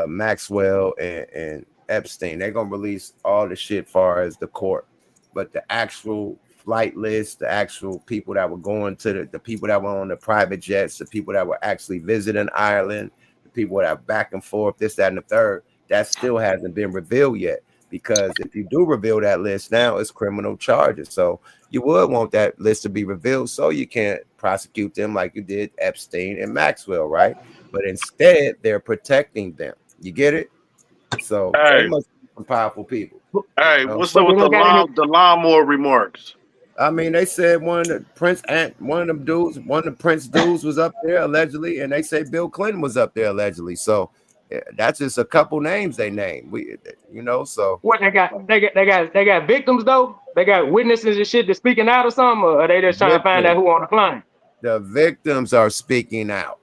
Maxwell and Epstein. They're gonna release all the shit far as the court. But the actual flight list, the actual people that were going to the people that were on the private jets, the people that were actually visiting Ireland, the people that are back and forth, this, that, and the third, that still hasn't been revealed yet. Because if you do reveal that list now, it's criminal charges. So you would want that list to be revealed so you can't prosecute them like you did Epstein and Maxwell, right? But instead, they're protecting them. You get it? So they must be some powerful people. Hey, what's up with the lawnmower remarks? I mean, they said one of the Prince dudes was up there allegedly, and they say Bill Clinton was up there allegedly. So that's just a couple names they named. So what they got victims though? They got witnesses and shit that's speaking out or something, or are they just trying to find out who on the plane? The victims are speaking out.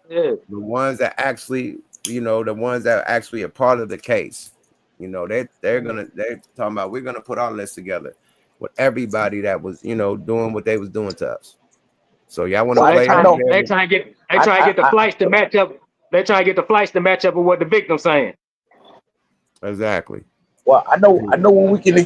The ones that actually, the ones that are actually a part of the case. They're talking about, we're gonna put our list together with everybody that was, doing what they was doing to us. So y'all want to play? They try to get the flights to match up. They try to get the flights to match up with what the victim's saying. Exactly. Well, I know what we can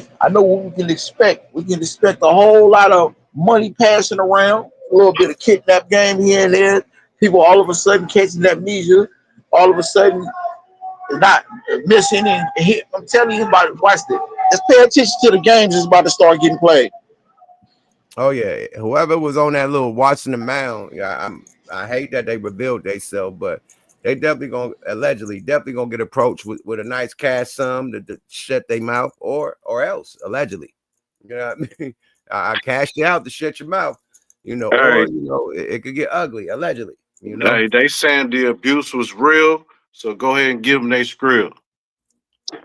expect. We can expect a whole lot of money passing around, a little bit of kidnap game here and there. People all of a sudden catching amnesia, all of a sudden not missing and hit. I'm telling you about it. Watch this. Just pay attention to the games that's about to start getting played. Oh yeah, whoever was on that little watching the mound. Yeah, I hate that they revealed themselves, but they allegedly gonna get approached with a nice cash sum to shut their mouth, or else allegedly. You know what I mean? I cashed you out to shut your mouth. Or it could get ugly allegedly. They saying the abuse was real, so go ahead and give them their skrill.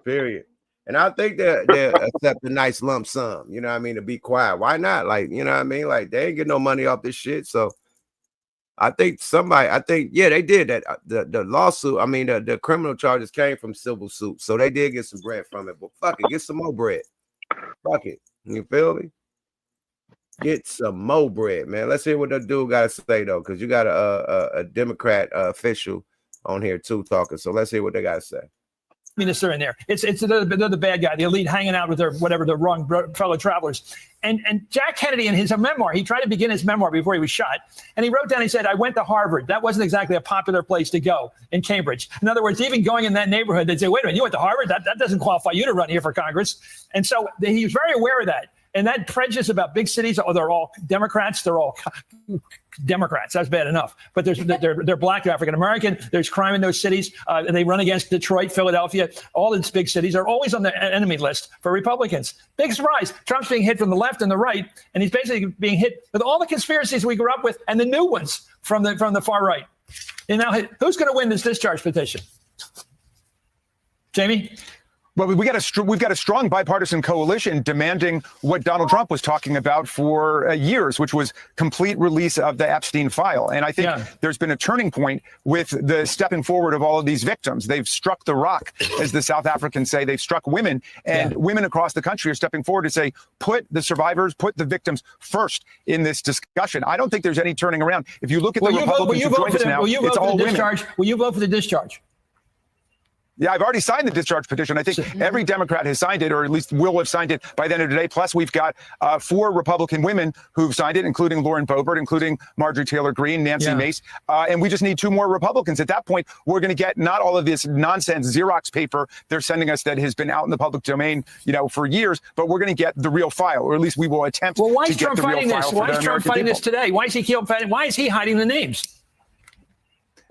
Period. And I think they'll accept a nice lump sum, to be quiet. Why not? Like, like they ain't get no money off this shit. So I think they did that. The lawsuit, the criminal charges came from civil suit. So they did get some bread from it. But fuck it, get some more bread. Fuck it. You feel me? Get some more bread, man. Let's hear what the dude got to say, though, because you got a Democrat official on here, too, talking. So let's hear what they got to say. Minister in there. It's the bad guy, the elite hanging out with the wrong fellow travelers. And Jack Kennedy, in his memoir, he tried to begin his memoir before he was shot. And he wrote down, he said, I went to Harvard. That wasn't exactly a popular place to go in Cambridge. In other words, even going in that neighborhood, they'd say, wait a minute, you went to Harvard? That doesn't qualify you to run here for Congress. And so he was very aware of that. And that prejudice about big cities, they're all Democrats. They're all Democrats. That's bad enough. But they're black, they're African American. There's crime in those cities. They run against Detroit, Philadelphia. All these big cities are always on the enemy list for Republicans. Big surprise. Trump's being hit from the left and the right, and he's basically being hit with all the conspiracies we grew up with and the new ones from the far right. And now, who's going to win this discharge petition? Jamie? Well, we've got a strong bipartisan coalition demanding what Donald Trump was talking about for years, which was complete release of the Epstein file. And I think there's been a turning point with the stepping forward of all of these victims. They've struck the rock, as the South Africans say. They've struck women, and women across the country are stepping forward to say, put the survivors, put the victims first in this discussion. I don't think there's any turning around. If you look at the Republicans who joined us now, it's all women. Will you vote for the discharge? Yeah, I've already signed the discharge petition. I think every Democrat has signed it, or at least will have signed it by the end of today. Plus, we've got 4 Republican women who've signed it, including Lauren Boebert, including Marjorie Taylor Greene, Nancy Mace. And we just need 2 more Republicans. At that point, we're going to get not all of this nonsense Xerox paper they're sending us that has been out in the public domain, for years, but we're going to get the real file, or at least we will attempt to get the real file. Why is Trump fighting this today? Why is he hiding the names?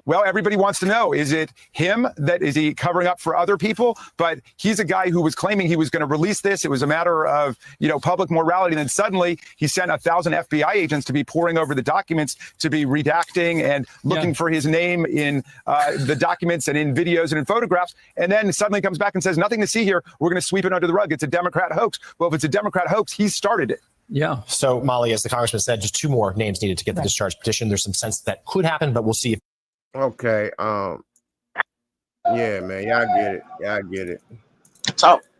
Well, everybody wants to know, is it him is he covering up for other people? But he's a guy who was claiming he was going to release this. It was a matter of, public morality. And then suddenly he sent 1,000 FBI agents to be poring over the documents, to be redacting and looking for his name in the documents and in videos and in photographs. And then suddenly comes back and says, nothing to see here. We're going to sweep it under the rug. It's a Democrat hoax. Well, if it's a Democrat hoax, he started it. Yeah. So, Molly, as the congressman said, just 2 more names needed to get the discharge petition. There's some sense that could happen, but we'll see. Okay. Yeah, man. Y'all get it.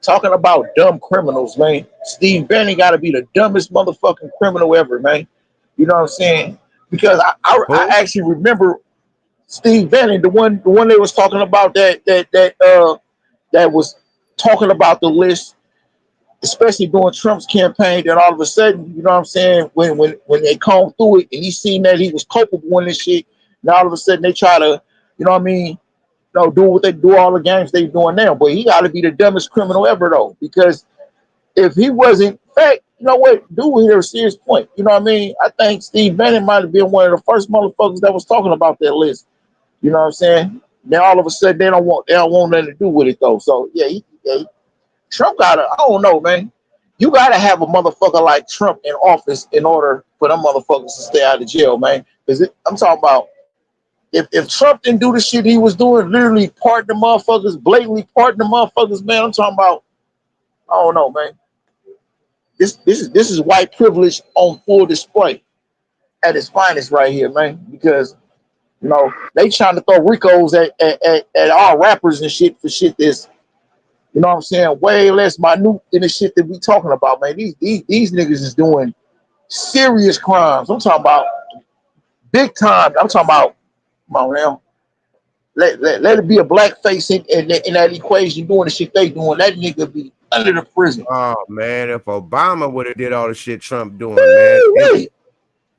Talking about dumb criminals, man. Steve Bannon got to be the dumbest motherfucking criminal ever, man. You know what I'm saying? Because I actually remember Steve Bannon, the one they was talking about that was talking about the list, especially during Trump's campaign. Then all of a sudden, you know what I'm saying, when they combed through it and he seen that he was culpable in this shit. Now all of a sudden they try to, do what they do, all the games they doing now. But he got to be the dumbest criminal ever, though, because if he wasn't, in fact, you know what, dude, here's a serious point. You know what I mean? I think Steve Bannon might have been one of the first motherfuckers that was talking about that list. You know what I'm saying? Now all of a sudden they don't want nothing to do with it though. So yeah, Trump I don't know, man. You gotta have a motherfucker like Trump in office in order for them motherfuckers to stay out of jail, man. Because I'm talking about. If Trump didn't do the shit he was doing, literally pardon the motherfuckers, blatantly pardon the motherfuckers, man, I'm talking about, I don't know, man. This is white privilege on full display at its finest right here, man. Because You know, they trying to throw Ricos at our rappers and shit for shit that's, you know what I'm saying, way less minute than the shit that we talking about, man. These niggas is doing serious crimes. I'm talking about big time. I'm talking about, come on now. Let it be a black face in that equation doing the shit they doing. That nigga be under the prison. Oh man, if Obama would have did all the shit Trump doing,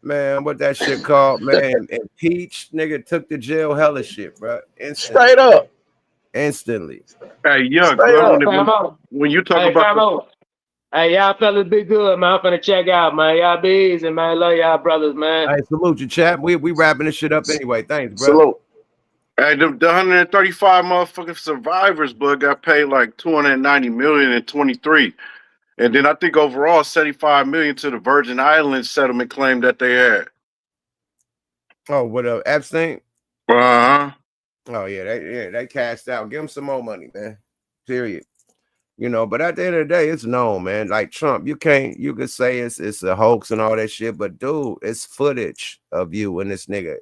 man, what that shit called, man, impeach, nigga, took the jail hella shit, bro. Straight up. Instantly. Hey, bro, when you talk about hey, y'all fellas be good, man. I'm finna check out, man. Y'all be easy, man. Love y'all brothers, man. Hey, salute you, chap. We wrapping this shit up anyway. Thanks, bro. Salute. Hey, the 135 motherfucking survivors, but got paid like 290 million in 23. And then I think overall 75 million to the Virgin Islands settlement claim that they had. Oh, what up, Epstein? Uh-huh. Oh yeah, they cashed out. Give them some more money, man. Period. You know, but at the end of the day, it's known, man. Like Trump, you could say it's a hoax and all that shit, but dude, it's footage of you and this nigga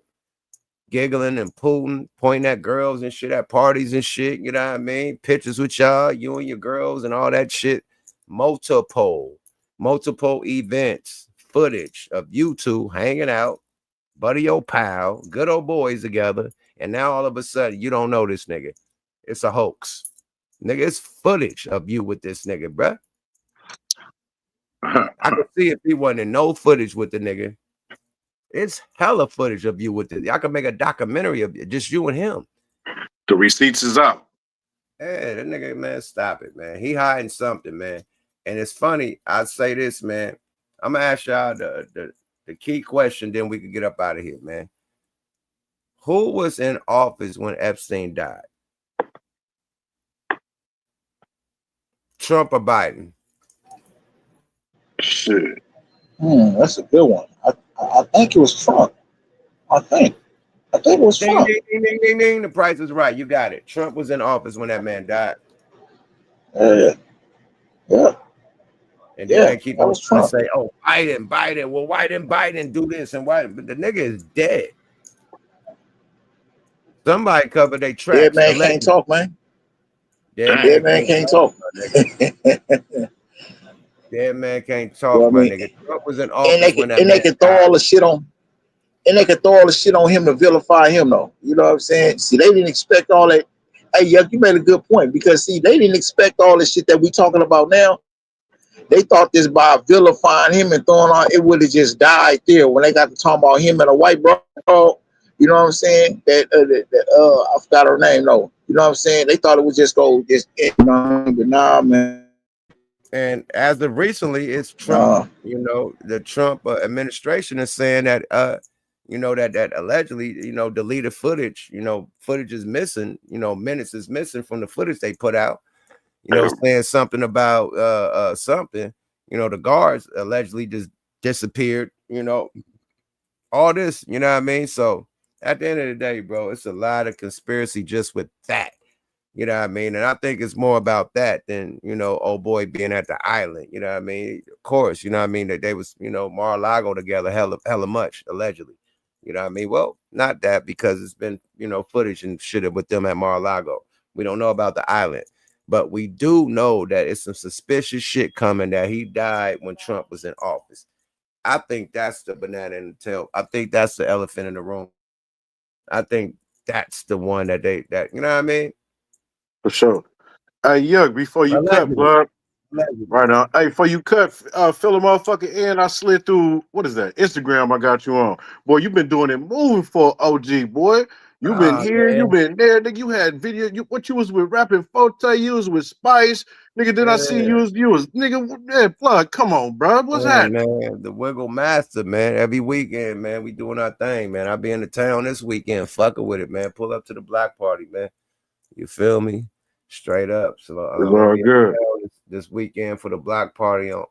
giggling and pointing at girls and shit at parties and shit. You know what I mean? Pictures with y'all, you and your girls and all that shit. Multiple events, footage of you two hanging out, buddy old pal, good old boys together, and now all of a sudden you don't know this nigga. It's a hoax. Nigga, it's footage of you with this nigga, bruh. I could see if he wasn't in no footage with the nigga. It's hella footage of you with it. I could make a documentary of just you and him. The receipts is up. Hey, that nigga, man, stop it, man. He hiding something, man. And it's funny. I say this, man. I'm gonna ask y'all the key question, then we can get up out of here, man. Who was in office when Epstein died? Trump or Biden? Shit. That's a good one. I think it was Trump. I think it was Trump. Ding, ding, ding, ding, ding. The price is right. You got it. Trump was in office when that man died. Yeah. And then they keep on trying to say, oh, Biden. Well, why didn't Biden do this? And why? But the nigga is dead. Somebody covered their tracks. Dead man can't talk, man. Dead man can't talk. Dead man can't talk, my nigga. Trump was in office and they can throw all the shit on. And they can throw all the shit on him to vilify him, though. You know what I'm saying? See, they didn't expect all that. Hey, Yuck, you made a good point, because see, they didn't expect all the shit that we talking about now. They thought this by vilifying him and throwing on it would have just died there when they got to talk about him and a white bro. You know what I'm saying? I forgot her name though. You know what I'm saying? They thought it would just go but nah, man. And as of recently, it's Trump. You know, the Trump administration is saying that that allegedly, deleted footage. Footage is missing. Minutes is missing from the footage they put out. Saying something about something. The guards allegedly just disappeared. All this. You know what I mean? So at the end of the day, bro, it's a lot of conspiracy just with that. You know what I mean? And I think it's more about that than, old boy being at the island. You know what I mean? Of course, you know what I mean? That they was, Mar-a-Lago together hella much, allegedly. You know what I mean? Well, not that, because it's been, footage and shit with them at Mar-a-Lago. We don't know about the island. But we do know that it's some suspicious shit coming, that he died when Trump was in office. I think that's the banana in the tail. I think that's the elephant in the room. I think that's the one that you know what I mean? For sure. Hey, Yuck, before you cut, blood. Right now. Hey, before you cut, fill a motherfucker in. I slid through, what is that? Instagram I got you on. Boy, you been doing it moving for OG, boy. You been here, man. You been there, nigga. You had video. You was with rapping Forte, you was with Spice, nigga. Then I see you was nigga. Man, plug, come on, bro. What's that? Man, the Wiggle Master, man. Every weekend, man, we doing our thing, man. I'll be in the town this weekend, fucking with it, man. Pull up to the block party, man. You feel me? Straight up. So it's all good. This weekend for the block party on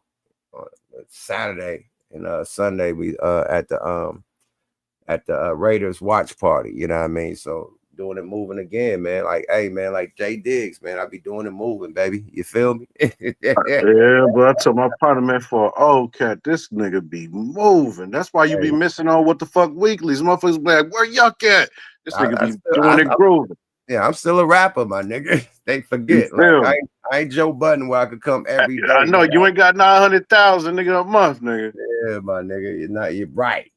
Saturday and Sunday we at the Raiders watch party. You know what I mean? So doing it moving again, man. Like, hey, man, like Jay Diggs, man, I be doing it moving, baby. You feel me? Yeah, but I told my partner, man, for an old cat, this nigga be moving. That's why you be missing on What the Fuck Weeklies. Motherfuckers be like, where Yuck at? This nigga be doing it grooving. Yeah, I'm still a rapper, my nigga. They forget. Like, I ain't Joe Budden where I could come every day. I know you ain't got 900,000 nigga a month, nigga. Yeah, my nigga, you're right.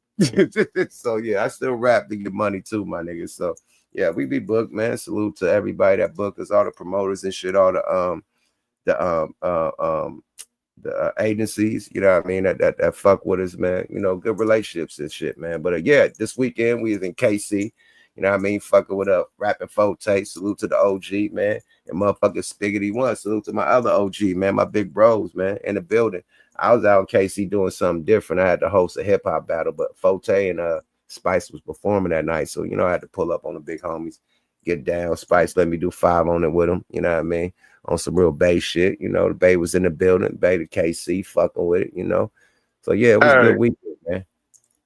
So yeah, I still rap to get money too, my nigga. So yeah, we be booked, man. Salute to everybody that booked us, all the promoters and shit, all the agencies, you know what I mean, that fuck with us, man. You know, good relationships and shit, man. But yeah, this weekend we was in KC. You know what I mean? Fucking with up, rapping Forte. Salute to the OG, man. And motherfucking Spiggity One. Salute to my other OG, man. My big bros, man, in the building. I was out in KC doing something different. I had to host a hip hop battle, but Forte and Spice was performing that night. So, you know, I had to pull up on the big homies, get down. Spice let me do 5 on it with him. You know what I mean? On some real Bay shit. You know, the Bay was in the building. Bay to KC, fucking with it, you know. So, yeah, it was a good weekend, man.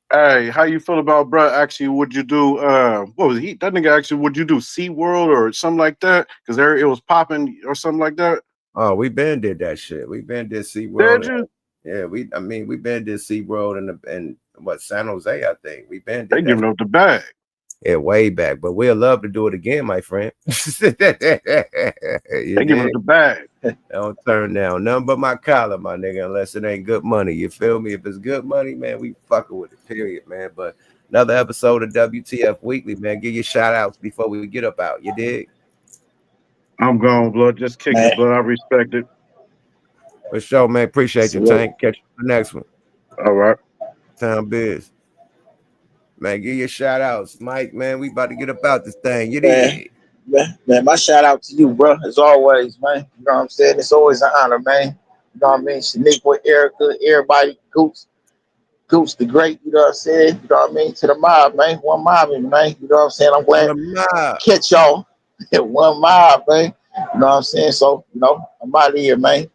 Hey, how you feel about, bro? Actually, would you do what was he? That nigga actually, would you do SeaWorld or something like that? Because there it was popping or something like that. Oh, we been did that shit. We been did SeaWorld. Did you? Yeah, we been did SeaWorld and what, San Jose, I think. We been did they giving up the bag. Yeah, way back. But we'll love to do it again, my friend. They giving up the bag. Don't turn down nothing but my collar, my nigga, unless it ain't good money. You feel me? If it's good money, man, we fucking with it, period, man. But another episode of WTF Weekly, man. Give your shout outs before we get up out. You dig? I'm gone, blood. Just kick it, blood. I respect it. For sure, man. Appreciate you, Tank. Catch you for the next one. All right. Time biz. Man, give your shout outs. Mike, man, we about to get up out this thing. You dig? Man, my shout out to you, bro, as always, man. You know what I'm saying? It's always an honor, man. You know what I mean? Shaniqua, Erica, everybody, Goots the Great, you know what I'm saying? You know what I mean? To the mob, man. One mob, man. You know what I'm saying? I'm glad to catch y'all at one mob, man. You know what I'm saying? So, you know, I'm out of here, man.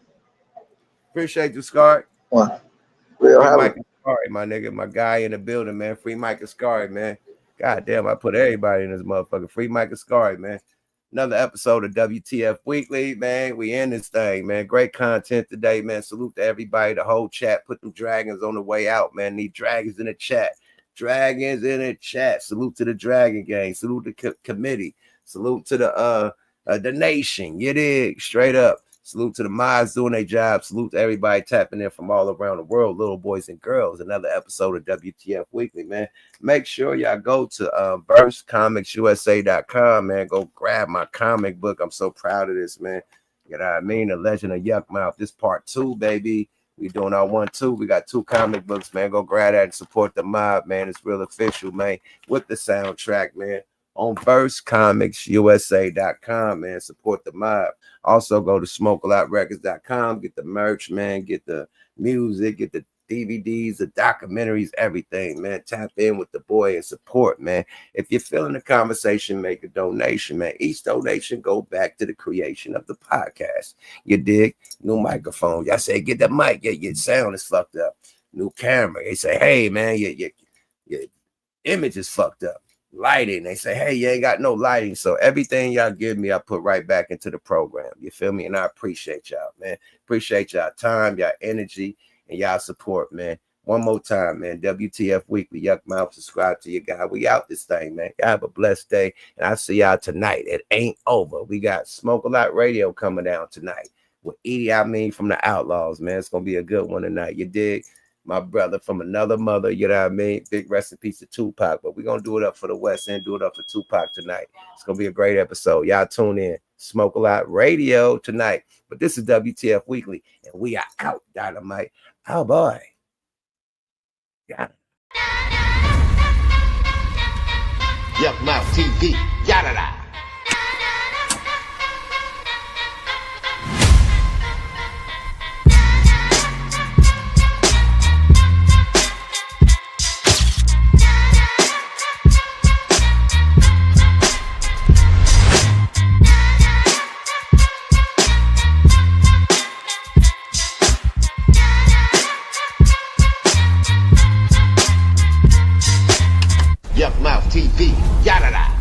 Appreciate you, Scar. Real Mike Ascari, my nigga, my guy in the building, man. Free Mike Ascari, man. God damn, I put everybody in this motherfucker. Free Mike Ascari, man. Another episode of WTF Weekly, man. We in this thing, man. Great content today, man. Salute to everybody, the whole chat. Put them dragons on the way out, man. Need dragons in the chat. Dragons in the chat. Salute to the Dragon Gang. Salute to the committee. Salute to the nation. You dig? Straight up. Salute to the mods doing their job. Salute to everybody tapping in from all around the world, little boys and girls. Another episode of WTF Weekly, man. Make sure y'all go to versecomics.usa.com, man. Go grab my comic book. I'm so proud of this, man. You know what I mean? The Legend of Yuck Mouth. This part 2, baby. We doing our 1-2. We got 2 comic books, man. Go grab that and support the mob, man. It's real official, man. With the soundtrack, man. On versecomics.usa.com, man. Support the mob. Also go to smokealoutrecords.com, get the merch, man, get the music, get the DVDs, the documentaries, everything, man. Tap in with the boy and support, man. If you're feeling the conversation, make a donation, man. Each donation go back to the creation of the podcast. You dig? New microphone. Y'all say, get the mic. Yeah, your sound is fucked up. New camera. They say, hey, man, your image is fucked up. Lighting, they say, hey, you ain't got no lighting. So everything y'all give me, I put right back into the program. You feel me? And I appreciate y'all, man. Appreciate y'all time, y'all energy, and y'all support, man. One more time, man. WTF Weekly, Yuck Mouth. Subscribe to your guy. We out this thing, man. Y'all have a blessed day, and I'll see y'all tonight. It ain't over. We got Smoke a Lot Radio coming down tonight with Edie Amin from the Outlaws, man. It's gonna be a good one tonight. You dig? My brother from another mother, you know what I mean? Big rest in peace to Tupac, but we're going to do it up for the West End, do it up for Tupac tonight. It's going to be a great episode. Y'all tune in. Smoke a Lot Radio tonight. But this is WTF Weekly, and we are out, Dynamite. Oh, boy. Got it. Yuck Mouth TV. Yada-da. Yuck Mouth TV, yada-da.